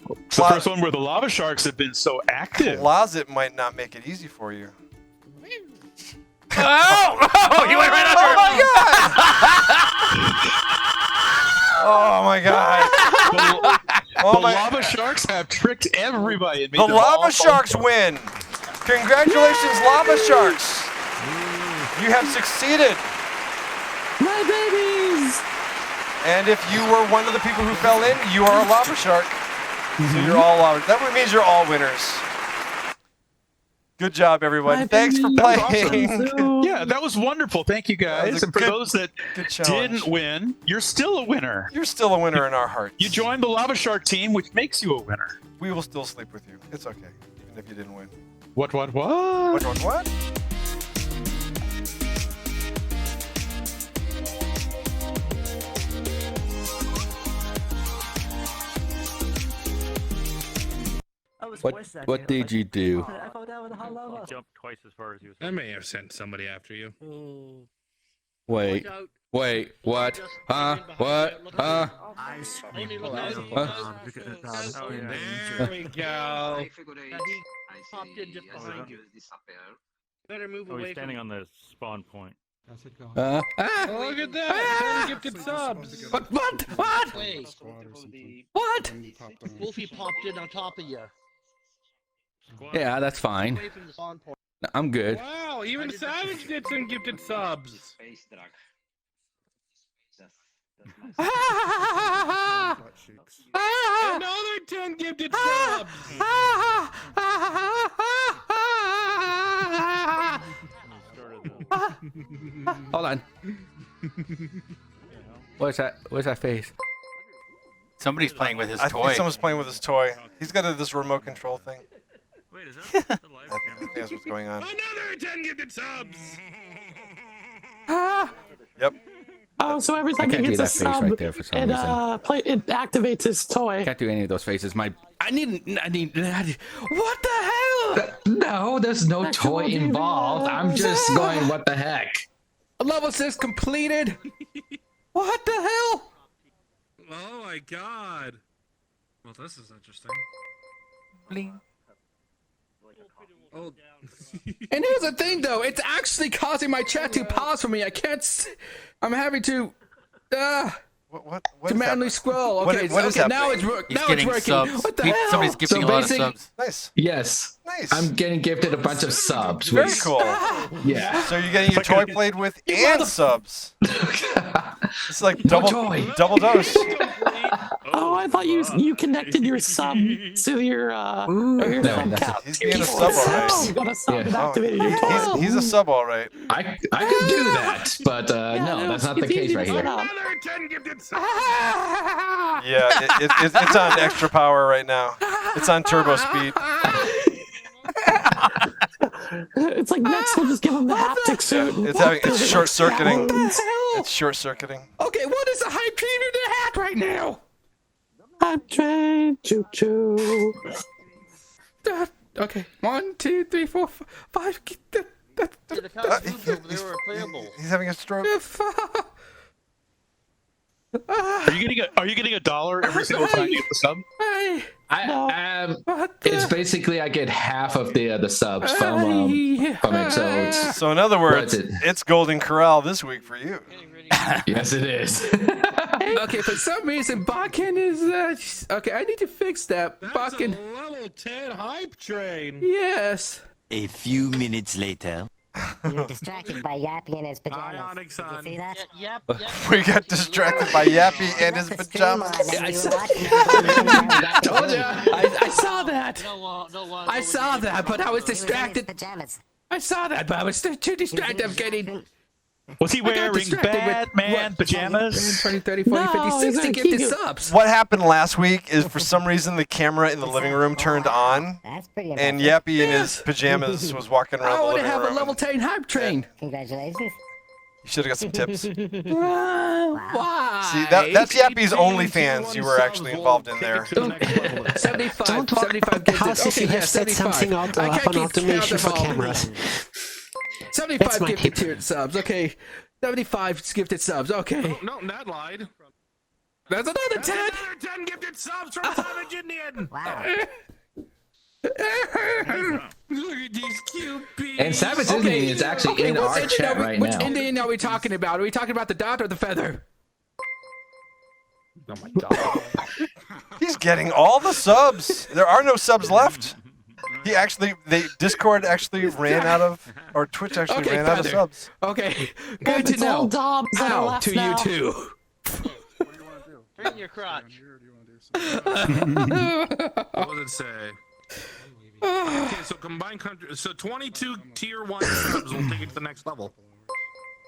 It's the first one where the lava sharks have been so active. Closet might not make it easy for you. Oh! You went right under. Oh my god! The lava sharks have tricked everybody. And made The them all lava sharks win. Congratulations, lava sharks! You have succeeded. My babies! And if you were one of the people who fell in, you are a lava shark. So you're all lava. That means you're all winners. Good job, everyone. Thanks for playing. Yeah, that was wonderful. Thank you, guys. And for those that challenge. didn't win, you're still a winner. You're still a winner in our hearts. You joined the Lava Shark team, which makes you a winner. We will still sleep with you. It's okay, even if you didn't win. What? What? What did you do? Jumped twice as far as you. I may have sent somebody after you. Wait, what? Huh? What? Huh? There we go. Popped in just behind you. Better move Oh, away he's standing on the spawn point. Oh, look at that! 10 gifted subs. What? What? Wolfie popped in on top of you. Yeah, that's fine. Away from the spawn point. I'm good. Wow, even Savage did some gifted subs. Another 10 gifted subs. Hold on. Where's that face? Somebody's playing with his I toy. think someone's playing with his toy. He's got this remote control thing. Wait, is that the live I think that's what's going on. Another 10 gifted subs. Yep. Oh, so every time he can't do gets a that face sub, right there for some reason. it activates his toy. Can't do any of those faces. I need. What the hell? No, there's no toy involved. I'm just going, what the heck? Level 6 completed. What the hell? Oh my god. Well, this is interesting. Bling. Oh. And here's the thing, though. It's actually causing my chat to pause for me. I can't. I'm having to. What to manually scroll. Okay, what is okay. happening? Now it's working. Now it's working. Subs. What the hell? Somebody's gifting a lot of subs. Nice. Yes. Nice. I'm getting gifted a bunch of subs. Very which- cool. Yeah. So you're getting your toy played with and subs. It's like double dose. Oh, I thought you connected your sub to your sub cap. He's being a sub all right. You got a sub Yeah. and activated your toy. He's a sub all right. I could do that, but no, that's not the case right here. Another 10 gifted subs. Yeah, it's on extra power right now. It's on turbo speed. It's like next we'll just give him the haptic suit. It's short circuiting. It's short circuiting. Okay, what is the hype train in the hat right now? Hype train, choo choo. Okay, 1, 2, 3, 4, 5. He's having a stroke. Are you getting a dollar every single time you get the sub? It's basically I get half of the subs from it. So in other words, it's Golden Corral this week for you. Yes, it is. Okay, for some reason, Bakken is. Okay, I need to fix that. Bakken. Level 10 hype train. Yes. A few minutes later. You're distracted by Yappy and his pajamas. Ionic Did you see that? Yep. We got distracted by Yappy and his pajamas. I saw that. I saw that, but I was distracted. I saw that, but I was too distracted of getting. Was he wearing Batman pajamas? 20, 30, 40, 50, 60 gifted subs. What happened last week is for some reason the camera in the living room turned on, and Yappy in his pajamas was walking around I the want to living have room. a level 10 hype train. Congratulations. You should have got some tips. See, Why? that's Yappy's OnlyFans. You were actually involved in there. 75. Don't talk 75 about the gifted. house if you have set 75. something up I can't on keep automation for count of all. cameras. 75 That's my gifted tip. tiered subs. Okay. 75 gifted subs. Okay. No, Nat lied. There's another 10. Another 10 gifted subs from Savage Indian. Wow. Look at these cute bees. And Savage Indian is actually in our chat right Which now. Indian are we talking about? Are we talking about the dot or the feather? Oh my god. He's getting all the subs. There are no subs left. Discord actually ran out of, or Twitch actually ran out of subs. Okay, good to It's all know. Dobbs that are How left to now. you too. Turn your crotch. What does it say? Okay, so combined country. So 22 tier 1 subs will take it to the next level.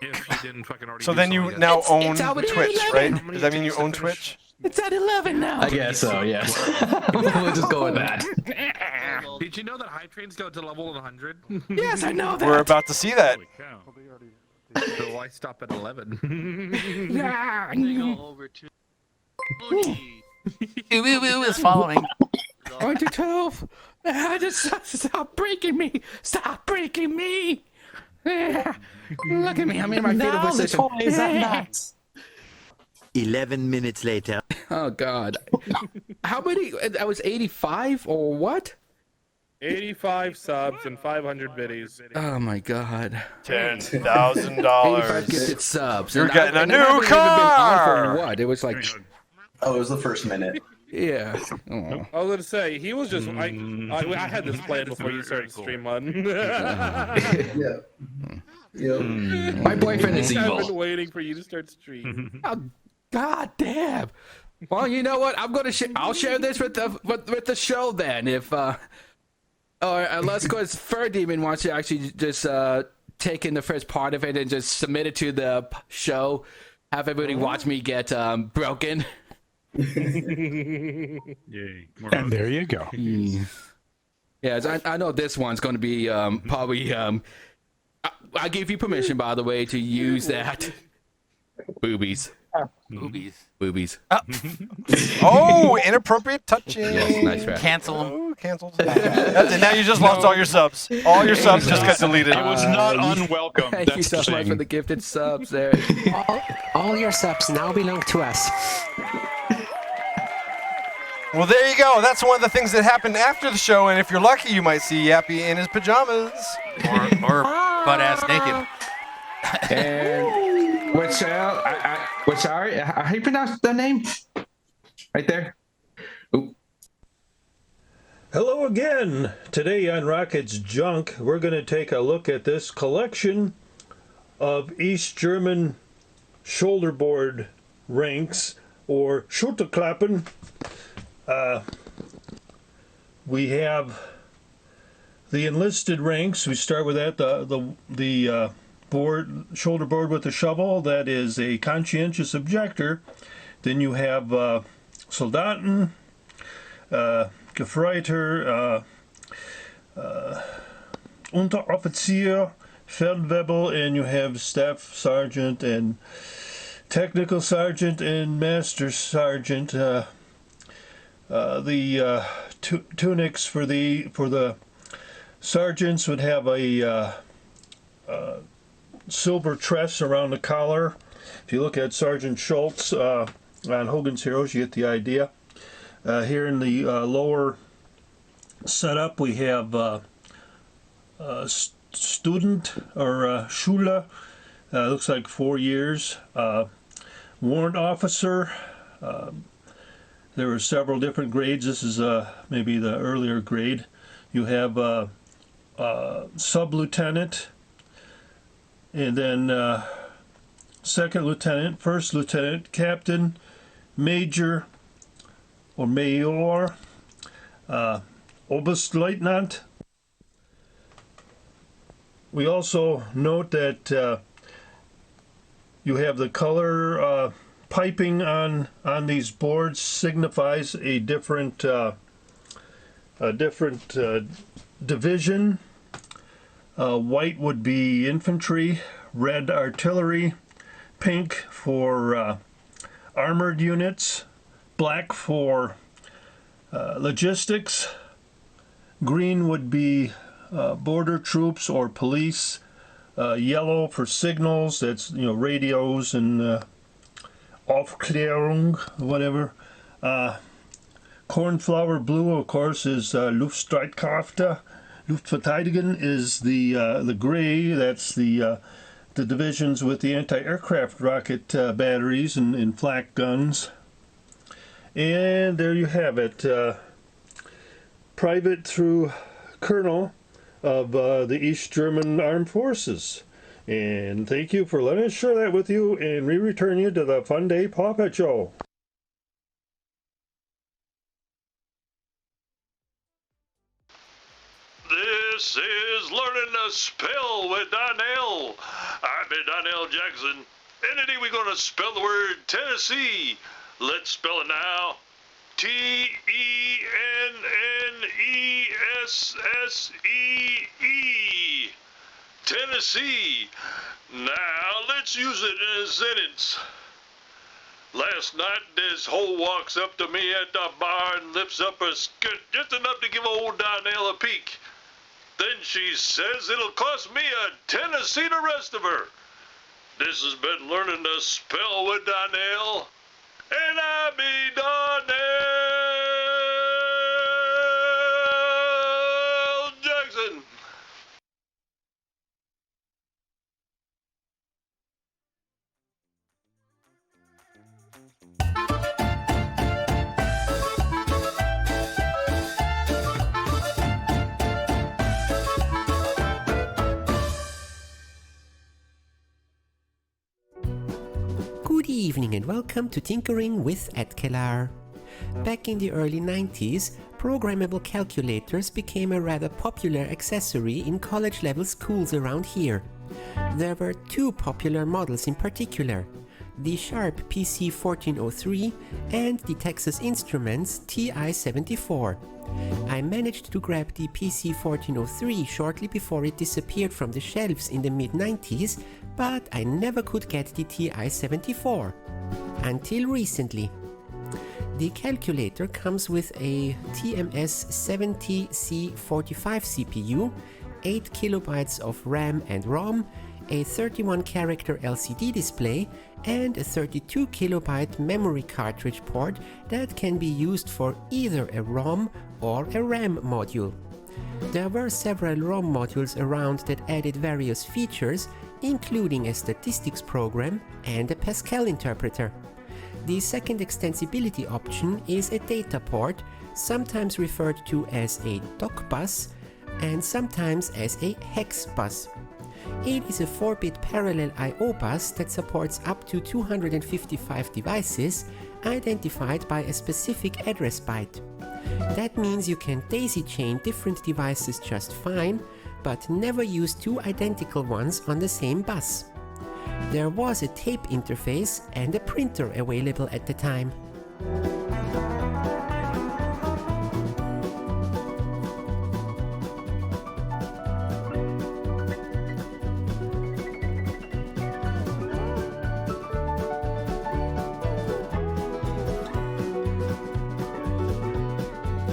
If you didn't fucking already. So do then you I now guess. own it's already Twitch, 11. right? Does that mean you own Twitch? It's at 11 now. I guess so, yes. We'll just go with that. Did you know that high trains go to level 100? Yes, I know that. We're about to see that. So why stop at 11? They go over to. Is following. 1 to 12. Just stop breaking me. Stop breaking me. Look at me. I'm in my fetal Now the position. toy is at max. 11 minutes later. Oh, God. How many? That was 85 or what? 85 subs and 500 biddies. Oh, my God. $10,000. 85 gifted subs. You're And getting a and new I haven't even been on car! for what? It was like, Oh, it was the first minute. yeah. Oh. I was gonna say he was just. I had this plan before you started stream on. Yeah. My boyfriend is I've evil. been waiting for you to start stream. Oh, God damn. Well, you know what? I'm gonna. I'll share this with the show then. If or unless, cause Fur Demon wants to actually just take in the first part of it and just submit it to the show, have everybody watch me get broken. Yay. And there you go. Yes, I know this one's gonna be probably. I give you permission, by the way, to use that. Boobies. Boobies. Oh, inappropriate touching. Yes, nice try. Cancel them. Oh, canceled. And now you just lost all your subs. All your subs just got deleted. It was not unwelcome. Thank you That's so the much thing. for the gifted subs there. All your subs now belong to us. Well, there you go. That's one of the things that happened after the show, and if you're lucky, you might see Yappy in his pajamas. Or butt ass naked. And what's sorry? How you pronounce the name? Right there. Oop. Hello again. Today on Rocket's Junk, we're going to take a look at this collection of East German shoulderboard ranks, or Schulterklappen. We have the enlisted ranks. We start with that. The shoulder board with the shovel. That is a conscientious objector. Then you have Soldaten, Gefreiter, Unteroffizier, Feldwebel, and you have Staff Sergeant and Technical Sergeant and Master Sergeant. The tunics for the sergeants would have a silver tress around the collar. If you look at Sergeant Schultz on Hogan's Heroes, you get the idea. Here in the lower setup, we have student or Schule. Looks like 4 years. Warrant officer. There were several different grades. This is maybe the earlier grade. You have sub-lieutenant, and then second lieutenant, first lieutenant, captain, major, or mayor, Oberstleutnant. We also note that you have the color piping on these boards signifies a different division. White would be infantry, red artillery, pink for armored units, black for logistics, green would be border troops or police, yellow for signals, that's radios and Aufklärung, whatever. Cornflower blue, of course, is Luftstreitkräfte. Luftverteidigung is the gray. That's the divisions with the anti-aircraft rocket batteries and flak guns. And there you have it. Private through colonel of the East German Armed Forces. And thank you for letting us share that with you, and we return you to the Funday Pawpet Show. This is Learning to Spell with Donnell. I'm Donnell Jackson. And today we're going to spell the word Tennessee. Let's spell it now. Tennessee. Tennessee. Now let's use it in a sentence. Last night, this hoe walks up to me at the bar and lifts up her skirt just enough to give old Donnell a peek. Then she says it'll cost me a Tennessee the rest of her. This has been Learning to Spell with Donnell, and I be Donnell Jackson. Good evening and welcome to Tinkering with Edkelar. Back in the early 90s, programmable calculators became a rather popular accessory in college-level schools around here. There were two popular models in particular, the Sharp PC1403 and the Texas Instruments TI-74. I managed to grab the PC1403 shortly before it disappeared from the shelves in the mid-90s, but I never could get the TI-74. Until recently. The calculator comes with a TMS-70C45 CPU, 8 kilobytes of RAM and ROM, a 31-character LCD display, and a 32 kilobyte memory cartridge port that can be used for either a ROM or a RAM module. There were several ROM modules around that added various features, including a statistics program and a Pascal interpreter. The second extensibility option is a data port, sometimes referred to as a DOC bus and sometimes as a hex bus. It is a 4-bit parallel I/O bus that supports up to 255 devices identified by a specific address byte. That means you can daisy chain different devices just fine, but never use two identical ones on the same bus. There was a tape interface and a printer available at the time.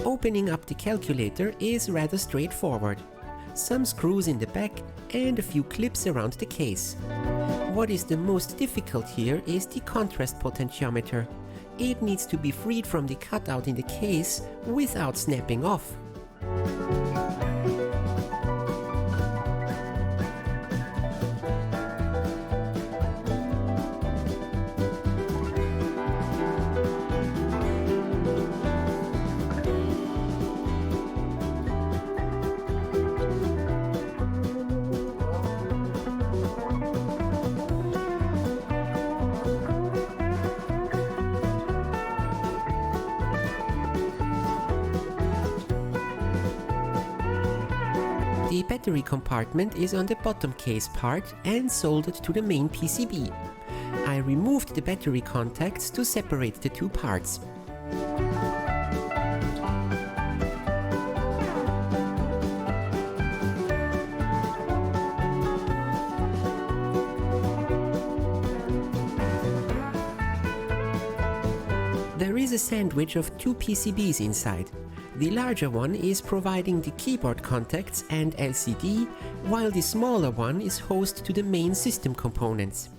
Opening up the calculator is rather straightforward. Some screws in the back and a few clips around the case. What is the most difficult here is the contrast potentiometer. It needs to be freed from the cutout in the case without snapping off. The battery compartment is on the bottom case part and soldered to the main PCB. I removed the battery contacts to separate the two parts. There is a sandwich of two PCBs inside. The larger one is providing the keyboard contacts and LCD, while the smaller one is host to the main system components.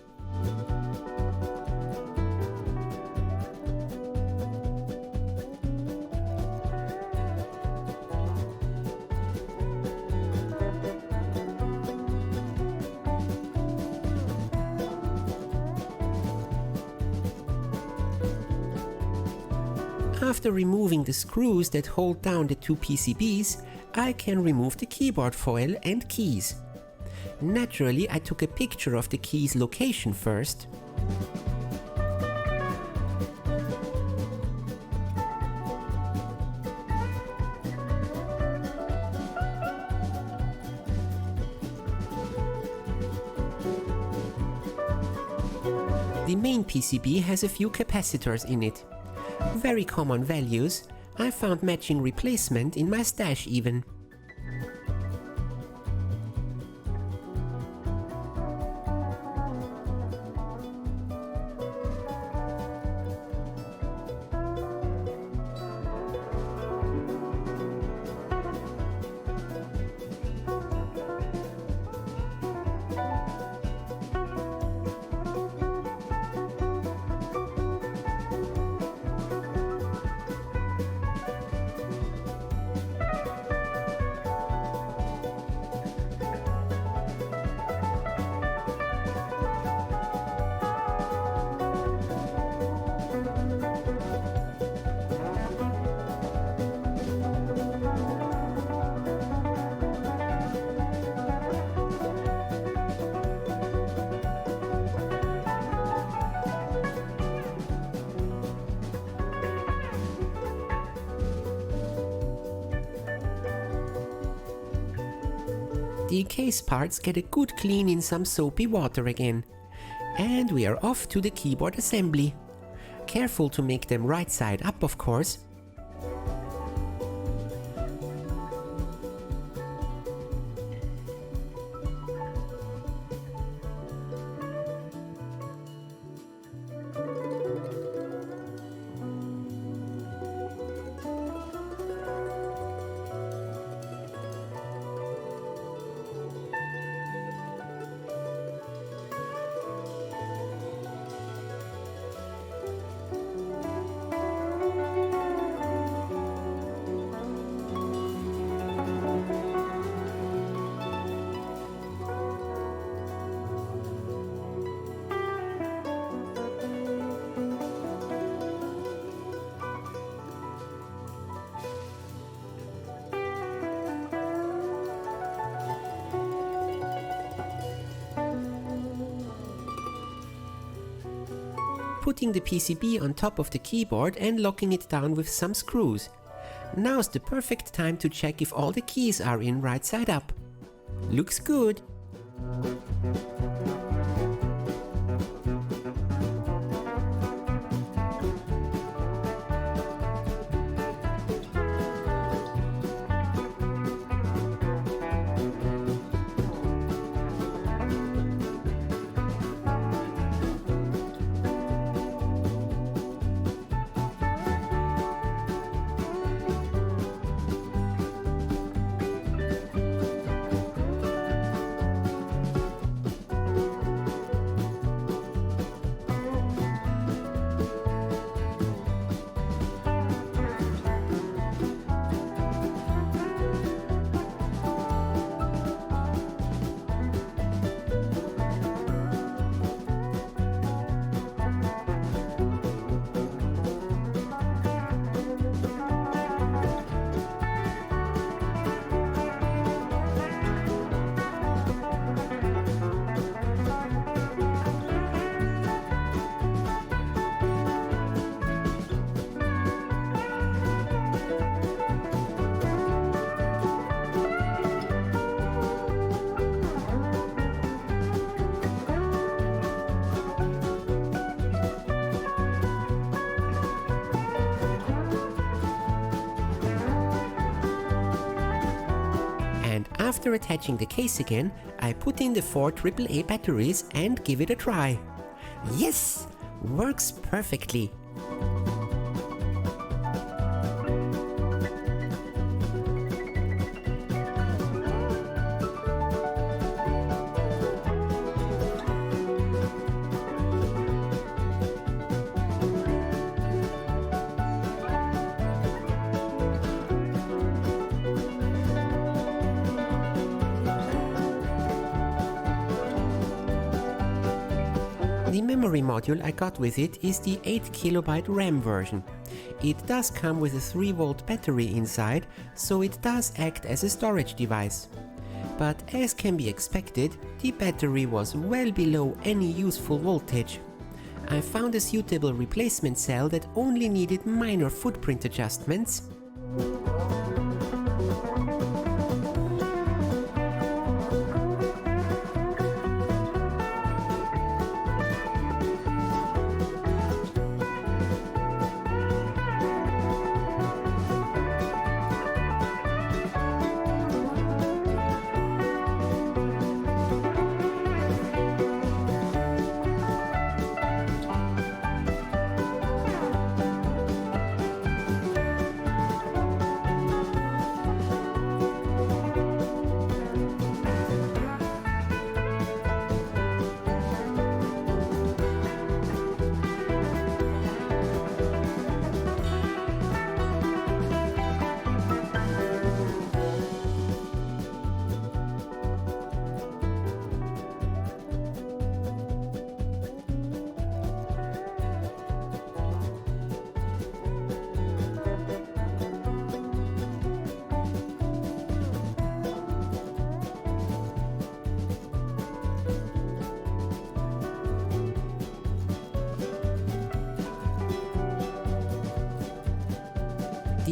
After removing the screws that hold down the two PCBs, I can remove the keyboard foil and keys. Naturally, I took a picture of the key's location first. The main PCB has a few capacitors in it. Very common values. I found matching replacement in my stash even. The case parts get a good clean in some soapy water again. And we are off to the keyboard assembly. Careful to make them right side up, of course. Putting the PCB on top of the keyboard and locking it down with some screws. Now's the perfect time to check if all the keys are in right side up. Looks good. After attaching the case again, I put in the 4 AAA batteries and give it a try. Yes! Works perfectly. The memory module I got with it is the 8KB RAM version. It does come with a 3V battery inside, so it does act as a storage device. But as can be expected, the battery was well below any useful voltage. I found a suitable replacement cell that only needed minor footprint adjustments.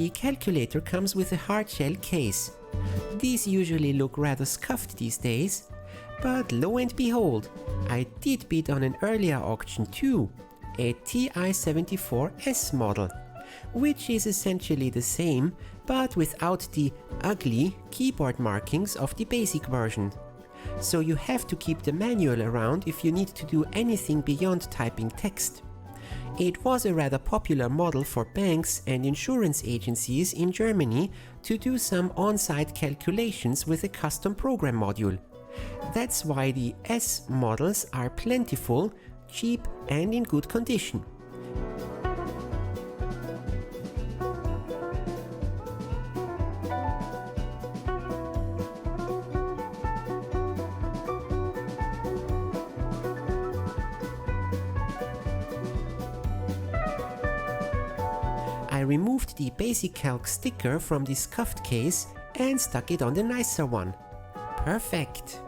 The calculator comes with a hardshell case. These usually look rather scuffed these days, but lo and behold, I did bid on an earlier auction too, a TI-74S model, which is essentially the same, but without the ugly keyboard markings of the basic version. So you have to keep the manual around if you need to do anything beyond typing text. It was a rather popular model for banks and insurance agencies in Germany to do some on-site calculations with a custom program module. That's why the S models are plentiful, cheap and in good condition. I removed the Basic Calc sticker from the scuffed case and stuck it on the nicer one. Perfect.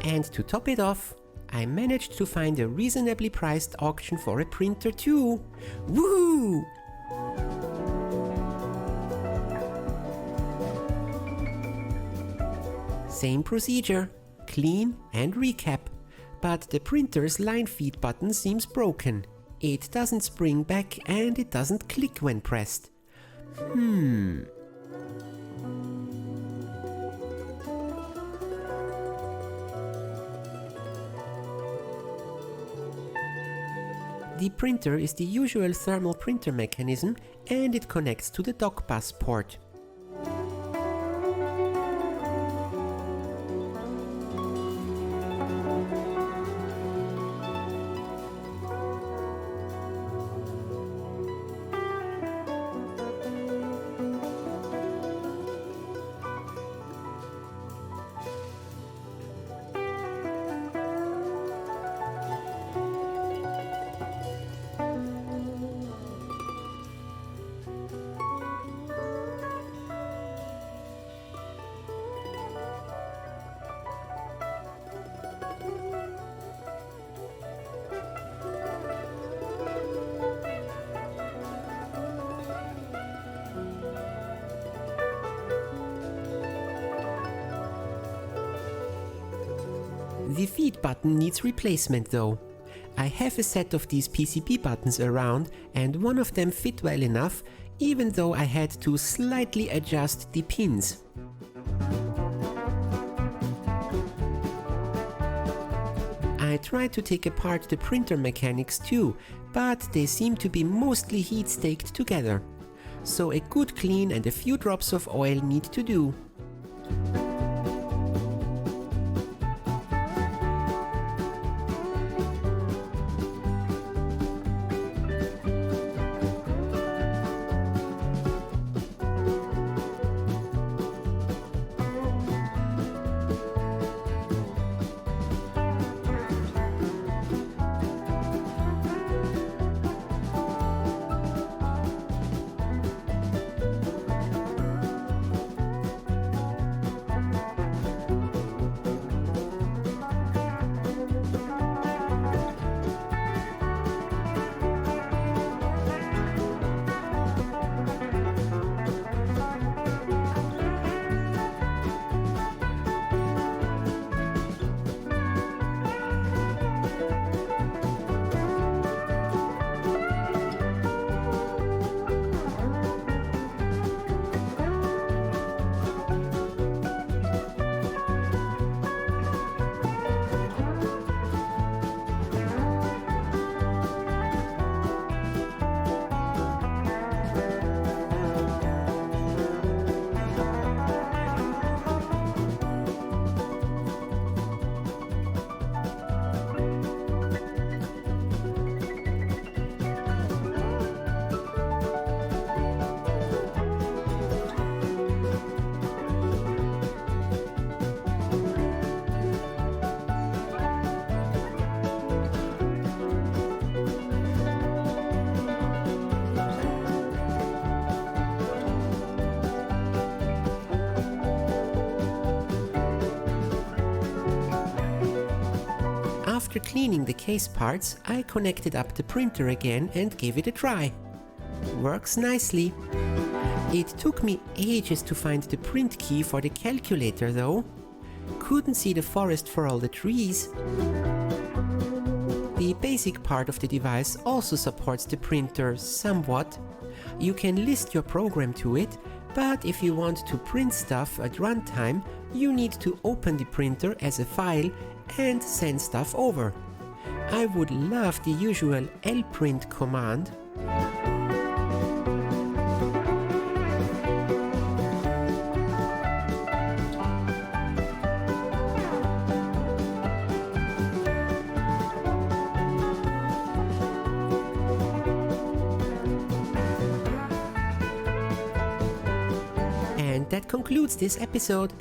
And to top it off, I managed to find a reasonably priced auction for a printer too. Woohoo! Same procedure, clean and recap, but the printer's line feed button seems broken. It doesn't spring back and it doesn't click when pressed. The printer is the usual thermal printer mechanism and it connects to the dock bus port. The feed button needs replacement though. I have a set of these PCB buttons around and one of them fit well enough, even though I had to slightly adjust the pins. I tried to take apart the printer mechanics too, but they seem to be mostly heat staked together. So a good clean and a few drops of oil need to do. After cleaning the case parts, I connected up the printer again and gave it a try. Works nicely. It took me ages to find the print key for the calculator though. Couldn't see the forest for all the trees. The basic part of the device also supports the printer somewhat. You can list your program to it, but if you want to print stuff at runtime, you need to open the printer as a file and send stuff over. I would love the usual lprint command. And that concludes this episode.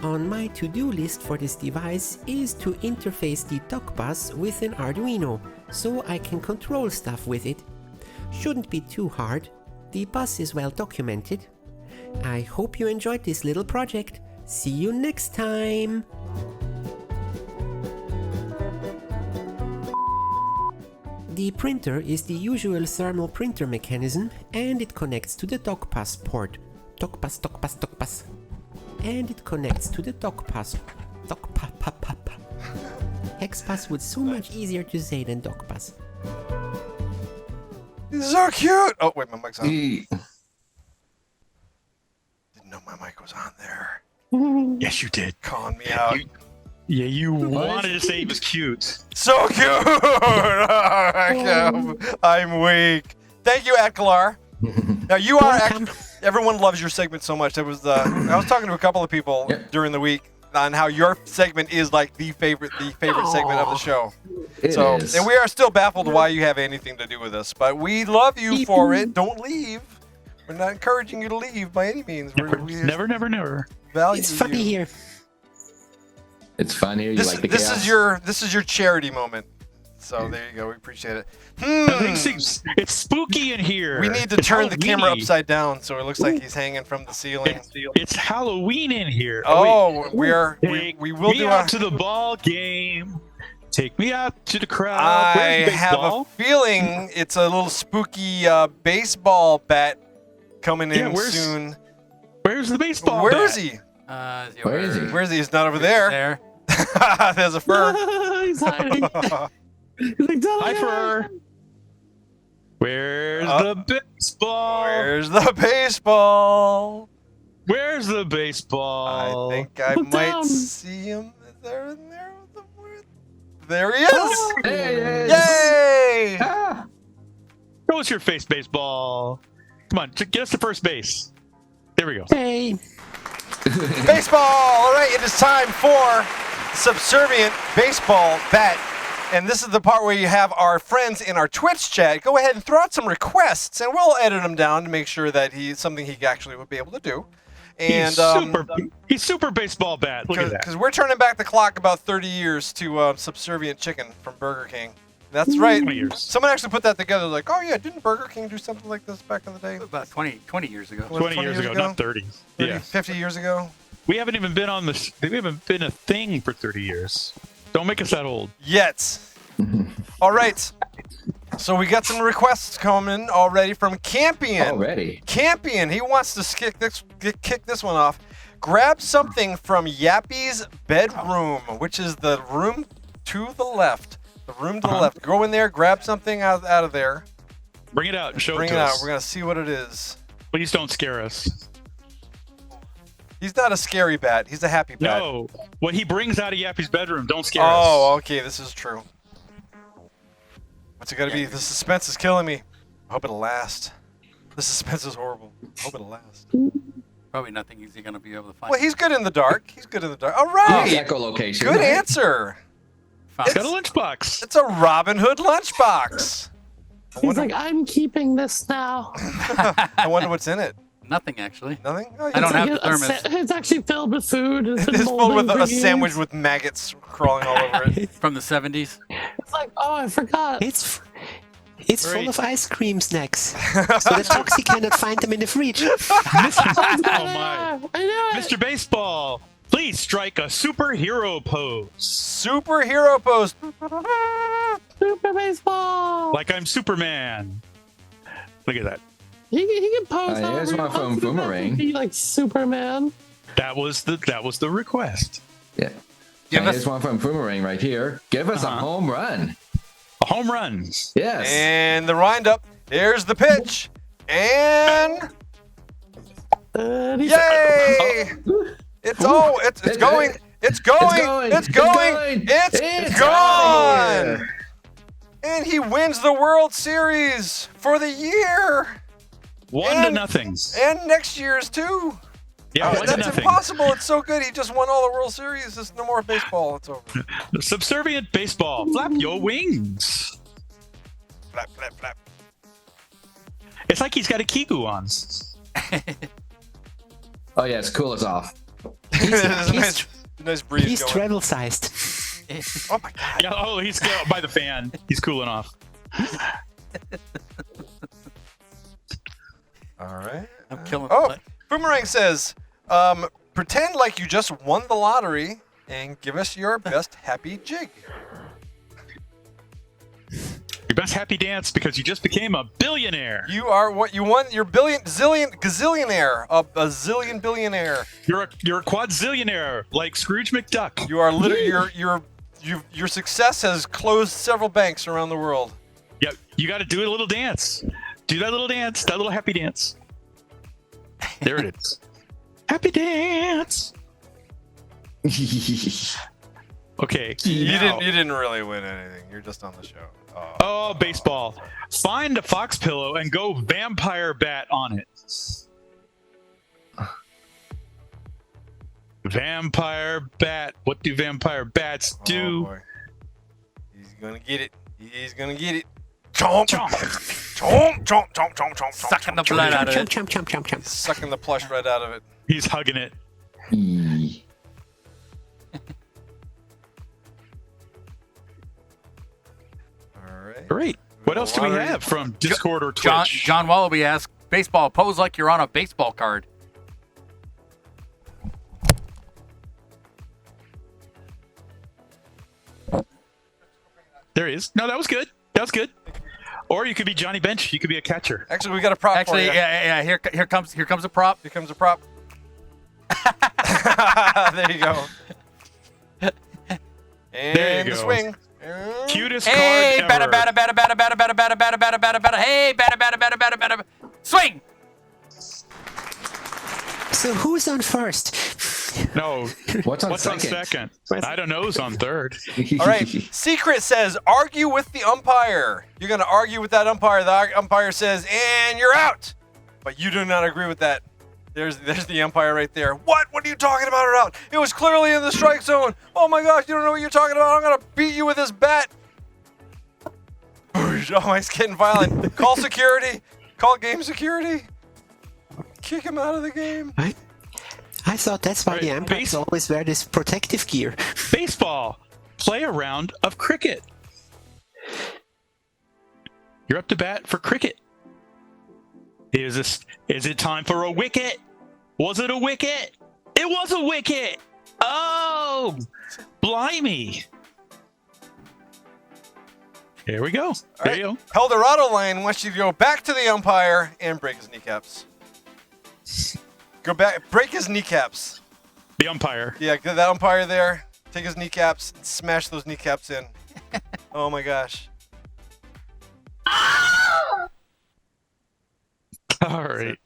On my to-do list for this device is to interface the dock bus with an Arduino, so I can control stuff with it. Shouldn't be too hard. The bus is well documented. I hope you enjoyed this little project. See you next time! The printer is the usual thermal printer mechanism, and it connects to the dock bus port. Dock bus. And it connects to the dock bus. Hex bus was so much easier to say than dock bus. So cute! Oh, wait, my mic's on. Didn't know my mic was on there. Yes, you did. Calling me out. You wanted to say he was cute. So cute! I'm weak. Thank you, Atkalar. Now you are everyone loves your segment so much. I was talking to a couple of people during the week on how your segment is like the favorite segment of the show. It is. And we are still baffled why you have anything to do with us, but we love you for it. Don't leave. We're not encouraging you to leave by any means. Never. Value It's funny you. here. It's fun here. You like the this chaos? is your charity moment. So there you go. We appreciate it. It's spooky in here. We need to turn the camera upside down so it looks like he's hanging from the ceiling. It's Halloween in here. Oh, we will do out to the ball game. Take me out to the crowd. I Where's have a baseball? feeling it's a little spooky baseball bat coming in soon. Where's the baseball Where bat? is he? Where is he? Where is he? He's not over there. There's a fur. He's hiding. He's like, Hi, fur. Where's the baseball? Where's the baseball? Where's the baseball? I think I might see him. Is there in there? There he is! There he is! Yay! Show us your face, baseball. Come on, get us to first base. There we go. Hey! Baseball! All right, it is time for Subservient Baseball Bat. And this is the part where you have our friends in our Twitch chat go ahead and throw out some requests, and we'll edit them down to make sure that he's something he actually would be able to do. And he's super baseball bat. Look at that. Because we're turning back the clock about 30 years to Subservient Chicken from Burger King. That's right. 20 years. Someone actually put that together. Like, oh yeah, didn't Burger King do something like this back in the day? About 20 years ago. 20 years ago, not 30. 30, Yeah. 50 years ago. We haven't even been on this. We haven't been a thing for 30 years. Don't make us that old. Yet. All right. So we got some requests coming already from Campion. Already? Campion, he wants to kick this one off. Grab something from Yappy's bedroom, which is the room to the left. The room to the left. Go in there, grab something out of there. Bring it out and show Bring it it to out. us. We're going to see what it is. Please don't scare us. He's not a scary bat. He's a happy bat. No. What he brings out of Yappy's bedroom, don't scare us. Oh, okay. This is true. What's it going to be? The suspense is killing me. I hope it'll last. The suspense is horrible. I hope it'll last. Probably nothing easy going to be able to find. Well, he's good in the dark. He's good in the dark. All right. Echolocation. Good answer. It's got a lunchbox. It's a Robin Hood lunchbox. He's like, I'm keeping this now. I wonder what's in it. Nothing, actually. Nothing? Oh, I don't have like the thermos. It's actually filled with food. It's It's filled with a sandwich with maggots crawling all over it. From the 70s. It's like, oh, I forgot. It's full of ice cream snacks, so the Toxie cannot find them in the fridge. Oh my! I know it. Mr. Baseball, Please strike a superhero pose. Superhero pose. Super baseball. Like I'm Superman. Look at that. He can pose. Here's one from Boomerang. Be like Superman. That was the request. Yeah. Here's one from Boomerang right here. Give us a home run. A home run. Yes. And the windup. Here's the pitch. And yay! It's going. It's going. It's gone. And he wins the World Series for the year. 1-0. And next year's too. Yeah, 1-0. That's impossible. It's so good. He just won all the World Series. There's no more baseball. It's over. Subservient baseball. Flap your wings. Flap, flap, flap. It's like he's got a kiku on. Oh yeah, it's cool as off. Nice breeze. He's going. travel sized. Oh my god. Yeah, oh, he's by the fan. He's cooling off. All right. I'm killing. Oh, Boomerang says, pretend like you just won the lottery and give us your best happy jig. Your best happy dance because you just became a billionaire. You are what you won. You're gazillionaire, a zillion billionaire. You're a quadzillionaire like Scrooge McDuck. You are literally your success has closed several banks around the world. Yep, you got to do a little dance. Do that little dance, that little happy dance. There it is. Happy dance. Okay. You didn't really win anything. You're just on the show. Oh, baseball. Find a fox pillow and go vampire bat on it. Vampire bat. What do vampire bats do? Oh, boy. He's gonna get it. He's gonna get it. Chomp, chomp, chomp, chomp, chomp, chomp, chomp, Sucking the blood out of it. Chomp, chomp, chomp, chomp. Sucking the plush right out of it. He's hugging it. All right. Great. What else do we have from Discord or Twitch? John Wallaby asks, baseball, pose like you're on a baseball card. There he is. No, that was good. That was good. Or you could be Johnny Bench. You could be a catcher. Actually, we got a prop for you. Yeah. Here comes a prop. Here comes a prop. There you go. And There you the go. swing. Cutest Hey, card ever. batter. Hey, batter. Swing. So who's on first? No. What's on second? I don't know who's on third. All right. Secret says, argue with the umpire. You're going to argue with that umpire. The umpire says, and you're out. But you do not agree with that. There's the umpire right there. What? What are you talking about? It out? It was clearly in the strike zone. Oh my gosh, you don't know what you're talking about. I'm going to beat you with this bat. Oh, he's getting violent. Call security. Call game security. Kick him out of the game. I thought that's why the umpires always wear this protective gear. Baseball. Play a round of cricket. You're up to bat for cricket. Is it time for a wicket? Was it a wicket? It was a wicket. Oh, blimey. Here we go. There you go. Eldorado Lane wants you to go back to the umpire and break his kneecaps. Go back, break his kneecaps. The umpire. Yeah, get that umpire there. Take his kneecaps and smash those kneecaps in. Oh my gosh. All right.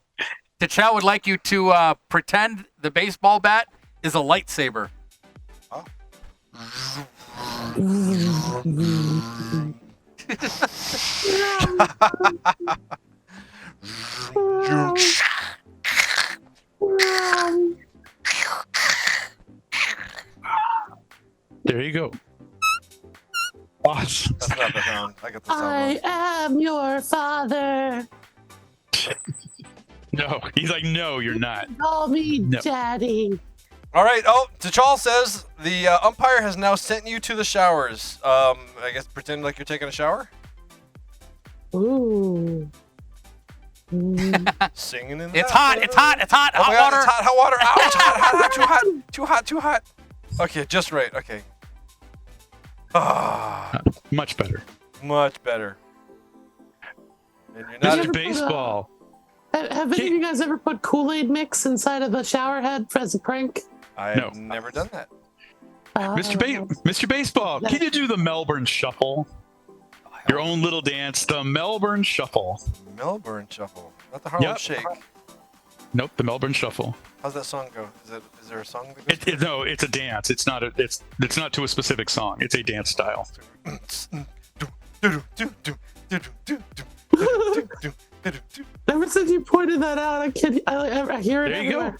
T'Challa would like you to pretend the baseball bat is a lightsaber. Oh. There you go. Awesome. That's not the sound. I got the sound. I am your father. No, he's like, no, you're not. Call me No. daddy. All right. Oh, T'Challa says the umpire has now sent you to the showers. I guess pretend like you're taking a shower. Ooh. Singing in It's hot. It's hot. It's hot. Oh my Hot God, water. it's hot, hot water. Ouch, hot, too hot. Too hot, too hot. Okay, just right. Okay. Ah, Much better. much better. And you're Mr. not. Baseball. Have any of you guys ever put Kool-Aid mix inside of a shower head as a prank? I've never done that. Mr. Baseball, can you do the Melbourne Shuffle? Your own little dance, the Melbourne Shuffle. Melbourne Shuffle, not the Harlem Shake. Nope, the Melbourne Shuffle. How's that song go? Is there a song? No, it's a dance. It's not to a specific song. It's a dance style. Ever since you pointed that out, I hear it There you everywhere.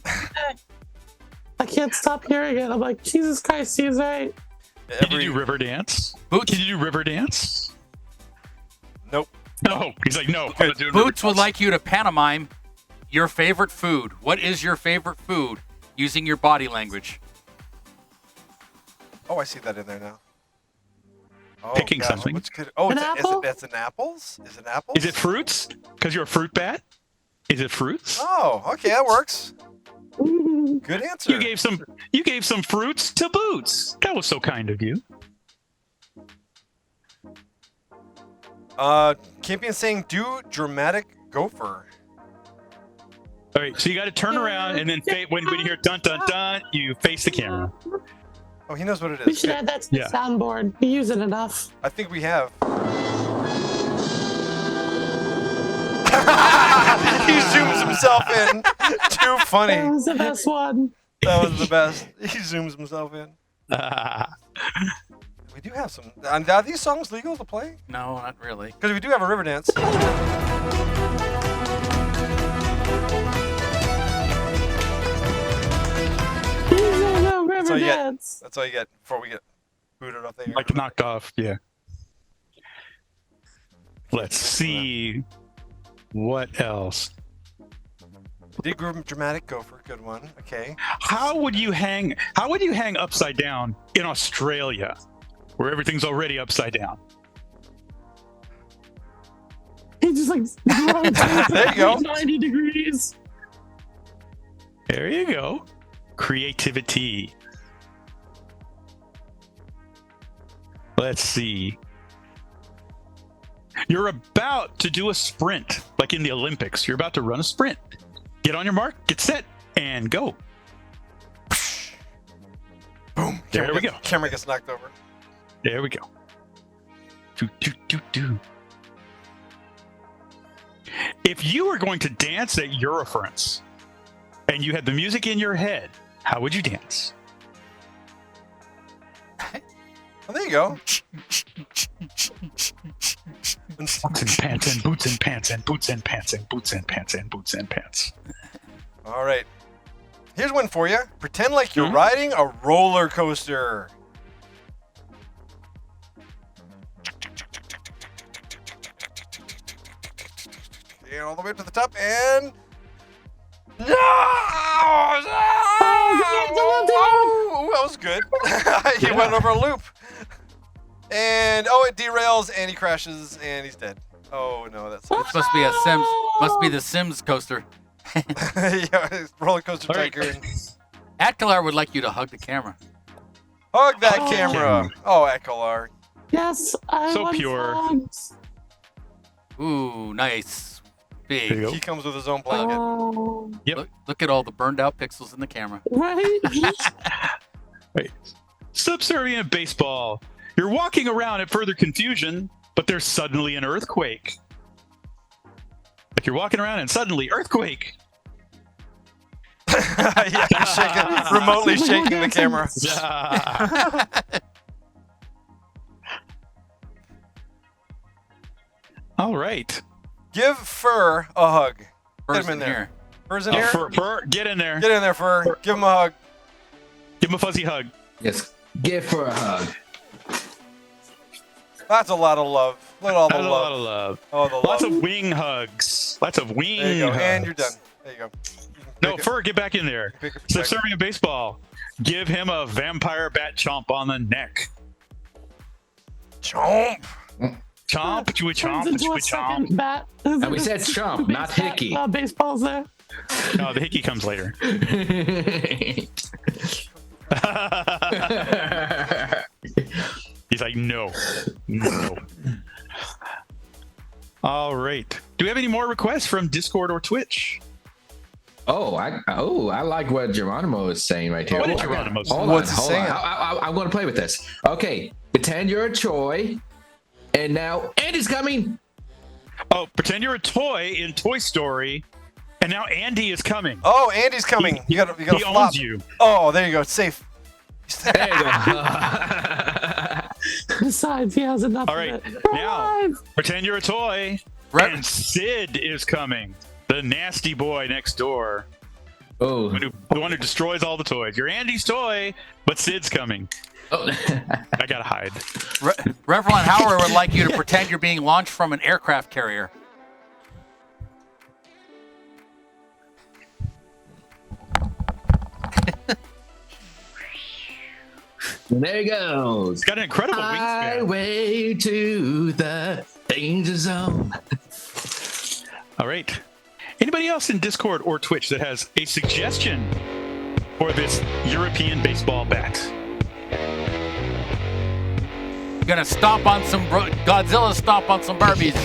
I can't stop hearing it. I'm like, Jesus Christ, he's right. Can you do river dance? Can you do river dance? Nope. No. He's like, no. I'm not doing Boots river would like you to pantomime your favorite food. What is your favorite food using your body language? Oh, I see that in there now. Oh, Picking gosh, something. which could, oh, An it's apple? it's an apples? Is it apples? Is it fruits? Because you're a fruit bat? Is it fruits? Oh, okay, that works. Good answer. You gave some fruits to Boots. That was so kind of you. Campion saying do dramatic gopher. All right, so you got to turn around and then when you hear dun dun dun, you face the camera. Oh, he knows what it is. We should Good. add that to the soundboard. We use it enough. I think we have. He zooms himself in. Too funny. That was the best one. That was the best. He zooms himself in. We do have some. Are these songs legal to play? No, not really. Because we do have a river dance. That's all you get. That's all you get before we get booted off the air. Like knocked off, yeah. Let's see what else. Did dramatic gopher, good one. Okay. How would you hang upside down in Australia, where everything's already upside down? He just like there you go. 90 degrees. There you go. Creativity. Let's see. You're about to do a sprint, like in the Olympics. You're about to run a sprint. Get on your mark, get set, and go. Boom. There we go. Camera gets knocked over. There we go. Do. If you were going to dance at Eurofrance and you had the music in your head, how would you dance? Well, there you go. Boots and pants and boots and pants and boots and pants and boots and pants and boots and pants. All right. Here's one for you. Pretend like you're riding a roller coaster. And all the way up to the top and... No! Oh, that was good. He went over a loop. And it derails and he crashes and he's dead. Oh no, that's This must be a Sims. Must be the Sims coaster. Yeah, it's roller coaster tycoon. Atkalar would like you to hug the camera. Hug that camera. Oh, Atkalar. Yes, I So want pure. songs. Ooh, nice. There you Big. go. He comes with his own blanket. Oh, Yep. Look at all the burned out pixels in the camera. right? Right. Subservient baseball. You're walking around at further confusion, but there's suddenly an earthquake. Like you're walking around and suddenly earthquake. Yeah, he's remotely shaking the camera. All right. Give Fur a hug. Get Fur's him in in there. here. Fur's in here. Fur, get in there. Get in there, Fur. Give him a hug. Give him a fuzzy hug. Yes. Give her a hug. That's a lot of love. Look at all the That's a love. lot of love. Oh, the Lots love. of wing hugs. Lots of wing There you go. hugs. And you're done. There you go. No, Fur, get back in there. Pick up So your serving a baseball. Give him a vampire bat chomp on the neck. Chomp. Chomp, chewy chomp, Turns into chewy a second chomp. bat. And we said chomp, not hickey. Baseball's there. No, the hickey comes later. He's like, no. All right. Do we have any more requests from Discord or Twitch? I like what Geronimo is saying right here. What did Geronimo say? Hold on. I'm going to play with this. Okay, pretend you're a toy, and now Andy's coming. Oh, pretend you're a toy in Toy Story, and now Andy is coming. Oh, Andy's coming. You gotta he flop. owns you. Oh, there you go. It's safe. There you go. Besides, he has enough All right, of it. now pretend you're a toy, and Sid is coming. The nasty boy next door. Oh, the one who destroys all the toys. You're Andy's toy, but Sid's coming. Oh. I gotta hide. Reverend Howard would like you to pretend you're being launched from an aircraft carrier. There he goes. It's got an incredible wingspan. Highway to the danger zone. All right. Anybody else in Discord or Twitch that has a suggestion for this European baseball bat? Gonna stomp on some Godzilla, stomp on some Barbies.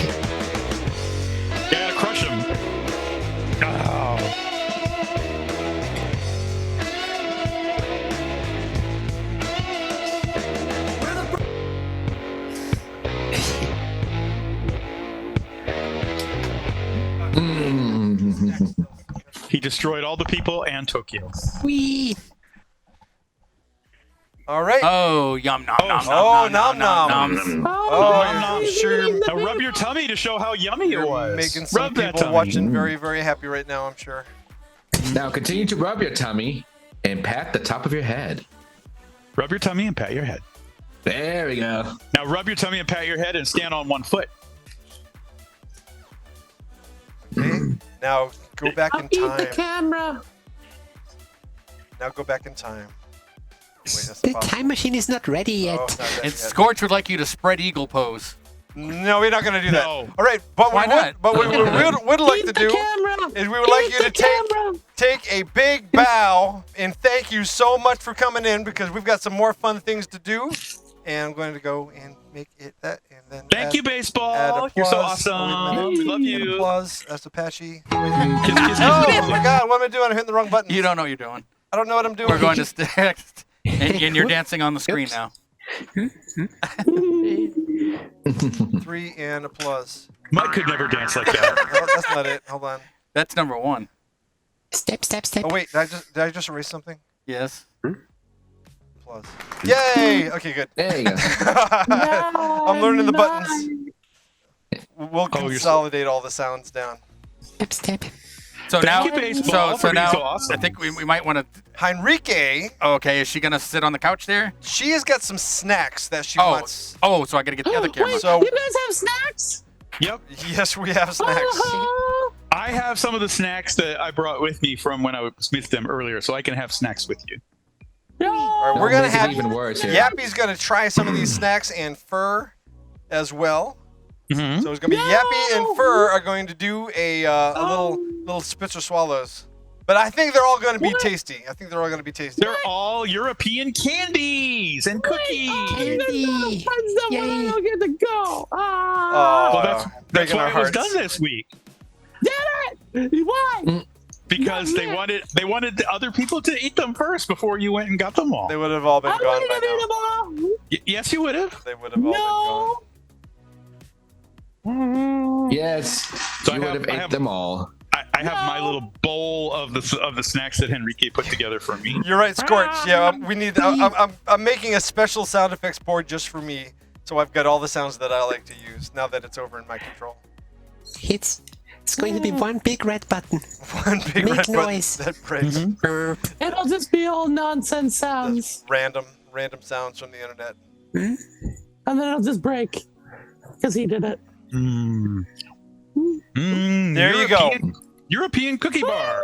Yeah, crush him. Oh. He destroyed all the people and Tokyo. Wee. All right. Oh, yum nom nom Oh, nom nom nom. Oh, I'm sure Now rub your tummy to show how yummy it was. making some Rub that people tummy. watching very, very happy right now, I'm sure. Now continue to rub your tummy and pat the top of your head. Rub your tummy and pat your head. There we go. Now rub your tummy and pat your head and stand on one foot. Okay. Now go back in Eat the time. camera. Now go back in time. Wait, that's The possible. time machine is not ready yet. Oh, it's not ready And yet. Scorch would like you to spread eagle pose. No, we're not going to do that. No. All right, but Why we would, not? but what we would like to do is we would like you to take a big bow and thank you so much for coming in because we've got some more fun things to do. And I'm going to go and make it that and then Thank you, baseball. add You're so applause. awesome. Wait a minute. We love And you. applause. That's Apache. Kiss, kiss, kiss, Oh kiss. my God! What am I doing? I'm hitting the wrong button. You don't know what you're doing. I don't know what I'm doing. We're going to text, and you're dancing on the screen now. 3 and applause. Mike could never dance like that. No, that's not it. Hold on. That's number one. Step, step, step. Oh wait, did I just erase something? Yes. Applause. Yay! Okay, good. There you go. I'm learning the buttons. We'll Oh, you're consolidate all the sounds down. Step, step. So Thank now, you, baseball, so for being now, so awesome. I think we might want to. Heinrike, Okay, is she gonna sit on the couch there? she has got some snacks that she Oh, wants. oh, so I gotta get the other camera. Wait, So- you guys have snacks? Yep. Yes, we have snacks. Oh, I have some of the snacks that I brought with me from when I was with them earlier, so I can have snacks with you. no. All right, we're gonna Make it have even worse here. Yappy's gonna try some of these snacks and Fur as well. Mm-hmm. So it's gonna be Yappy and Fur are going to do a little spits or swallows. But I think they're all gonna be tasty. I think they're all gonna be tasty. They're all European candies and cookies. Candy. I Yay. don't get to go. Ah. Oh, Well, that's breaking why our it was hearts. done this week. Damn it! Why? Because they wanted the other people to eat them first before you went and got them all. They would have all been I gone wouldn't by have eaten them now. all. Yes, you would have. They would have all No. Yes. So you would have ate them all. I have my little bowl of the snacks that Henrique put together for me. been gone. You're right, Scorch. Yeah, we need. I'm making a special sound effects board just for me, so I've got all the sounds that I like to use now that it's over in my control. It's going to be one big red button. One big Make red noise. button that breaks. Burp. It'll just be all nonsense sounds, Random sounds from the internet. and then it'll just break because he did it. There you go. European cookie bar.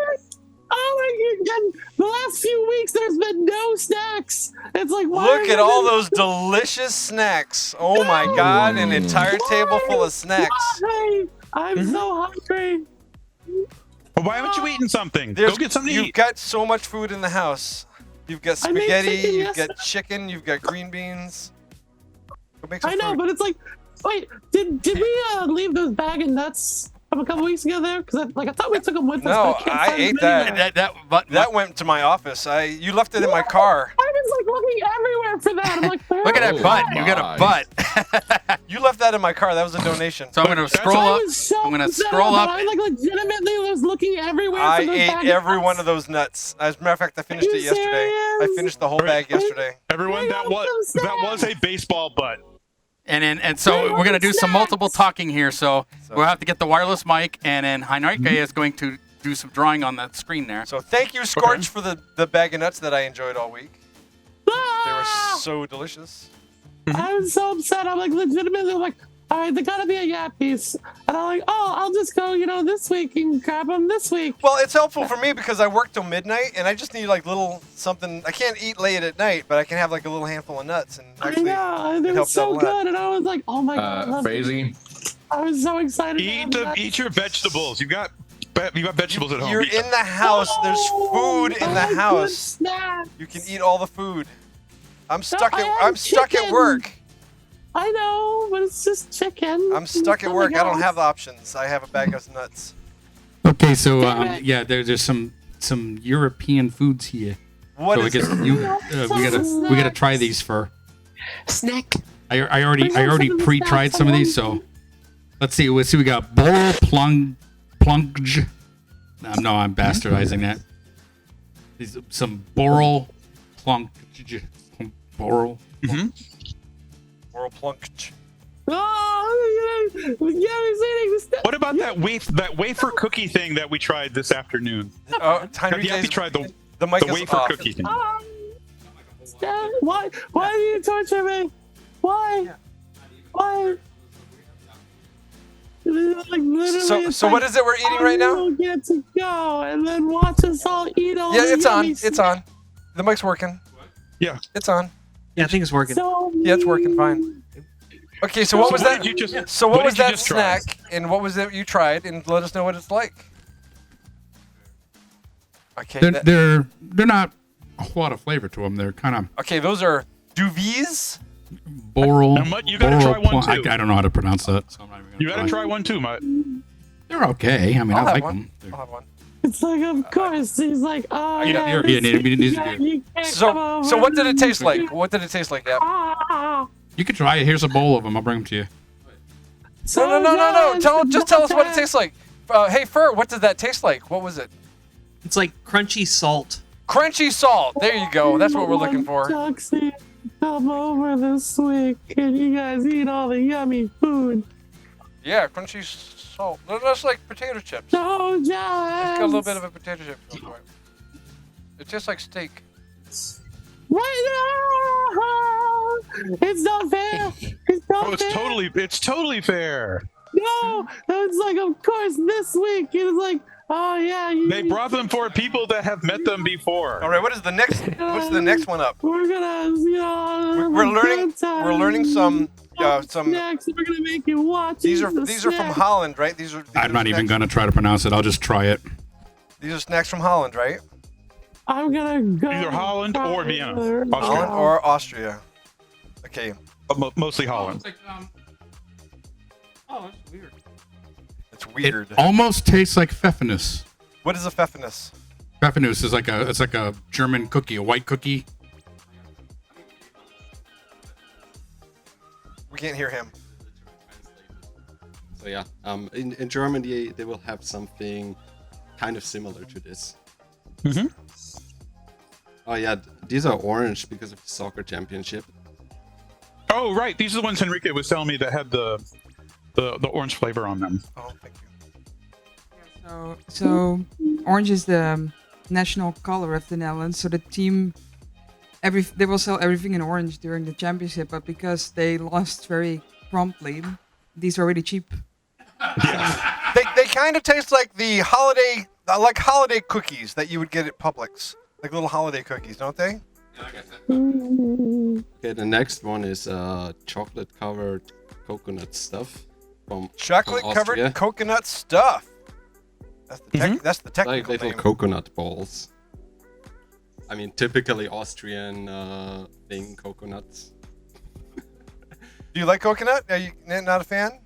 Oh And the last few weeks, there's been no snacks. It's like, why Look are at all there- those delicious snacks. Oh my God, an entire table full of snacks. Why? I'm so hungry. Well, why haven't you eaten something? There's- Go get something to You've eat. got so much food in the house. You've got I made spaghetti, chicken you've got yesterday. chicken, you've got green beans. Go make some I know, food. but it's like, wait, did we leave those bag of nuts from a couple weeks ago there? Because I thought we took them with us. No, but I, can't I find ate them anywhere. that. That went to my office. You left it in my car. I was like looking everywhere for that. I'm like, Look at that Oh, butt. You got a butt. You left that in my car. That was a donation. So I'm gonna scroll I up. was so I'm gonna upset scroll about up. it. I like legitimately was looking everywhere I for those ate bag every nuts. one of those nuts. As a matter of fact, I finished you it yesterday. I serious? finished the whole bag yesterday. Everyone, that was a baseball butt. And so we're gonna do some multiple talking here. So we'll have to get the wireless mic, and then Heinrike is going to do some drawing on the screen there. So thank you, Scorch, for the bag of nuts that I enjoyed all week. They were so delicious. I was so upset. I'm like legitimately like, all right, there gotta be a yap piece, and I'm like, oh, I'll just go, this week and grab them this week. Well, it's helpful for me because I work till midnight, and I just need like little something. I can't eat late at night, but I can have like a little handful of nuts, and actually I know, it they were helps out a so lot. good, and I was like, oh my god, I love Crazy. it. I was so excited. to have nuts. Eat your vegetables. You got vegetables at home. You're Eat in the house. There's food in the I like house. good snacks. You can eat all the food. I'm stuck I at had I'm stuck at chicken. work. I know, but it's just chicken. I'm stuck at work. I don't have the options. I have a bag of nuts. Okay, so yeah, there's some European foods here. What so is I guess it? we gotta try these for. Snack. I already pre-tried some of these, so let's see. Let's see. We got Boral plunge. No, I'm bastardizing that. These some Boral plunge. Boral. Oral plunk. Oh, yeah, he's eating the stuff. What about that wafer cookie thing that we tried this afternoon? Oh, Have you tried the mic is wafer off. cookie thing? Dad, why do you torture me? Why? Why? Like, literally, So what is it we're eating right now? We'll get to go and then watch us all eat all Yeah, the it's on. yummy It's on. The mic's working. Yeah, it's on. Yeah, I think it's working. Yeah, it's working fine. Okay, so what was that? did you just- So what what was did you that just try? snack, and what was it you tried, and let us know what it's like. Okay. They're not a whole lot of flavor to them. They're kind of Okay, those are Duvies. Boral. Now, Mutt, you gotta try one, too. I don't know how to pronounce that. So I'm not even gonna You gotta try one too, Mutt. They're okay. I mean, I'll I have like one. them. I'll have one. It's like, of course. He's like, oh, Yeah, yeah. yeah, this yeah, week, yeah, you can't come So over. what did it taste like? What did it taste like? Yeah. Ah. You can try it. Here's a bowl of them. I'll bring them to you. No. Just tell us what it tastes like. Hey, Fur, what did that taste like? What was it? It's like crunchy salt. Crunchy salt. There you go. That's what we're looking for. Duxie, come over this week and you guys eat all the yummy food. Yeah, crunchy salt. They're just like potato chips. No, It's got a little Jazz. bit of a potato chip. feel to it. It tastes like steak. Wait, no! It's not fair. It's not Oh, fair. it's totally fair. No, it's like, of course, this week it's like, oh yeah. They brought them for people that have met them before. All right, what is the next? What's the next one up? We're gonna, We're learning. We're learning some. Some. snacks. We're gonna make you watch. These eat are the these are from snacks. Holland, right? These are. I'm not even gonna try to pronounce it. I'll just try it. These are snacks from Holland, right? I'm gonna go. Either Holland or Vienna. Holland Austria. or Austria. Okay. Mostly Holland. Oh, that's weird. It's weird. It almost tastes like pfeffernuss. What is a pfeffernuss? Pfeffernuss is like a German cookie, a white cookie. We can't hear him. So yeah, in Germany they will have something kind of similar to this. Mm-hmm. Oh yeah, these are orange because of the soccer championship. Oh right, these are the ones Enrique was telling me that had the orange flavor on them. Oh, thank you. So orange is the national color of the Netherlands. So the team, they will sell everything in orange during the championship, but because they lost very promptly, these are really cheap. They kind of taste like the holiday like holiday cookies that you would get at Publix, like little holiday cookies, don't they? Okay, the next one is chocolate covered coconut stuff from Chocolate covered Austria. coconut stuff. That's the that's the Like technical little name. coconut balls. I mean, typically Austrian thing, coconuts. Do you like coconut? Are you not a fan?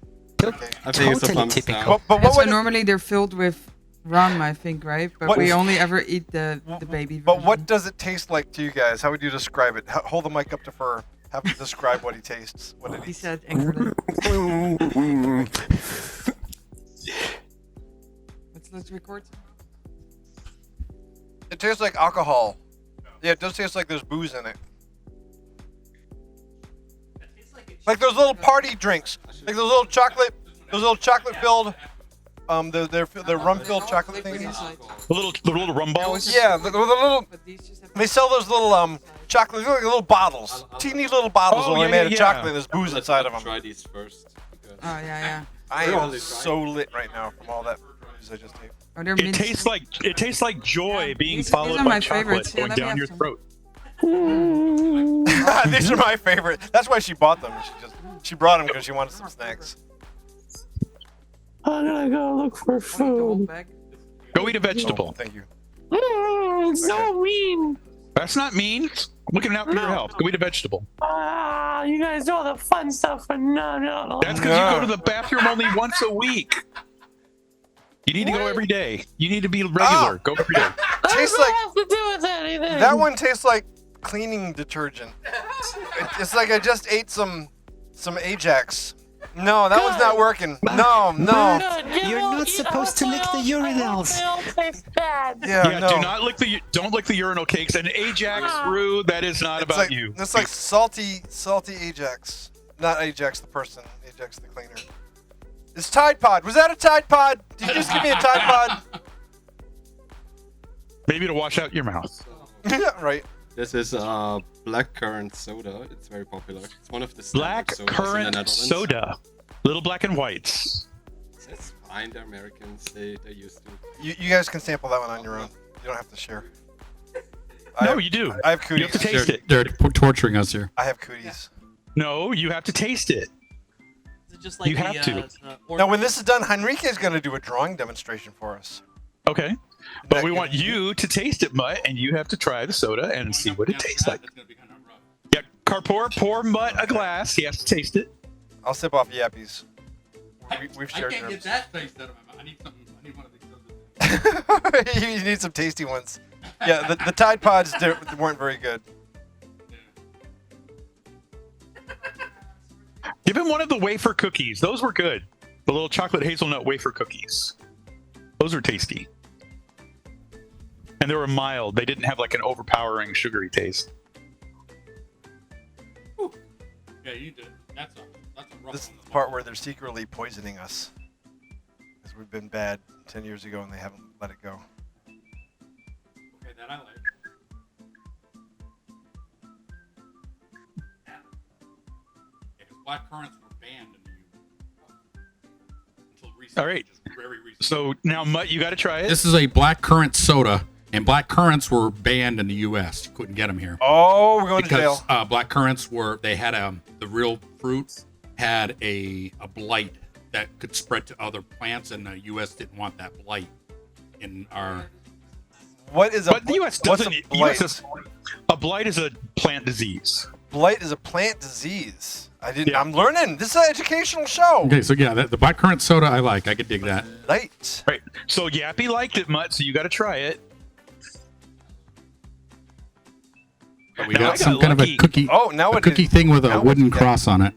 Okay. I think it's a fun sound. But what That's why would normally they're filled with rum, I think, right? But What- we only ever eat the baby. But what does it taste like to you guys? How would you describe it? Hold the mic up to Fur. Have him describe what he tastes. What it He eats. said angrily. Let's record. It tastes like alcohol. Yeah, it does taste like there's booze in it. Like those little party drinks, like those little chocolate filled, they're rum filled chocolate things. The little rum balls. Yeah, the little. They sell those little chocolate, like little bottles, teeny little bottles, Oh, only yeah, made yeah, of yeah. chocolate. And there's booze inside of them. Try these first. Oh yeah. I am so lit right now from all that booze I just ate. Are there It tastes like joy being these followed are by my chocolate favorites. Yeah, going let me down have your some. throat. These are my favorite. That's why she bought them. She brought them because she wanted some snacks. I'm gonna go look for food. Go eat a vegetable. Thank you. So mean. That's not mean. Looking out for your health. Go eat a vegetable. You guys do all the fun stuff, but no. That's because you go to the bathroom only once a week. You need to go every day. You need to be regular. Go every day. Tastes like have to do with anything. that one tastes like cleaning detergent. It's like I just ate some Ajax. No, that one's not working. No. You're not supposed to lick the urinals. Yeah, no. Don't lick the urinal cakes. And Ajax brew, that is not about like, you. It's like salty Ajax. Not Ajax the person, Ajax the cleaner. It's Tide Pod. Was that a Tide Pod? Did you just give me a Tide Pod? Maybe to wash out your mouth. Yeah, right. This is blackcurrant soda. It's very popular. It's one of the Black standard sodas in the currant Netherlands. soda. Little black and whites. It's fine. The Americans, they used to. You guys can sample that one on your own. You don't have to share. No, you do. I have cooties. You have to taste it. They're torturing us here. I have cooties. No, you have to taste it. Is it just like You have to. Now, when this is done, Henrique is going to do a drawing demonstration for us. Okay. But we want you to taste it, Mutt, and you have to try the soda and see what it tastes like. Yeah, Carpour, pour Mutt a glass. He has to taste it. I'll sip off Yappies. We've shared I can't germs. get that taste out of my mouth. I need something. I need one of these. You need some tasty ones. Yeah, the Tide Pods weren't very good. Give him one of the wafer cookies. Those were good. The little chocolate hazelnut wafer cookies. Those were tasty. And they were mild. They didn't have like an overpowering sugary taste. Yeah, you did. That's a rough This is one. the part where they're secretly poisoning us. Because we've been bad 10 years ago and they haven't let it go. Okay, that I like. Yeah, because black currants were banned in the U.S. until recently. All right. Just very recently. So now, Mutt, you got to try it. This is a black currant soda, and black currants were banned in the U.S. You couldn't get them here. Oh, we're going to Because jail. black currants had the real fruit had a blight that could spread to other plants, and the U.S. didn't want that blight in our. What is a But the U.S. what's doesn't. a blight? A blight is a plant disease. Blight is a plant disease. Yeah. I'm learning. This is an educational show. Okay, so yeah, the black currant soda I like. I could dig that. Blight. Right. So Yappy liked it, Mutt. So you got to try it. But we Now, I got some got kind of a lucky. cookie. Oh, now a it cookie is- thing with now a what wooden you got? cross on it.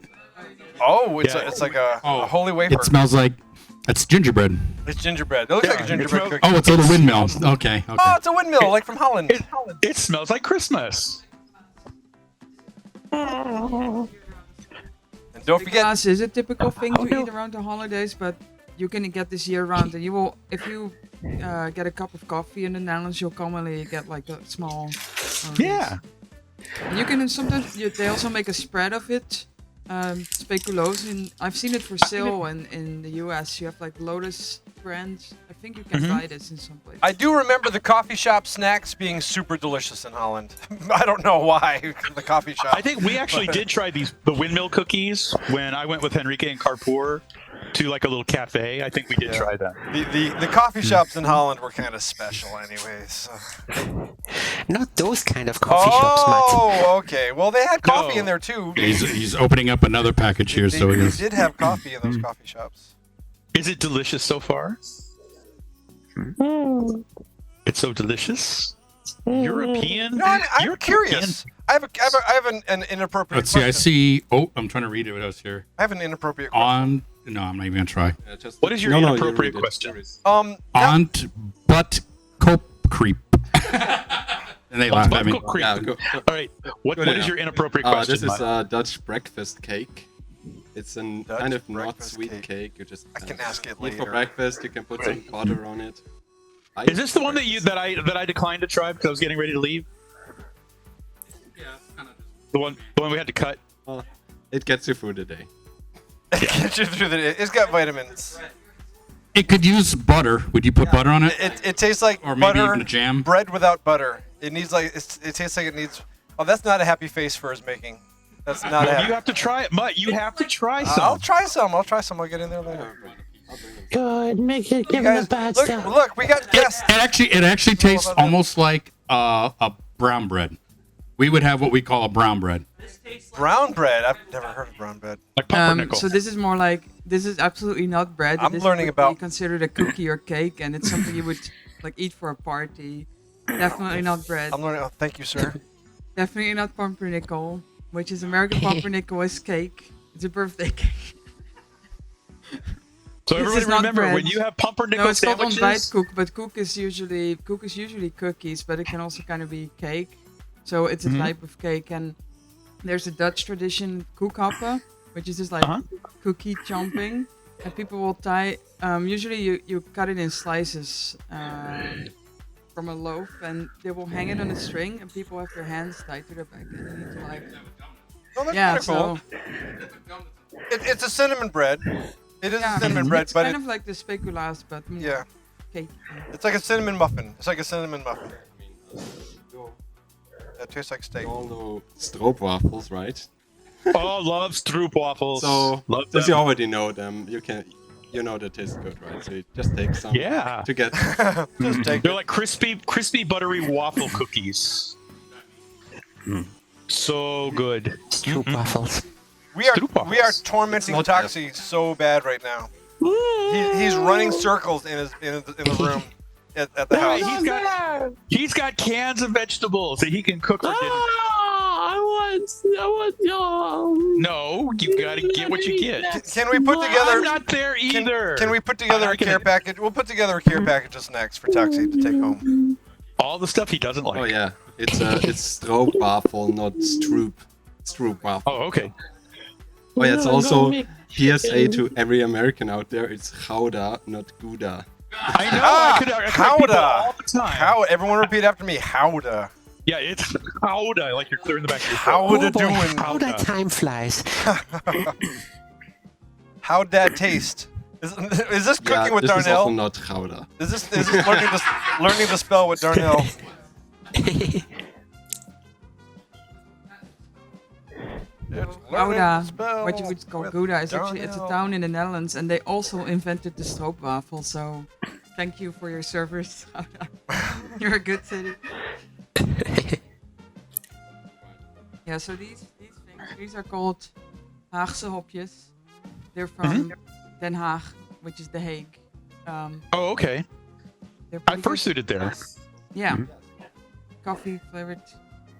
Oh, it's Yeah. it's like a holy wafer. It smells like it's gingerbread. It's gingerbread. It looks like a Yeah, gingerbread it cookie. Oh, it's a little windmill. Okay. Oh, it's a windmill, like from Holland. It smells like Christmas. And don't forget, Glass is a typical thing to eat around the holidays, but you can get this year round. And you will, if you get a cup of coffee in the Netherlands, you'll commonly get like a small. Yeah. And you can sometimes they also make a spread of it. speculoos, and I've seen it for sale in the US. You have like Lotus brands. I think you can buy this in some places. I do remember the coffee shop snacks being super delicious in Holland. I don't know why the coffee shop. I think we actually did try the windmill cookies when I went with Henrique and Carpour to like a little cafe. I think we did try them. The coffee shops in Holland were kind of special, anyways. So. Not those kind of coffee shops, Matt. Oh, okay. Well, they had coffee in there too. He's opening up another package here, so he They is. did have coffee in those coffee shops. Is it delicious so far? It's so delicious. European. No, I'm curious. I have an inappropriate Let's see. question. I see. Oh, I'm trying to read it. What else here? I have an inappropriate question. No, I'm not even gonna try. What is your inappropriate question? Aunt butt cope creep. And they laughed at me. All right. What is your inappropriate question? This is Mike? a Dutch breakfast cake. It's a kind of not breakfast sweet cake. You just I can ask it eat later. for breakfast. You can put some butter on it. Is this the one that I declined to try because I was getting ready to leave? Yeah, kind of. The one we had to cut. It gets you through the day. Get you through the day. It's got vitamins. It could use butter. Would you put butter on it? It tastes like Or maybe butter, even a jam? bread without butter. It needs like it tastes like it needs. Oh, that's not a happy face for his making. That's not a happy. You have to try it, Mutt. You have to try some. I'll try some. I'll get in there later. Good, make it, give him the bad Look, stuff. look, we got guests. It actually tastes almost like a brown bread. We would have what we call a brown bread. Brown bread. I've never heard of brown bread. Like So this is more like, this is absolutely not bread. I'm This learning would about- be considered a cookie or cake, and it's something you would like eat for a party. Definitely not bread. I'm learning. Oh, thank you, sir. Definitely not pumpernickel, which is American pumpernickel is cake. It's a birthday cake. So This everybody is not remember, bread. when you have pumpernickel No, it's called sandwiches, ontbijt koek, but koek is usually cookies, but it can also kind of be cake. So it's a type of cake, and there's a Dutch tradition koekhappen, which is just like cookie chomping, and people will tie. Usually you cut it in slices from a loaf, and they will hang it on a string, and people have their hands tied to their back, and you need to like. Oh, that's Yeah, kinda cool. It's a cinnamon bread. It is a cinnamon bread, it's but kind of like the speculaas, but more yeah, cake. it's like a cinnamon muffin. It's like a cinnamon muffin. That tastes like steak. You all know stroopwafels, right? oh, love stroopwafels. So love since them. you already know them, you know they taste good, right? So you just take some. Yeah. To get. Just take They're like crispy, buttery waffle cookies. So good. Stroopwafels. We are tormenting Toxie so bad right now. He's running circles in the room at the house. He's got cans of vegetables that he can cook for dinner. I want y'all. No, you gotta get what you get. Can we put together? I'm not there either. Can we put together a care package? We'll put together a care packages next for Toxie to take home. All the stuff he doesn't like. Oh yeah, it's stroopwafel, not stroopwafel. Oh, okay. Oh yeah, it's also PSA to every American out there. It's Gouda, not Gouda. I know. I correct people all the time. How? Everyone repeat after me. Howda. Yeah, it's Gouda, like you're clearing the back of your Howda Oh boy, doing? how that time flies. How'd that taste? Is this cooking with this is Darnell? also not Gouda. Is this learning to spell with Darnell? Gouda, what you would call Gouda, is actually it's a town in the Netherlands, and they also invented the stroopwafel. So, thank you for your service. You're a good city. Yeah. So these things are called Haagse hopjes. They're from Den Haag, which is The Hague. Oh, okay. I fursuited there. Yeah. Coffee flavored,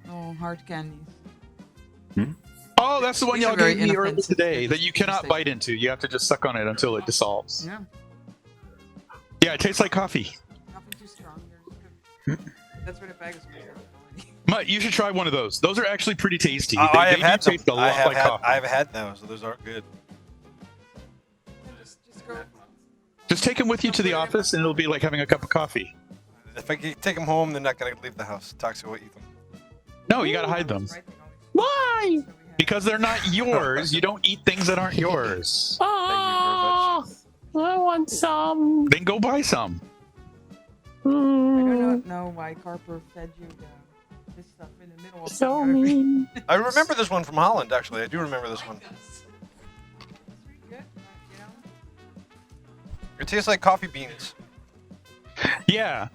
little hard candies. Oh, that's the one These y'all are very gave me earlier inoffensive. today that you cannot bite into. You have to just suck on it until it dissolves. Yeah. Yeah, it tastes like coffee. Nothing too strong. That's where the bag is made. Mutt, you should try one of those. Those are actually pretty tasty. I have do had them. taste a lot like coffee. I've had those. So those are good. Just go. Just take them with you to the office, and it'll be like having a cup of coffee. If I can take them home, they're not gonna leave the house. Toxie will eat them. No, you gotta hide them. Why? Because they're not yours, you don't eat things that aren't yours. Oh, I want some. Then go buy some. I do not know why Carper fed you this stuff in the middle of So the mean. I remember this one from Holland, actually. I do remember this one. It tastes like coffee beans. Yeah,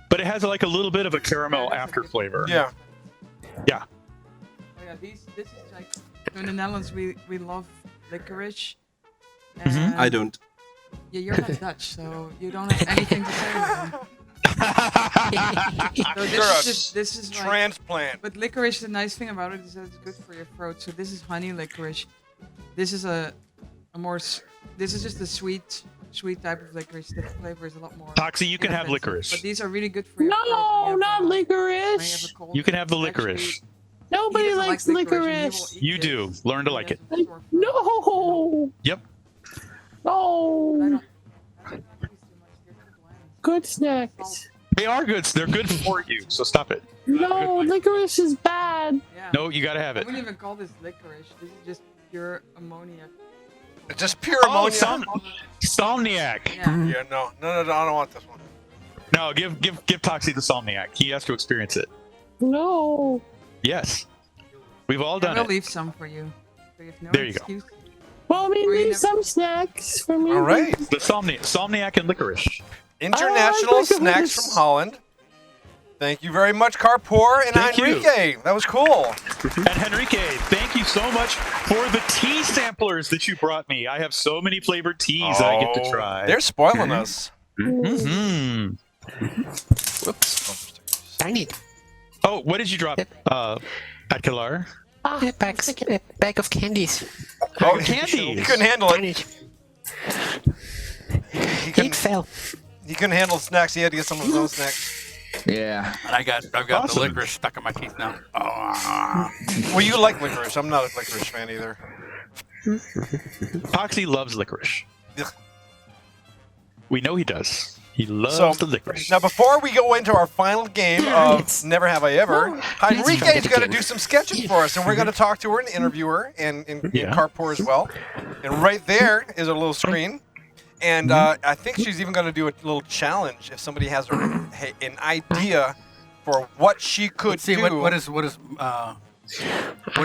but it has like a little bit of a caramel after flavor. Yeah. Yeah. Oh yeah, this is like in the Netherlands we love licorice. I don't. Yeah, you're not Dutch, so you don't have anything to say about it. So this is like, transplant. But licorice, the nice thing about it is that it's good for your throat. So this is honey licorice. This is a more. This is just a sweet type of licorice. The flavor is a lot more. Toxie, you can have innovative. licorice. But these are really good for your throat. No, not licorice. You can have the licorice. Nobody likes licorice. You do. Learn to like it. No. Yep. No. Good snacks. They are good. They're good for you. So stop it. No, licorice is bad. Yeah. No, you gotta have I it. wouldn't even call this licorice. This is just pure ammonia. It's just pure Oh, ammonia. Somniac. Yeah, no, I don't want this one. No, give Toxie the Somniac. He has to experience it. No. Yes. We've all done I will it. leave some for you. So you have no There you go. excuse. Well, we need some snacks for me. All right. The Somniac and licorice. International snacks from Holland. Thank you very much, Carpour and Thank you. Enrique. That was cool. And Henrique, thank you so much for the tea samplers that you brought me. I have so many flavored teas I get to try. They're spoiling us. Mm-hmm. Whoops. Tiny. Oh, what did you drop, Atkalar? A bag of candies. Oh, candies. He couldn't handle it. It fell. He couldn't handle snacks. He had to get some of his own snacks. Yeah. And I've got Awesome. the licorice stuck in my teeth now. Well, you like licorice. I'm not a licorice fan either. Toxie loves licorice. Ugh. We know he does. He loves So, the licorice. now before we go into our final game of Never Have I Ever, Enrique's going to do some sketching for us, and we're going to talk to her and interview her, and Carpour as well. And right there is a little screen. And I think she's even going to do a little challenge if somebody has an idea for what she could See do. what are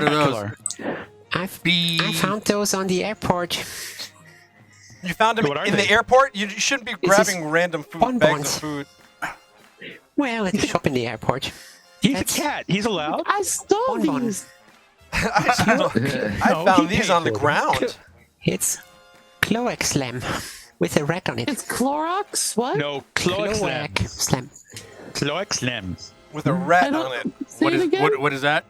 those? I found those on the airport. You found them What are in they? the airport? You shouldn't be grabbing random food, bags bonbons. of food. Well, at the shop in the airport. He's a cat. He's allowed. I stole these. I found these on the ground. It's Cloac Slam with a rat on it. It's Clorox? What? No, Cloac Slam. Cloac Slam. Cloac Slam. With a rat I don't- on it. Say it again? What is that?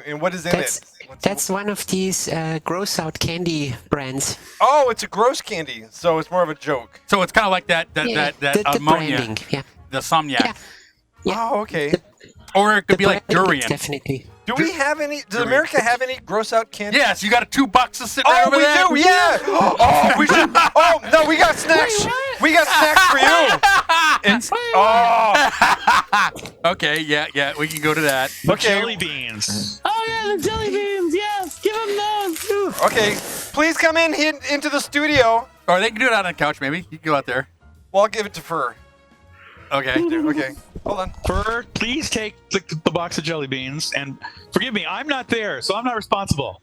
And what is in it? That's one of these gross out candy brands. Oh, it's a gross candy, so it's more of a joke. So it's kind of like that Yeah, the ammonia, branding, yeah. the Somniac. Oh, okay. Or it could be like branding, durian. Definitely. Do we have any? Does America have any gross out candy? Yes, you got a $2 to sit right Oh, over we there. do. Yeah. Oh, we should. Oh no, we got snacks. We got snacks for you. It's Okay, yeah, we can go to that. Okay. Jelly beans. Oh, yeah, the jelly beans. Yes, give them those. Okay. Please come into the studio. Or they can do it out on the couch, maybe. You can go out there. Well, I'll give it to Fur. Okay. Okay. Hold on. Fur, please take the box of jelly beans. And forgive me, I'm not there, so I'm not responsible.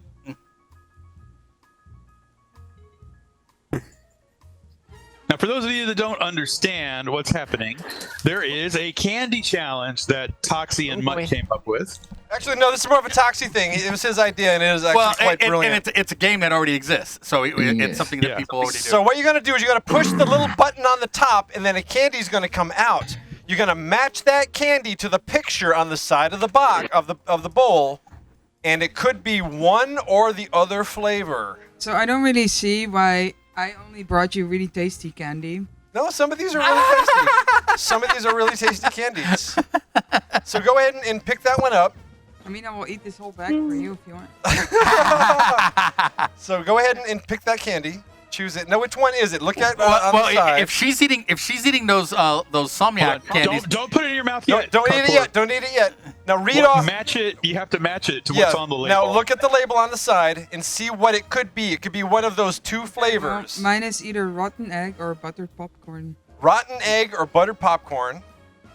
Now, for those of you that don't understand what's happening, there is a candy challenge that Toxie and Mutt came up with. Actually, no. This is more of a Toxie thing. It was his idea, and it is actually quite brilliant. And it's a game that already exists, so it's something that people already do. So what you're gonna do is you're gonna push the little button on the top, and then a candy's gonna come out. You're gonna match that candy to the picture on the side of the box of the bowl, and it could be one or the other flavor. So I don't really see why I only brought you really tasty candy. No, some of these are really tasty. Some of these are really tasty candies. So go ahead and pick that one up. I mean, I will eat this whole bag for you if you want. So go ahead and pick that candy. Choose it. Now, which one is it? Look at on the side. if she's eating those Somniac candies, Don't put it in your mouth Don't, yet. don't eat it yet. Don't eat it yet. Now read off. Match it. You have to match it to Yeah. what's on the label. Now look at the label on the side and see what it could be. It could be one of those two Well, flavors: mine is either rotten egg or buttered popcorn. rotten egg or buttered popcorn.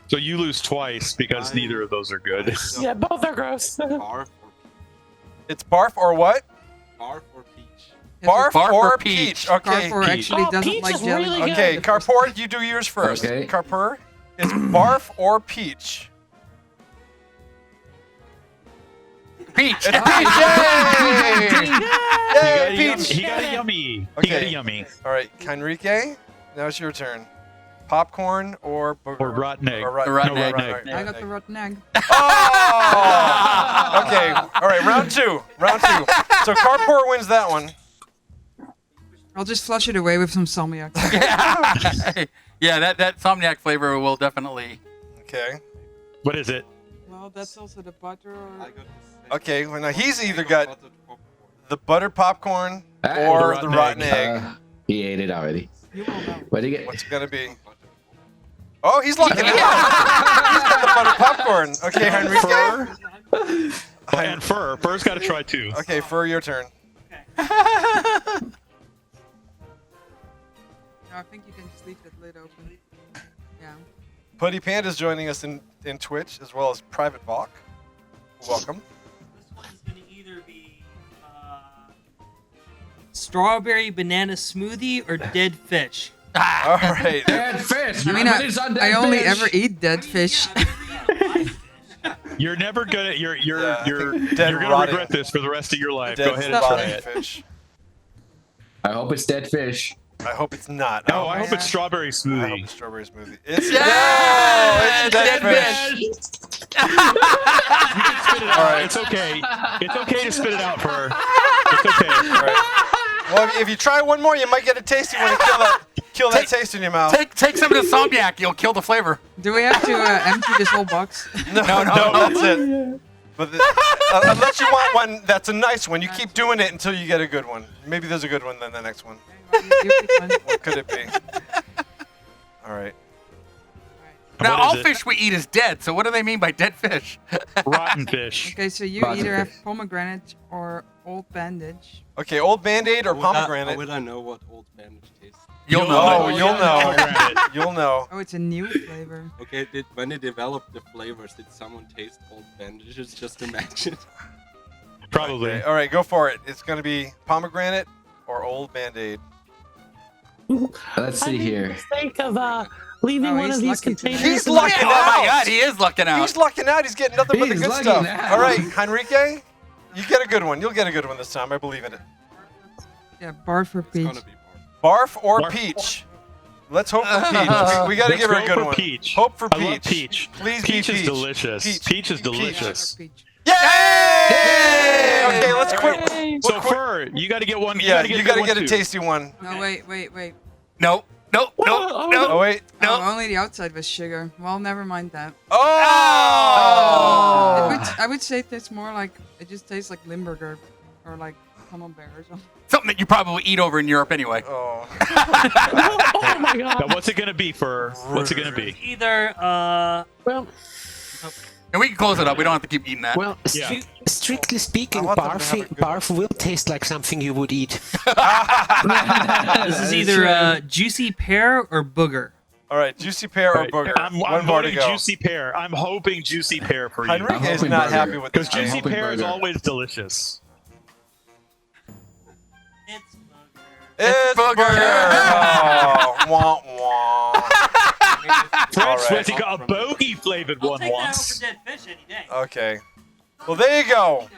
So you lose twice because neither of those are good. Yeah, both are gross. Barf It's barf or what? or peach. Barf, Barf or or peach. peach. Okay. Carrefour actually doesn't peach like is jelly. really good. Okay, Carpour, you do yours first. Okay. Carpour, it's barf or peach. Peach. It's peach! Yay! Yay, peach! He got a yummy. He got Okay. a yummy. All right, Enrique, now it's your turn. Popcorn or booger? Or rotten egg. Or rotten, Rotten no, egg. rotten egg. I got the rotten egg. Oh! Okay, all right, round two. So Carpour wins that one. I'll just flush it away with some salmiak. Yeah, that Somniac flavor will definitely. Okay. What is it? Well, that's also the butter or... Okay, well now he's either got the buttered popcorn Ah, or the rotten egg. He ate it already. What do you get? What's it gonna be? Oh, he's locking it up. He's got the buttered popcorn. Okay, Enrique. And fur. Fur's got to try too. Okay, Fur, your turn. No, I think you can just leave that lid open. Yeah. Putty Panda's joining us in Twitch as well as Private Valk. Welcome. This one's gonna either be strawberry banana smoothie or dead fish. All right. Dead fish. I mean, I only ever eat dead fish. You're never gonna. You're Yeah, I you're think dead you're gonna rotting- regret this for the rest of your life. Dead Go ahead and try rotting it. fish. I hope it's dead fish. I hope it's not. No, I hope it's strawberry I hope smoothie. it's strawberry smoothie. It's Yeah, it's dead fish. You can spit it out. All right. It's okay. It's okay to spit it out, Fur. It's okay. All right. Well, if you try one more, you might get a tasty one and kill that taste in your mouth. Take some of the Somniac, you'll kill the flavor. Do we have to empty this whole box? No, that's it. But unless you want one that's a nice one, you keep doing it until you get a good one. Maybe there's a good one then the next one. What could it be? All right. Now, What all is it? fish we eat is dead, so what do they mean by dead fish? Rotten fish. Okay, so you Rotten either have fish. pomegranate or old bandage. Okay, Old Band-Aid or How would I pomegranate? know what old bandage tastes? You'll Oh, know. you'll know. Pomegranate. You'll know. Oh, it's a new flavor. Okay, when they developed the flavors, did someone taste old bandages? Just imagine. Probably. Okay, all right, go for it. It's going to be pomegranate or Old Band-Aid. Let's I see made the here. mistake of leaving Oh, one he's of these lucky today. containers. He's in the- lucking Oh my out. god, he is lucking out. He's lucking out. He's getting nothing but the He's good lucking stuff. out. All right, Enrique, you get a good one. You'll get a good one this time. I believe in it. Yeah, barf or It's peach. gonna be Barf or Barf. peach? Let's hope for peach. We got to Let's give her a go good for one. peach. Hope for I peach. love peach. Please Peach be is peach. delicious. Peach is delicious. Peach. Yay! Okay, let's quit. So Fur, you got to get one. Yeah, you got to get a too. tasty one. No, wait. No. Oh wait. No, only the outside was sugar. Well, never mind that. Oh! I would say it tastes more like, it just tastes like Limburger or like camembert or something. Something that you probably eat over in Europe anyway. Oh. Oh my Now, god. what's it gonna be, Fur? What's it gonna be? Either Well, And we can close it up. We don't have to keep eating that. Well, Yeah. strictly speaking, I want them to have a good barf will taste like something you would eat. this is either juicy pear or booger. All right, juicy pear or Right. booger. I'm One more to voting go. juicy pear. I'm hoping juicy pear for you. Enrique is hoping not burger. happy with Because this. juicy hoping pear is burger. always delicious. It's booger. It's booger. Oh, wah, wah. Fred All right. Swifty got a bogey flavored I'll one take that once. over dead fish any day. Okay. Well, there you go.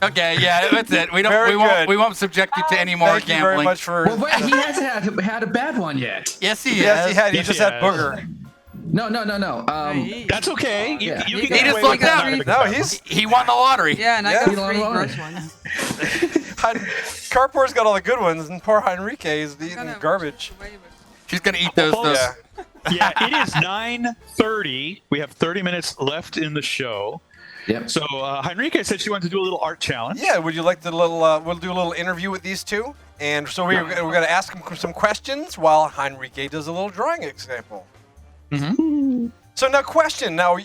Okay, yeah, that's it. We don't. Very good. We won't subject you to any more Thank you gambling. very much for. Well, wait, he hasn't had a bad one yet. Yes, he Yes, is. he had. He Yes, just he had has. booger. No. That's okay. You, Yeah. you He can get just away like with that that. three- No, he's. He won the lottery. Yeah, and I Yeah. got You don't 3 want gross it. ones. Carpour's got all the good ones, and poor Enrique is eating Gonna garbage. wash away with- She's gonna eat those. Folks, those. Yeah. Yeah, it is 9:30. We have 30 minutes left in the show. Yep. So Henrique said she wanted to do a little art challenge. Yeah, would you like the little? We'll do a little interview with these two, and so we're going to ask them some questions while Enrique does a little drawing example. Mm-hmm. So now, question. Now,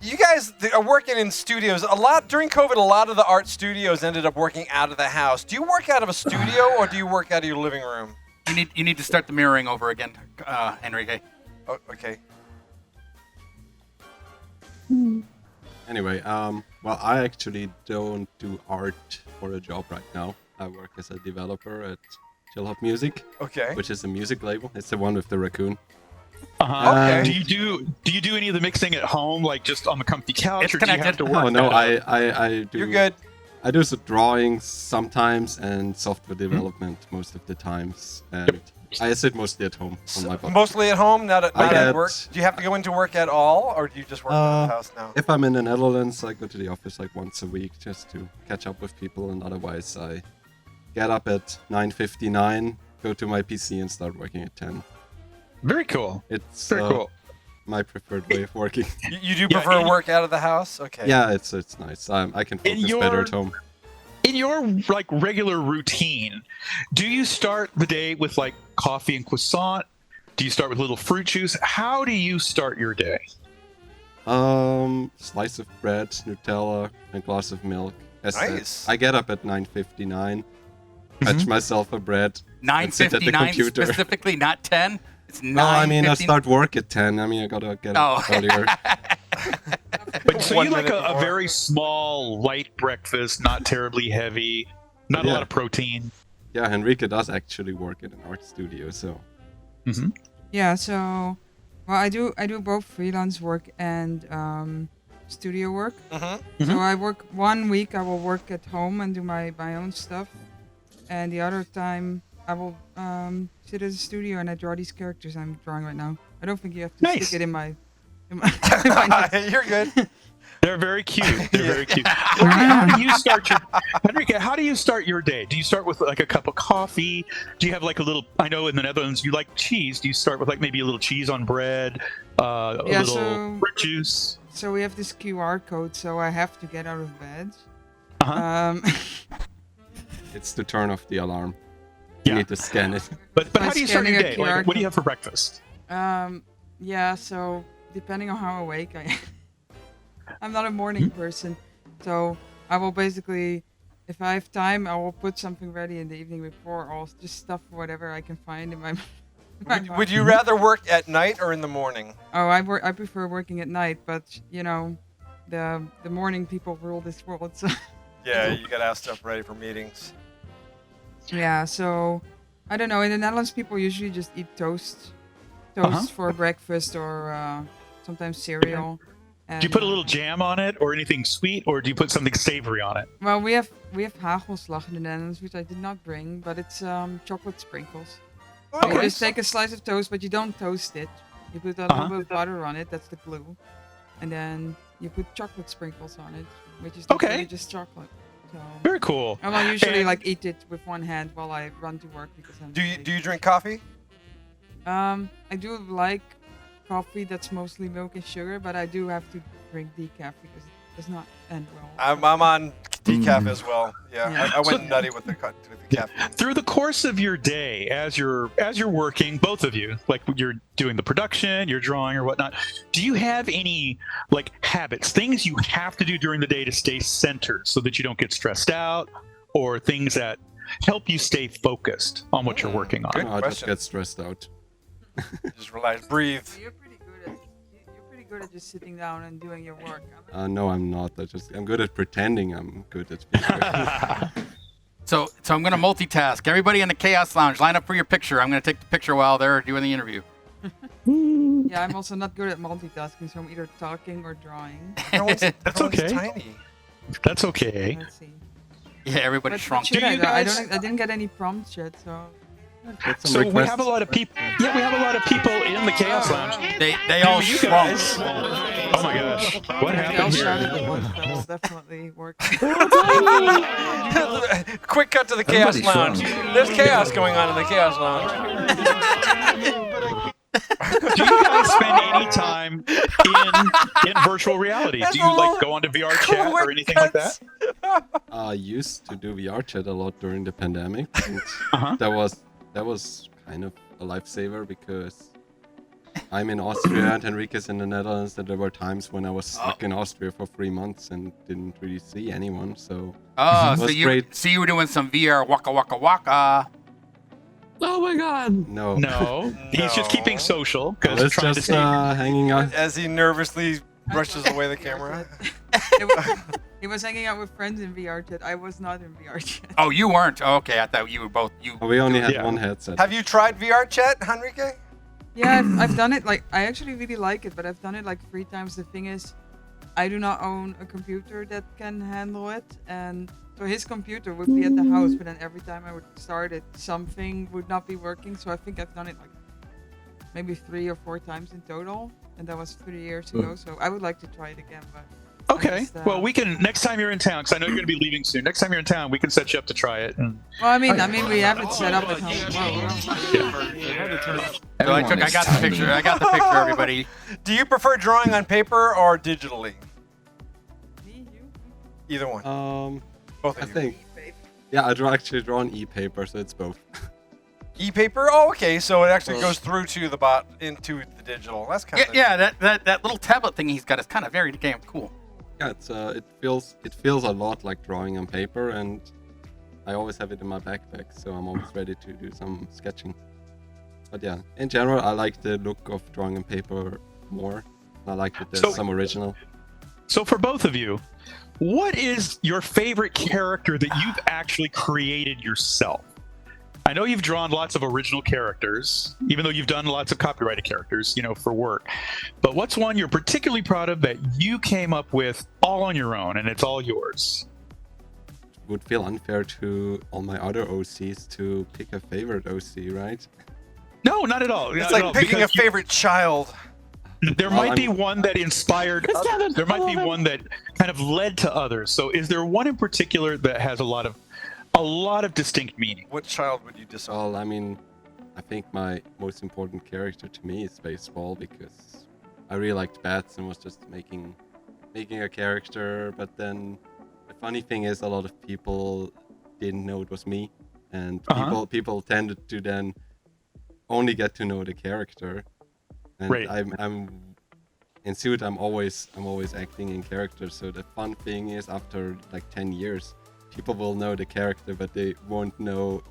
You guys are working in studios a lot during COVID. A lot of the art studios ended up working out of the house. Do you work out of a studio or do you work out of your living room? You need to start the mirroring over again, Enrique. Oh, okay. Anyway, well, I actually don't do art for a job right now. I work as a developer at Chill Hop Music. Okay. Which is a music label. It's the one with the raccoon. Okay. Do you do any of the mixing at home, like just on the comfy couch, or do you have to work? Oh no, that out? I do. You're good. I do some drawings sometimes and software development most of the times, and I sit mostly at home on my body. Mostly at home, not at get- work. Do you have to go into work at all, or do you just work at the house now? If I'm in the Netherlands, I go to the office like once a week just to catch up with people, and otherwise I get up at 9:59, go to my PC, and start working at 10. Very cool. It's Very cool. my preferred way of working. You do prefer work out of the house? Okay. Yeah, it's nice. I can focus better at home. In your like regular routine, do you start the day with like coffee and croissant? Do you start with a little fruit juice? How do you start your day? Slice of bread, Nutella, and a glass of milk. Nice. I get up at 9:59, fetch myself a bread, and sit at the 9:59 computer. specifically, not 10. It's 9. No, I mean I start work at 10. I mean I gotta get up earlier. But so you like a very small, light breakfast, not terribly heavy, not a lot of protein. Yeah, Henrique does actually work in an art studio, so. Yeah, so well, I do both freelance work and studio work. So I work 1 week. I will work at home and do my own stuff, and the other time I will sit at a studio and I draw these characters I'm drawing right now. I don't think you have to stick it in my. You're good. They're very cute. They're very cute. How do you start your Enrique? How do you start your day? Do you start with like a cup of coffee? Do you have like a little? I know in the Netherlands you like cheese. Do you start with like maybe a little cheese on bread, a little fruit juice? So we have this QR code, so I have to get out of bed. It's to turn off the alarm. You need to scan it. But By how do you start your scanning day? a QR Like, what do you have for breakfast? Yeah, so depending on how awake I am. I'm not a morning person, so I will basically, if I have time, I will put something ready in the evening before, or just stuff whatever I can find in my. Would you rather work at night or in the morning? Oh, I prefer working at night, but you know, the morning people rule this world. So. Yeah, you gotta have stuff ready for meetings. Yeah, so I don't know. In the Netherlands, people usually just eat toast for breakfast, or sometimes cereal. And, Do you put a little jam on it, or anything sweet, or do you put something savory on it? Well, we have hagelslag in the Netherlands, which I did not bring, but it's chocolate sprinkles. Okay. You just take a slice of toast, but you don't toast it. You put a little bit of butter on it. That's the glue, and then you put chocolate sprinkles on it, which is not really just chocolate. So Very cool. I will usually And- like eat it with one hand while I run to work because I'm. Do you drink coffee? I do like coffee that's mostly milk and sugar, but I do have to drink decaf because it does not end well. I'm on decaf as well. Yeah, I went nutty with the caffeine. Through the course of your day, as you're working, both of you, like you're doing the production, you're drawing or whatnot, do you have any like habits, things you have to do during the day to stay centered so that you don't get stressed out, or things that help you stay focused on what you're working on? I just get stressed out. Just relax, breathe. You're pretty good at just sitting down and doing your work. No, I'm not. I'm good at pretending I'm good at being So I'm going to multitask. Everybody in the Chaos Lounge, line up for your picture. I'm going to take the picture while they're doing the interview. Yeah, I'm also not good at multitasking, so I'm either talking or drawing. That's okay. Tiny. That's okay. Let's see. Yeah, everybody What shrunk. should Do I you do? guys- I didn't get any prompts yet, so. So we have a lot of people. Yeah, we have a lot of people in the Chaos Lounge. They all you shrunk. guys. Oh my gosh, what happened Shouted here? at once, that will definitely work. Quick cut to the Chaos Everybody's Lounge. shrunk. There's chaos going on in the Chaos Lounge. Do you guys spend any time in virtual reality? Do you like go onto VR chat or anything like that? I used to do VR chat a lot during the pandemic. And that was kind of a lifesaver because I'm in Austria and Henrique's in the Netherlands, and there were times when I was stuck in Austria for 3 months and didn't really see anyone. So Oh, it so was you great. so you were doing some VR waka waka waka. Oh my god. No. No, he's just keeping social because It's trying just to stay. hanging out. As he nervously brushes away the camera. He was hanging out with friends in VR chat. I was not in VR chat. Oh, you weren't. Oh, okay, I thought you were both. You. We only had Yeah. one headset. Have you tried VR chat, Henrique? Yeah, I've done it. Like, I actually really like it, but I've done it like 3 times. The thing is, I do not own a computer that can handle it, and so his computer would be at the house, but then every time I would start it, something would not be working. So I think I've done it like maybe 3 or 4 times in total, and that was 3 years ago. So I would like to try it again, but. Okay. Just, Well, we can next time you're in town, because I know you're going to be leaving soon. Next time you're in town, we can set you up to try it. Well, I mean, we have it set up at home. So I got the picture. I got the picture, everybody. Do you prefer drawing on paper or digitally? Either one. Both of I you. think. Yeah, I actually draw on e-paper, so it's both. E-paper? Oh, okay. So it actually goes through to the bot into the digital. That's kind of That little tablet thing he's got is kind of very damn cool. Yeah, it's it feels a lot like drawing on paper, and I always have it in my backpack, so I'm always ready to do some sketching. But yeah, in general, I like the look of drawing on paper more. I like that there's some original. So for both of you, what is your favorite character that you've actually created yourself? I know you've drawn lots of original characters, even though you've done lots of copyrighted characters, for work. But what's one you're particularly proud of that you came up with all on your own and it's all yours? It would feel unfair to all my other OCs to pick a favorite OC, right? No, not at all. It's Not like at all, picking a because favorite child. there might be one that inspired others. There might be one that kind of led to others. So is there one in particular that has a lot of distinct meaning? What child would you decide? Well, I mean, I think my most important character to me is Baseball, because I really liked bats and was just making a character. But then the funny thing is, a lot of people didn't know it was me, and people tended to then only get to know the character. And Right. I'm in Suit. I'm always acting in character. So the fun thing is, after like 10 years, people will know the character, but they won't know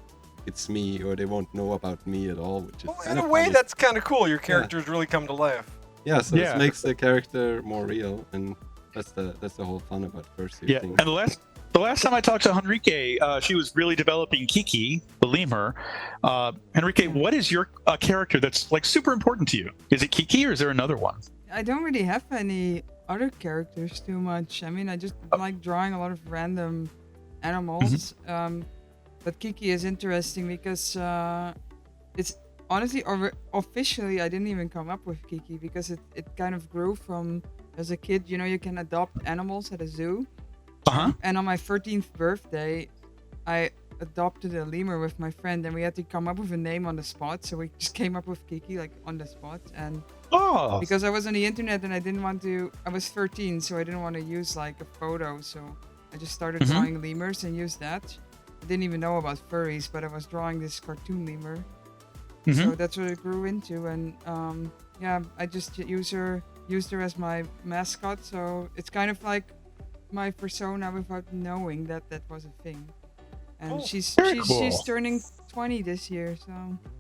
it's me, or they won't know about me at all, which is In a way, that's kind of cool. Your characters really come to life. Yeah, so it makes the character more real, and that's the whole fun about fursuit. Yeah, and the last time I talked to Henrique, she was really developing Kiki, the lemur. Henrique, what is your character that's like super important to you? Is it Kiki, or is there another one? I don't really have any other characters too much. I mean, I just like drawing a lot of random animals. But Kiki is interesting because it's honestly, officially, I didn't even come up with Kiki because it kind of grew from as a kid. You can adopt animals at a zoo. And on my 13th birthday, I adopted a lemur with my friend, and we had to come up with a name on the spot. So we just came up with Kiki, like on the spot. And because I was on the internet and I was 13, so I didn't want to use like a photo. So I just started drawing lemurs and used that. I didn't even know about furries, but I was drawing this cartoon lemur. So that's what it grew into. And I just used her as my mascot. So it's kind of like my persona without knowing that was a thing. And she's turning 20 this year, so.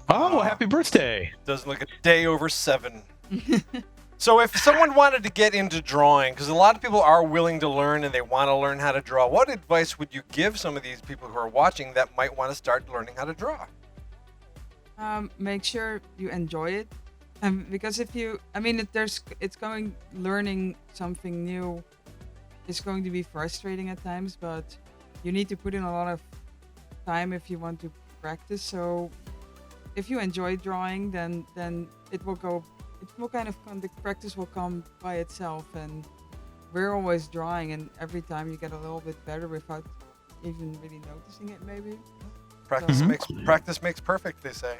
Oh, happy birthday! Doesn't look a day over 7. So if someone wanted to get into drawing, because a lot of people are willing to learn and they want to learn how to draw, what advice would you give some of these people who are watching that might want to start learning how to draw? Make sure you enjoy it. Because learning something new is going to be frustrating at times, but you need to put in a lot of time if you want to practice. So if you enjoy drawing, then it will kind of come, the practice will come by itself. And we're always drawing, and every time you get a little bit better without even really noticing it, maybe. Practice makes perfect, they say.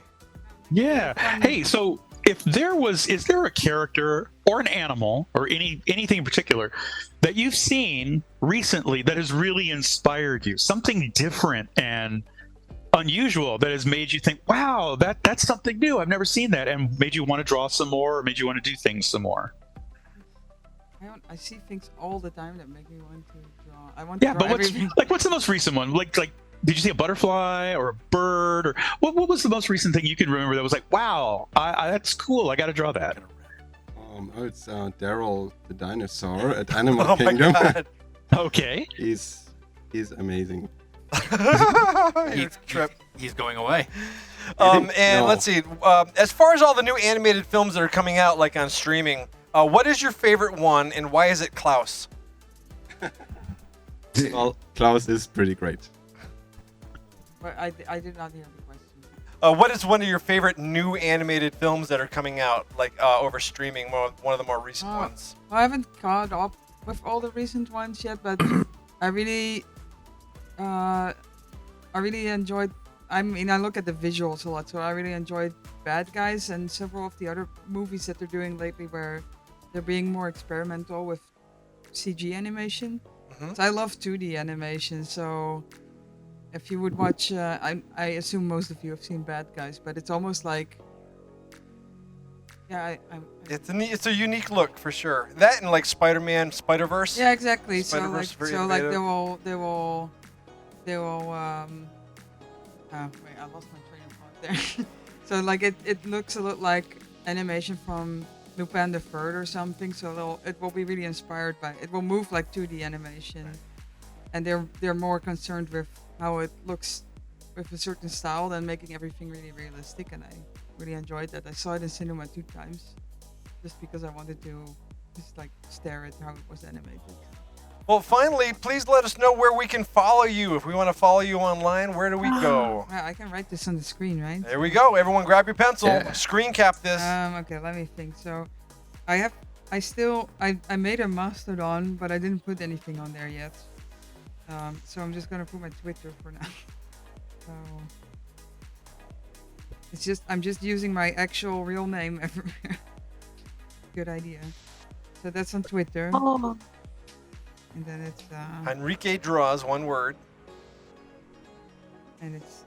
Yeah. Hey, so is there a character or an animal or anything in particular that you've seen recently that has really inspired you? Something different and unusual that has made you think, wow, that's something new. I've never seen that, and made you want to draw some more, or made you want to do things some more? I see things all the time that make me want to draw. I want to Yeah, draw but everything. what's the most recent one? Like, did you see a butterfly or a bird, or what was the most recent thing you can remember that was like, wow, that's cool. I got to draw that. It's Daryl the dinosaur at Animal Oh my Kingdom. God. Okay. He's amazing. He's going away. And let's see. As far as all the new animated films that are coming out, like on streaming, what is your favorite one, and why is it Klaus? Well, Klaus is pretty great. But I did not hear the question. What is one of your favorite new animated films that are coming out, like over streaming? One of the more recent ones. I haven't caught up with all the recent ones yet, but I really enjoyed. I mean, I look at the visuals a lot, so I really enjoyed Bad Guys and several of the other movies that they're doing lately, where they're being more experimental with CG animation. So I love 2D animation, so. If you would watch, I assume most of you have seen Bad Guys, but it's almost like, yeah, It's a unique look for sure. That and like Spider-Man, Spider-Verse. Yeah, exactly. Spider-Verse, So very like innovative. they will. Wait, I lost my train of thought there. So like it looks a lot like animation from Lupin the Third or something. So it will be really inspired by. It will move like 2D animation, and they're more concerned with how it looks with a certain style than making everything really realistic, and I really enjoyed that. I saw it in cinema 2 times just because I wanted to just like stare at how it was animated. Well, finally, please let us know where we can follow you. If we want to follow you online, where do we go? I can write this on the screen, right? There we go. Everyone grab your pencil. Yeah. Screen cap this. Okay, let me think. So I made a Mastodon, but I didn't put anything on there yet. So I'm just gonna put my Twitter for now. So I'm just using my actual real name everywhere. Good idea. So that's on Twitter. Oh. And then it's Enrique Draws, one word. and it's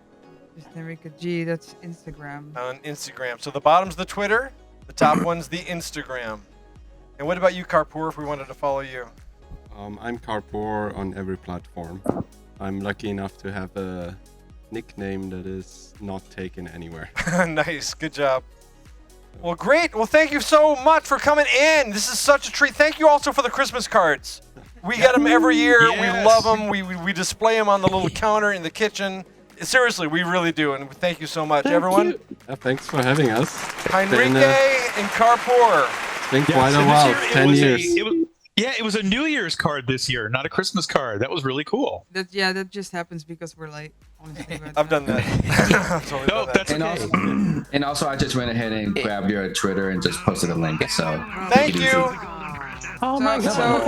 just Enrique G. That's Instagram. On Instagram. So the bottom's the Twitter, the top one's the Instagram. And what about you, Karpoor, if we wanted to follow you? I'm Karpoor on every platform. I'm lucky enough to have a nickname that is not taken anywhere. Nice. Good job. Well, great. Well, thank you so much for coming in. This is such a treat. Thank you also for the Christmas cards. We get them every year. Yes. We love them. We display them on the little counter in the kitchen. Seriously, we really do. And thank you so much, everyone. Thanks for having us. Enrique and Karpoor. It's been quite a while. 10 years. It was a New Year's card this year, not a Christmas card. That was really cool. That just happens because we're late. Honestly, but, I've done that. That's and okay. Also, I just went ahead and grabbed your Twitter and just posted a link. So thank you. Oh my god. So if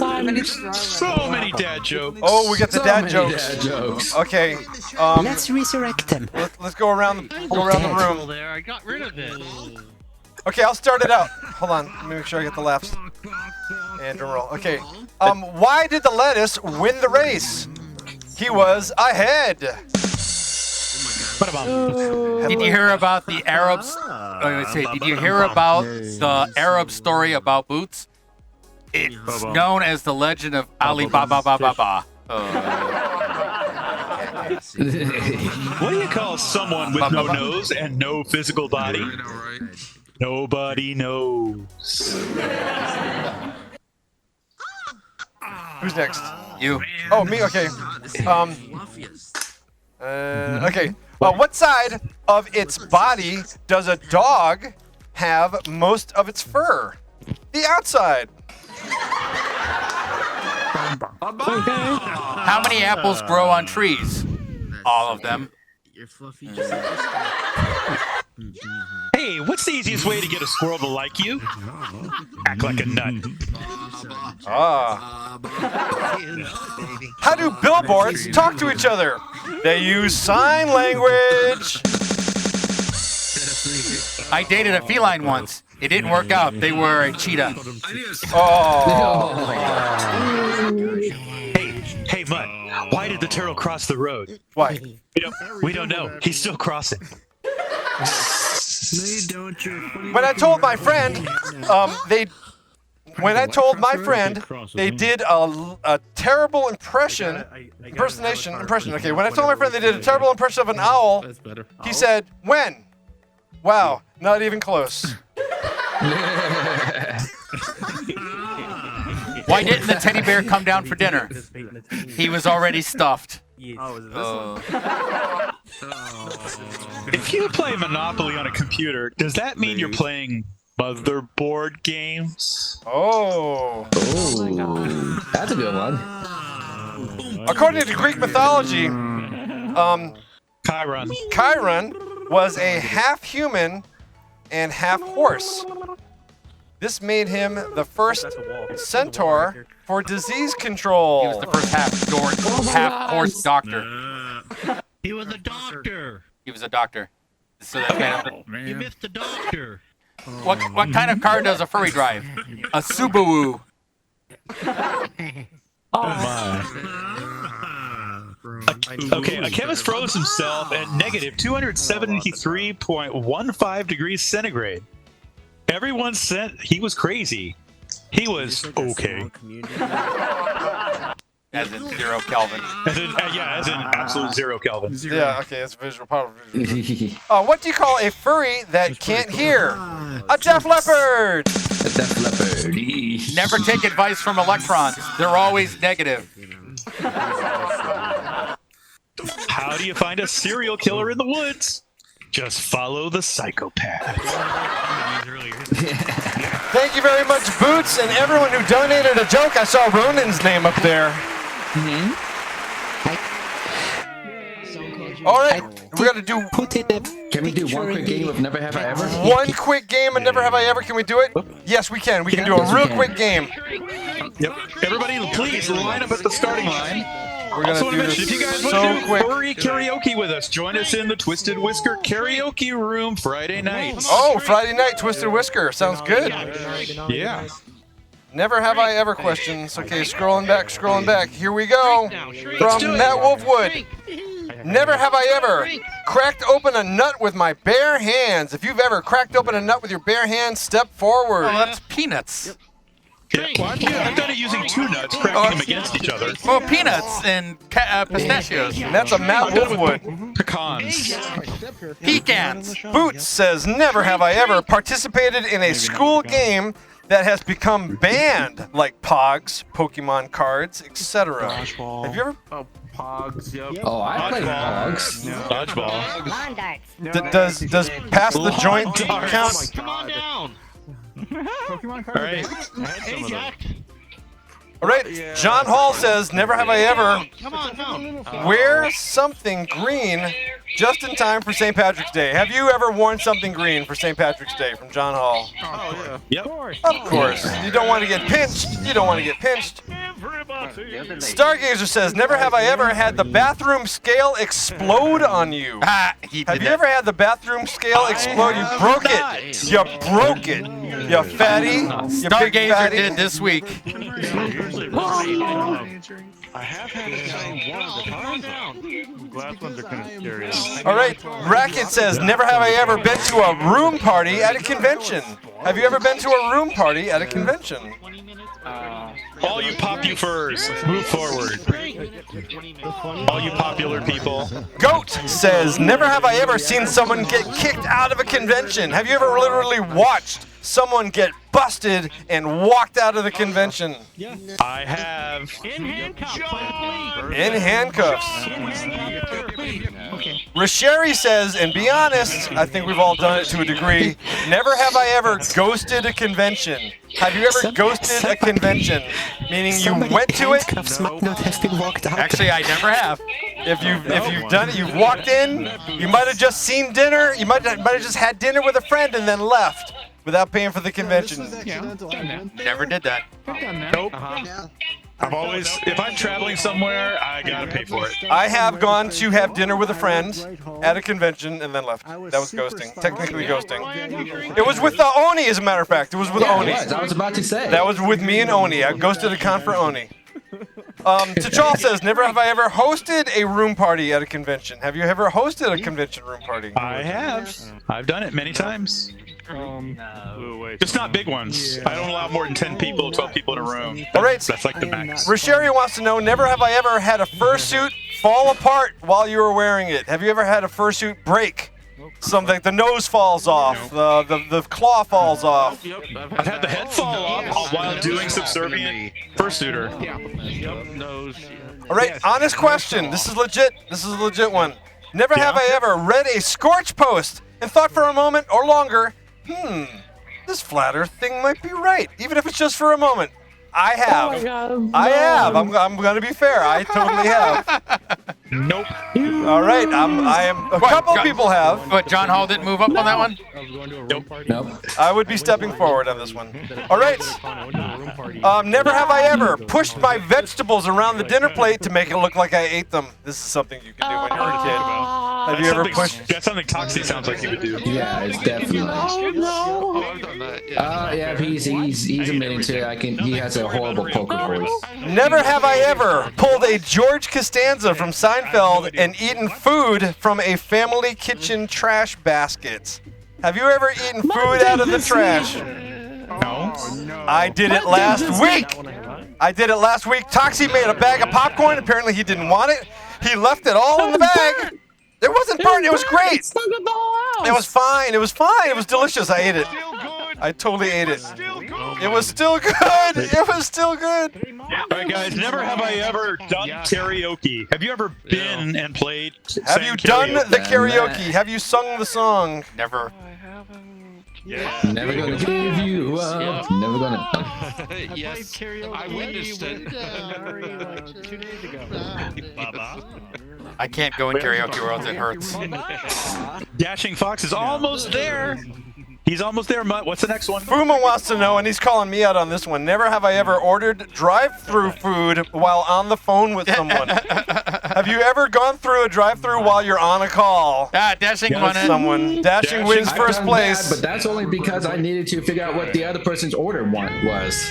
I need to draw, So many dad jokes. Oh, we got the So dad many jokes. dad jokes. Okay. Let's resurrect them. Let's go around the room. There, I got rid of it. Okay, I'll start it out. Hold on. Let me make sure I get the laughs. And drum roll. Okay. Why did the lettuce win the race? He was ahead. Did you hear about the Arabs? Did you hear about the Arab story about boots? It's known as the legend of Ali Baba Baba Baba. What do you call someone with no nose and no physical body? Nobody knows. Who's next? You. Oh, me? Okay. Okay. What side of its body does a dog have most of its fur? The outside. How many apples grow on trees? All of them. You're fluffy. Hey, what's the easiest way to get a squirrel to like you? Act like a nut. How do billboards talk to each other? They use sign language. I dated a feline once. It didn't work out. They were a cheetah. Oh. Hey, Mutt, why did the turtle cross the road? Why? We don't know. He's still crossing. When I told my friend, When I told my friend they did a terrible impersonation. Okay, when I told my friend they did a terrible impression of an owl, he said, "When?" Wow, not even close. Why didn't the teddy bear come down for dinner? He was already stuffed. If you play Monopoly on a computer, does that mean you're playing motherboard games? Oh. That's a good one. According to Greek mythology, Chiron was a half human and half horse. This made him the first centaur for disease control. He was the first half horse doctor. He was a doctor. He was a doctor. So that kind of, You missed the doctor. what kind of car does a furry drive? A Subaru. Okay, a chemist froze himself at negative 273.15 degrees centigrade. Everyone said he was crazy. He was okay. As in 0 Kelvin. As in absolute 0 Kelvin. Yeah, okay, it's visual. What do you call a furry that can't hear? A Def Leppard! A Def Leppard. Never take advice from electrons. They're always negative. How do you find a serial killer in the woods? Just follow the psychopath. Thank you very much, Boots, and everyone who donated a joke. I saw Ronan's name up there. All right, we're gonna do. Can we do one quick game of Never Have I Ever? One quick game of Never Have I Ever. Can we do it? Yes, we can. We can do a real quick game. Yep. Everybody, please line up at the starting line. We're gonna also want do to mention, this if you guys so want to do quick. furry karaoke with us, join us in the Twisted Whisker Karaoke Room Friday nights. Oh, Friday night, Twisted Whisker. Sounds good. Yeah. Never have I ever questions. Okay, scrolling back. Here we go. From Matt Wolfwood. Never have I ever cracked open a nut with my bare hands. If you've ever cracked open a nut with your bare hands, step forward. Oh, that's peanuts. Yeah, well, I've done it using two nuts, cracking them against each other. Well, peanuts and pistachios. That's a Matt Wolfwood. Pecans. Pecans. Boots says, never have I ever participated in a school game that has become banned, like Pogs, Pokemon cards, etc. Have you ever? Pogs, yep. Oh, I played Pogs. Dodgeball. Lawn Does darts. pass the joint count? Come on down. Pokemon All cards. right. Hey, Jack. All right. John Hall says, never have I ever Come on down. wear something green just in time for St. Patrick's Day. Have you ever worn something green for St. Patrick's Day from John Hall? Oh, yeah. Yep. Of course. You don't want to get pinched. Stargazer says, never have I ever had the bathroom scale explode on you. Have you ever had the bathroom scale explode? You broke it. You broke it. You fatty. You big Stargazer fatty. did this week. I have had it one of the glass ones are kind of scary. All right. Racket says, never have I ever been to a room party at a convention. Have you ever been to a room party at a convention? All you popufurs, move forward. All you popular people. Goat says, never have I ever seen someone get kicked out of a convention. Have you ever literally watched someone get busted and walked out of the convention? I have. In handcuffs. Rasheri says, and be honest, I think we've all done it to a degree, never have I ever ghosted a convention. Have you ever ghosted a convention? Meaning you went to it? Might not have been walked out. Actually, I never have. If you've done it, you've walked in, you might have just seen dinner, you might have just had dinner with a friend and then left without paying for the convention. Never did that. Nope. I've always, if I'm traveling somewhere, I gotta pay for it. I have gone to have dinner with a friend at a convention and then left. That was ghosting. Technically ghosting. It was with the Oni, as a matter of fact. It was with Oni. I was about to say. That was with me and Oni. I ghosted a con for Oni. T'Chall says, never have I ever hosted a room party at a convention. Have you ever hosted a convention room party? I have. I've done it many times. Just not big ones. I don't allow more than 10 people, 12 people in a room. All right. That's like the max. Rasheri wants to know, never have I ever had a fursuit fall apart while you were wearing it. Have you ever had a fursuit break? Something, the nose falls off, the claw falls off. I've had the head fall off while doing subservient fursuiter. All right, honest question. This is legit. This is a legit one. Never have I ever read a Scorch post and thought for a moment or longer, this flat Earth thing might be right, even if it's just for a moment. I have. Oh my God, I no. have. I'm going to be fair. I totally have. Nope. All right. I am. A couple people have. But John Hall didn't move up on that one? Nope. I would be stepping forward on this one. All right. Never have I ever pushed my vegetables around the dinner plate to make it look like I ate them. This is something you can do when you're a kid. Have you ever pushed? That's something Toxie sounds like he would do. Yeah, it's definitely. Oh no! Yeah, he's admitting to it. He has a horrible poker voice. Never have I ever pulled a George Costanza from Seinfeld and eaten food from a family kitchen trash basket. Have you ever eaten food out of the trash? No. I did it last week. Toxie made a bag of popcorn. Apparently he didn't want it. He left it all in the bag. It wasn't burnt. It was great. It was fine. It was fine. It was delicious. I ate it. I totally ate it. It was still good. It was still good. All right, guys. Never have I ever done karaoke. Have you ever been and played? Have you done the karaoke? Have you sung the song? Never. Never gonna give you up. Never gonna. Yes, I witnessed it. Like 2 days ago. I can't go in karaoke world. It hurts. Dashing Fox is almost there. He's almost there, Mutt. What's the next one? Fuma wants to know, and he's calling me out on this one. Never have I ever ordered drive-through food while on the phone with someone. Have you ever gone through a drive-through while you're on a call? Dashing won it. Someone. Dashing wins I've first done place. that, but that's only because I needed to figure out what the other person's order was.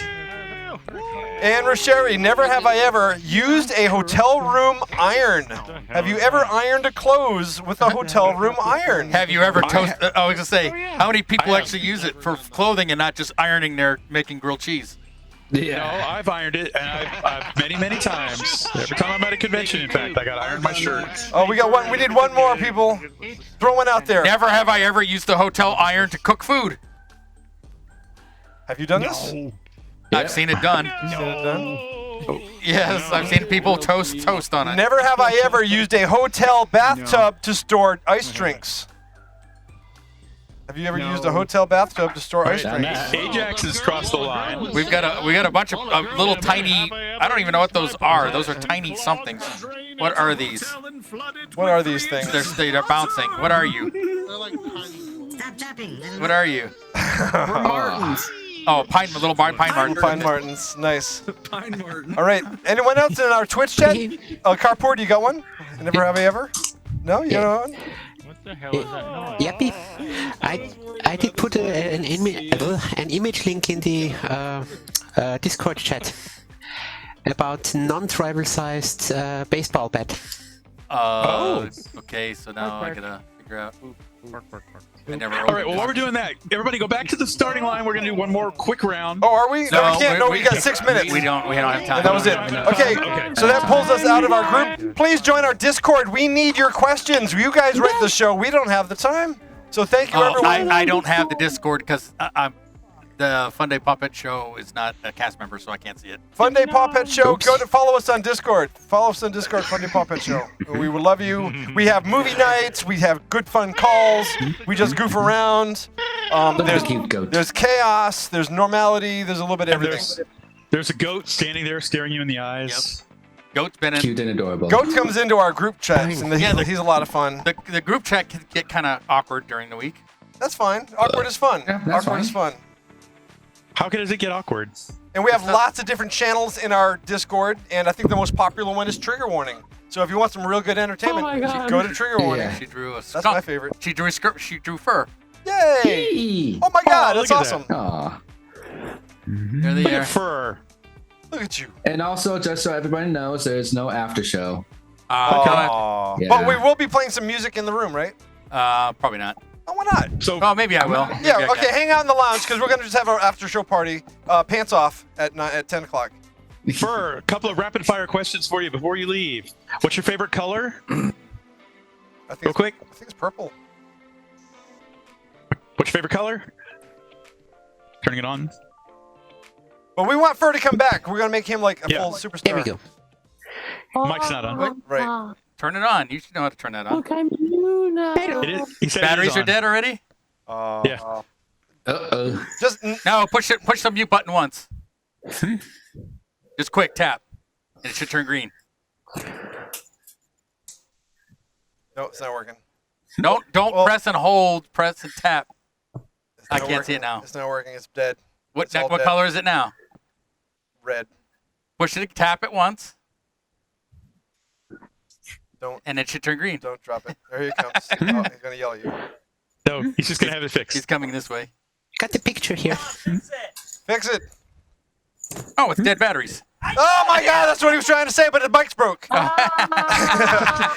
And Rasheri, never have I ever used a hotel room iron. Have you ever ironed a clothes with a hotel room iron? Have you ever toasted? I was gonna say, how many people actually use it for clothing and not just ironing their making grilled cheese? Yeah. No, I've ironed it, and I've many times. Every time I'm at a convention, in fact, I got to iron my shirt. Oh, we got one. We need one more, people. Throw one out there. Never have I ever used the hotel iron to cook food. Have you done this? I've seen it done. Yes, I've seen people toast on it. Never have I ever used a hotel bathtub to store ice drinks. Have you ever used a hotel bathtub to store ice drinks? Ajax has crossed the line. We got a bunch of little tiny. I don't even know what those are. Those are tiny somethings. What are these? What are these things? They're bouncing. What are you? Stop jumping. What are you? We're Martins. Oh, Pine Martin. Pine Martins. Nice. Pine Martin. All right. Anyone else in our Twitch chat? Carpoor, do you got one? Never have I ever? No, you don't have one? What the hell is that noise? Yappy. I did put an image link in the Discord chat about non-tribal sized baseball bat. Okay, so now I gotta figure out. All right, well, while we're doing that, everybody go back to the starting line. We're going to do one more quick round. Oh, are we? No, we can't. No, we got 6 minutes. We don't have time. And that was it. Okay, so that pulls us out of our group. Please join our Discord. We need your questions. You guys write the show. We don't have the time. So thank you, everyone. I don't have the Discord because the Funday Pawpet show is not a cast member, so I can't see it. Funday Pawpet Show. Go to follow us on Discord. Follow us on Discord, Funday Pawpet Show. We would love you. We have movie nights. We have good fun calls. We just goof around. There's chaos. There's normality. There's a little bit of everything. There's a goat standing there staring you in the eyes. Goat's been in. Cute and adorable. Goat comes into our group chats, and he's a lot of fun. The group chat can get kind of awkward during the week. That's fine. Awkward is fun. Awkward is fun. How does it get awkward? And we have lots of different channels in our Discord, and I think the most popular one is Trigger Warning. So if you want some real good entertainment, go to Trigger Warning. She drew a That's my favorite. She drew fur. Yay! Oh my God, that's awesome. Aw. There they are. Fur. Look at you. And also, just so everybody knows, there's no after show. Aw. Yeah. But we will be playing some music in the room, right? Probably not. Oh, why not? So, well, maybe I will. Yeah, Maybe I okay, can. hang out in the lounge because we're going to just have our after show party. Pants off at 10 o'clock. Fur, a couple of rapid fire questions for you before you leave. What's your favorite color? Real quick. I think it's purple. What's your favorite color? Turning it on. But we want Fur to come back. We're going to make him like a full superstar. There we go. Mike's not on. Right. Turn it on. You should know how to turn that on. Look, I'm you now. He said Batteries it is are dead already? Yeah. Uh-oh. Just No, push the mute button once. Just quick tap, and it should turn green. No, it's not working. Don't press and hold. Press and tap. I not can't see working. it now. It's not working. It's dead. What It's all what dead. color is it now? Red. Push it, tap it once, Don't. and it should turn green. Don't drop it. There he comes. Oh, he's going to yell at you. No, he's just going to have it fixed. He's coming this way. Got the picture here. Fix it. Oh, it's dead batteries. Oh my God, that's what he was trying to say, but the mic's broke.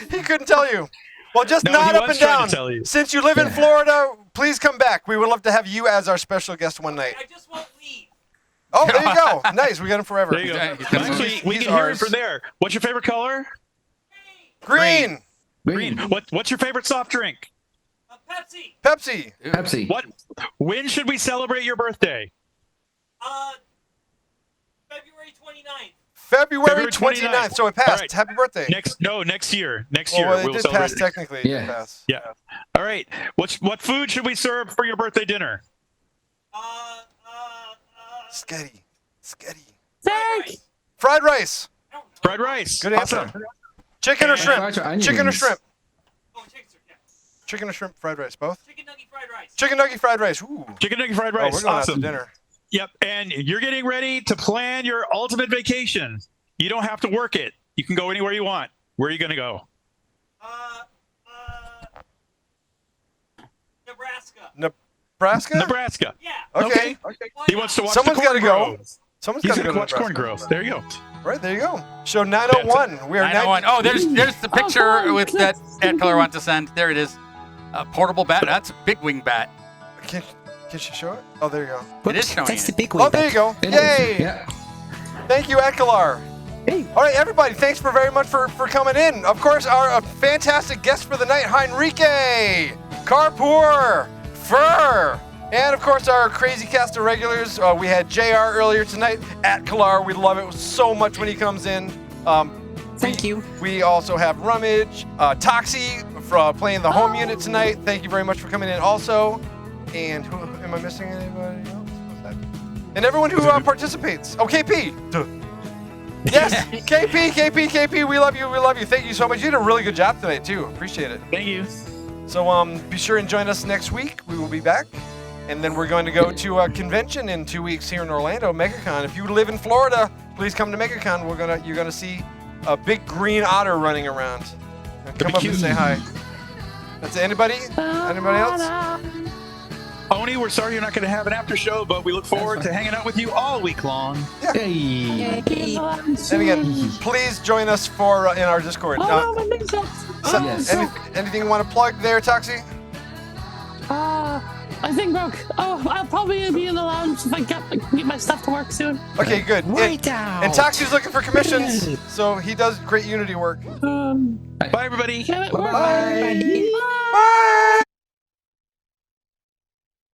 He couldn't tell you. Well, just No, nod he up was and trying down. to tell you. Since you live in Florida, please come back. We would love to have you as our special guest one night. I just won't leave. Oh, there you go. Nice. We got him forever. There you go. Actually, we He's can hear it ours. from there. What's your favorite color? Green. Green. What's your favorite soft drink? Pepsi. Pepsi. Pepsi. What? When should we celebrate your birthday? February 29th. February 29th. So it passed. All right. Happy birthday. Next year. Next Oh, year well, it we'll did celebrate. pass technically. It did pass. Yeah. All right. What food should we serve for your birthday dinner? Sketty. Thank. Fried rice. Fried rice. Good answer. Awesome. Chicken or And shrimp? fried onions. Chicken or shrimp? Oh, chicken soup, yeah. Chicken or shrimp fried rice? Both? Chicken nugget fried rice. Chicken nugget fried rice. Ooh. Chicken nugget fried Oh, rice. we're going out to Awesome. dinner. Yep. And you're getting ready to plan your ultimate vacation. You don't have to work it. You can go anywhere you want. Where are you going to go? Nebraska. Nebraska? Yeah. Okay. He wants to watch Someone's the got to corn go. grow. Someone's He's got to going go to watch corn grow. There you go. Right, there you go. Show 901. We are 901. Oh, there's the picture with that ad color wants to send. There it is. A portable bat. That's a big wing bat. Can she show it? Oh, there you go. It is showing That's it. the big one. Oh, there you go. It is. Yay! Yeah. Thank you, Akalar. Hey. All right, everybody, thanks very much for coming in. Of course, our fantastic guest for the night, Heinrike, Carpoor, Fur, and of course our crazy cast of regulars. We had JR earlier tonight at Kalar. We love it so much when he comes in. Thank you. We also have Rummage, Toxie for playing the home unit tonight. Thank you very much for coming in also. And who am I missing? Anybody else? What's that? And everyone who participates. Oh, KP. Duh. Yes, KP, we love you. Thank you so much. You did a really good job tonight too. Appreciate it. Thank you. So be sure and join us next week. We will be back, and then we're going to go to a convention in 2 weeks here in Orlando, MegaCon. If you live in Florida, please come to MegaCon. You're gonna see a big green otter running around. Come up and say hi. That's it. Anybody? Anybody else? Oni, we're sorry you're not going to have an after show, but we look forward to hanging out with you all week long. Yeah. Hey. And again, please join us for in our Discord. Yes. Anything you want to plug there, Toxie? I think I'll probably be in the lounge if I get my stuff to work soon. Okay, good. Right And Toxie's looking for commissions, so he does great Unity work. Bye, everybody. Bye. Bye.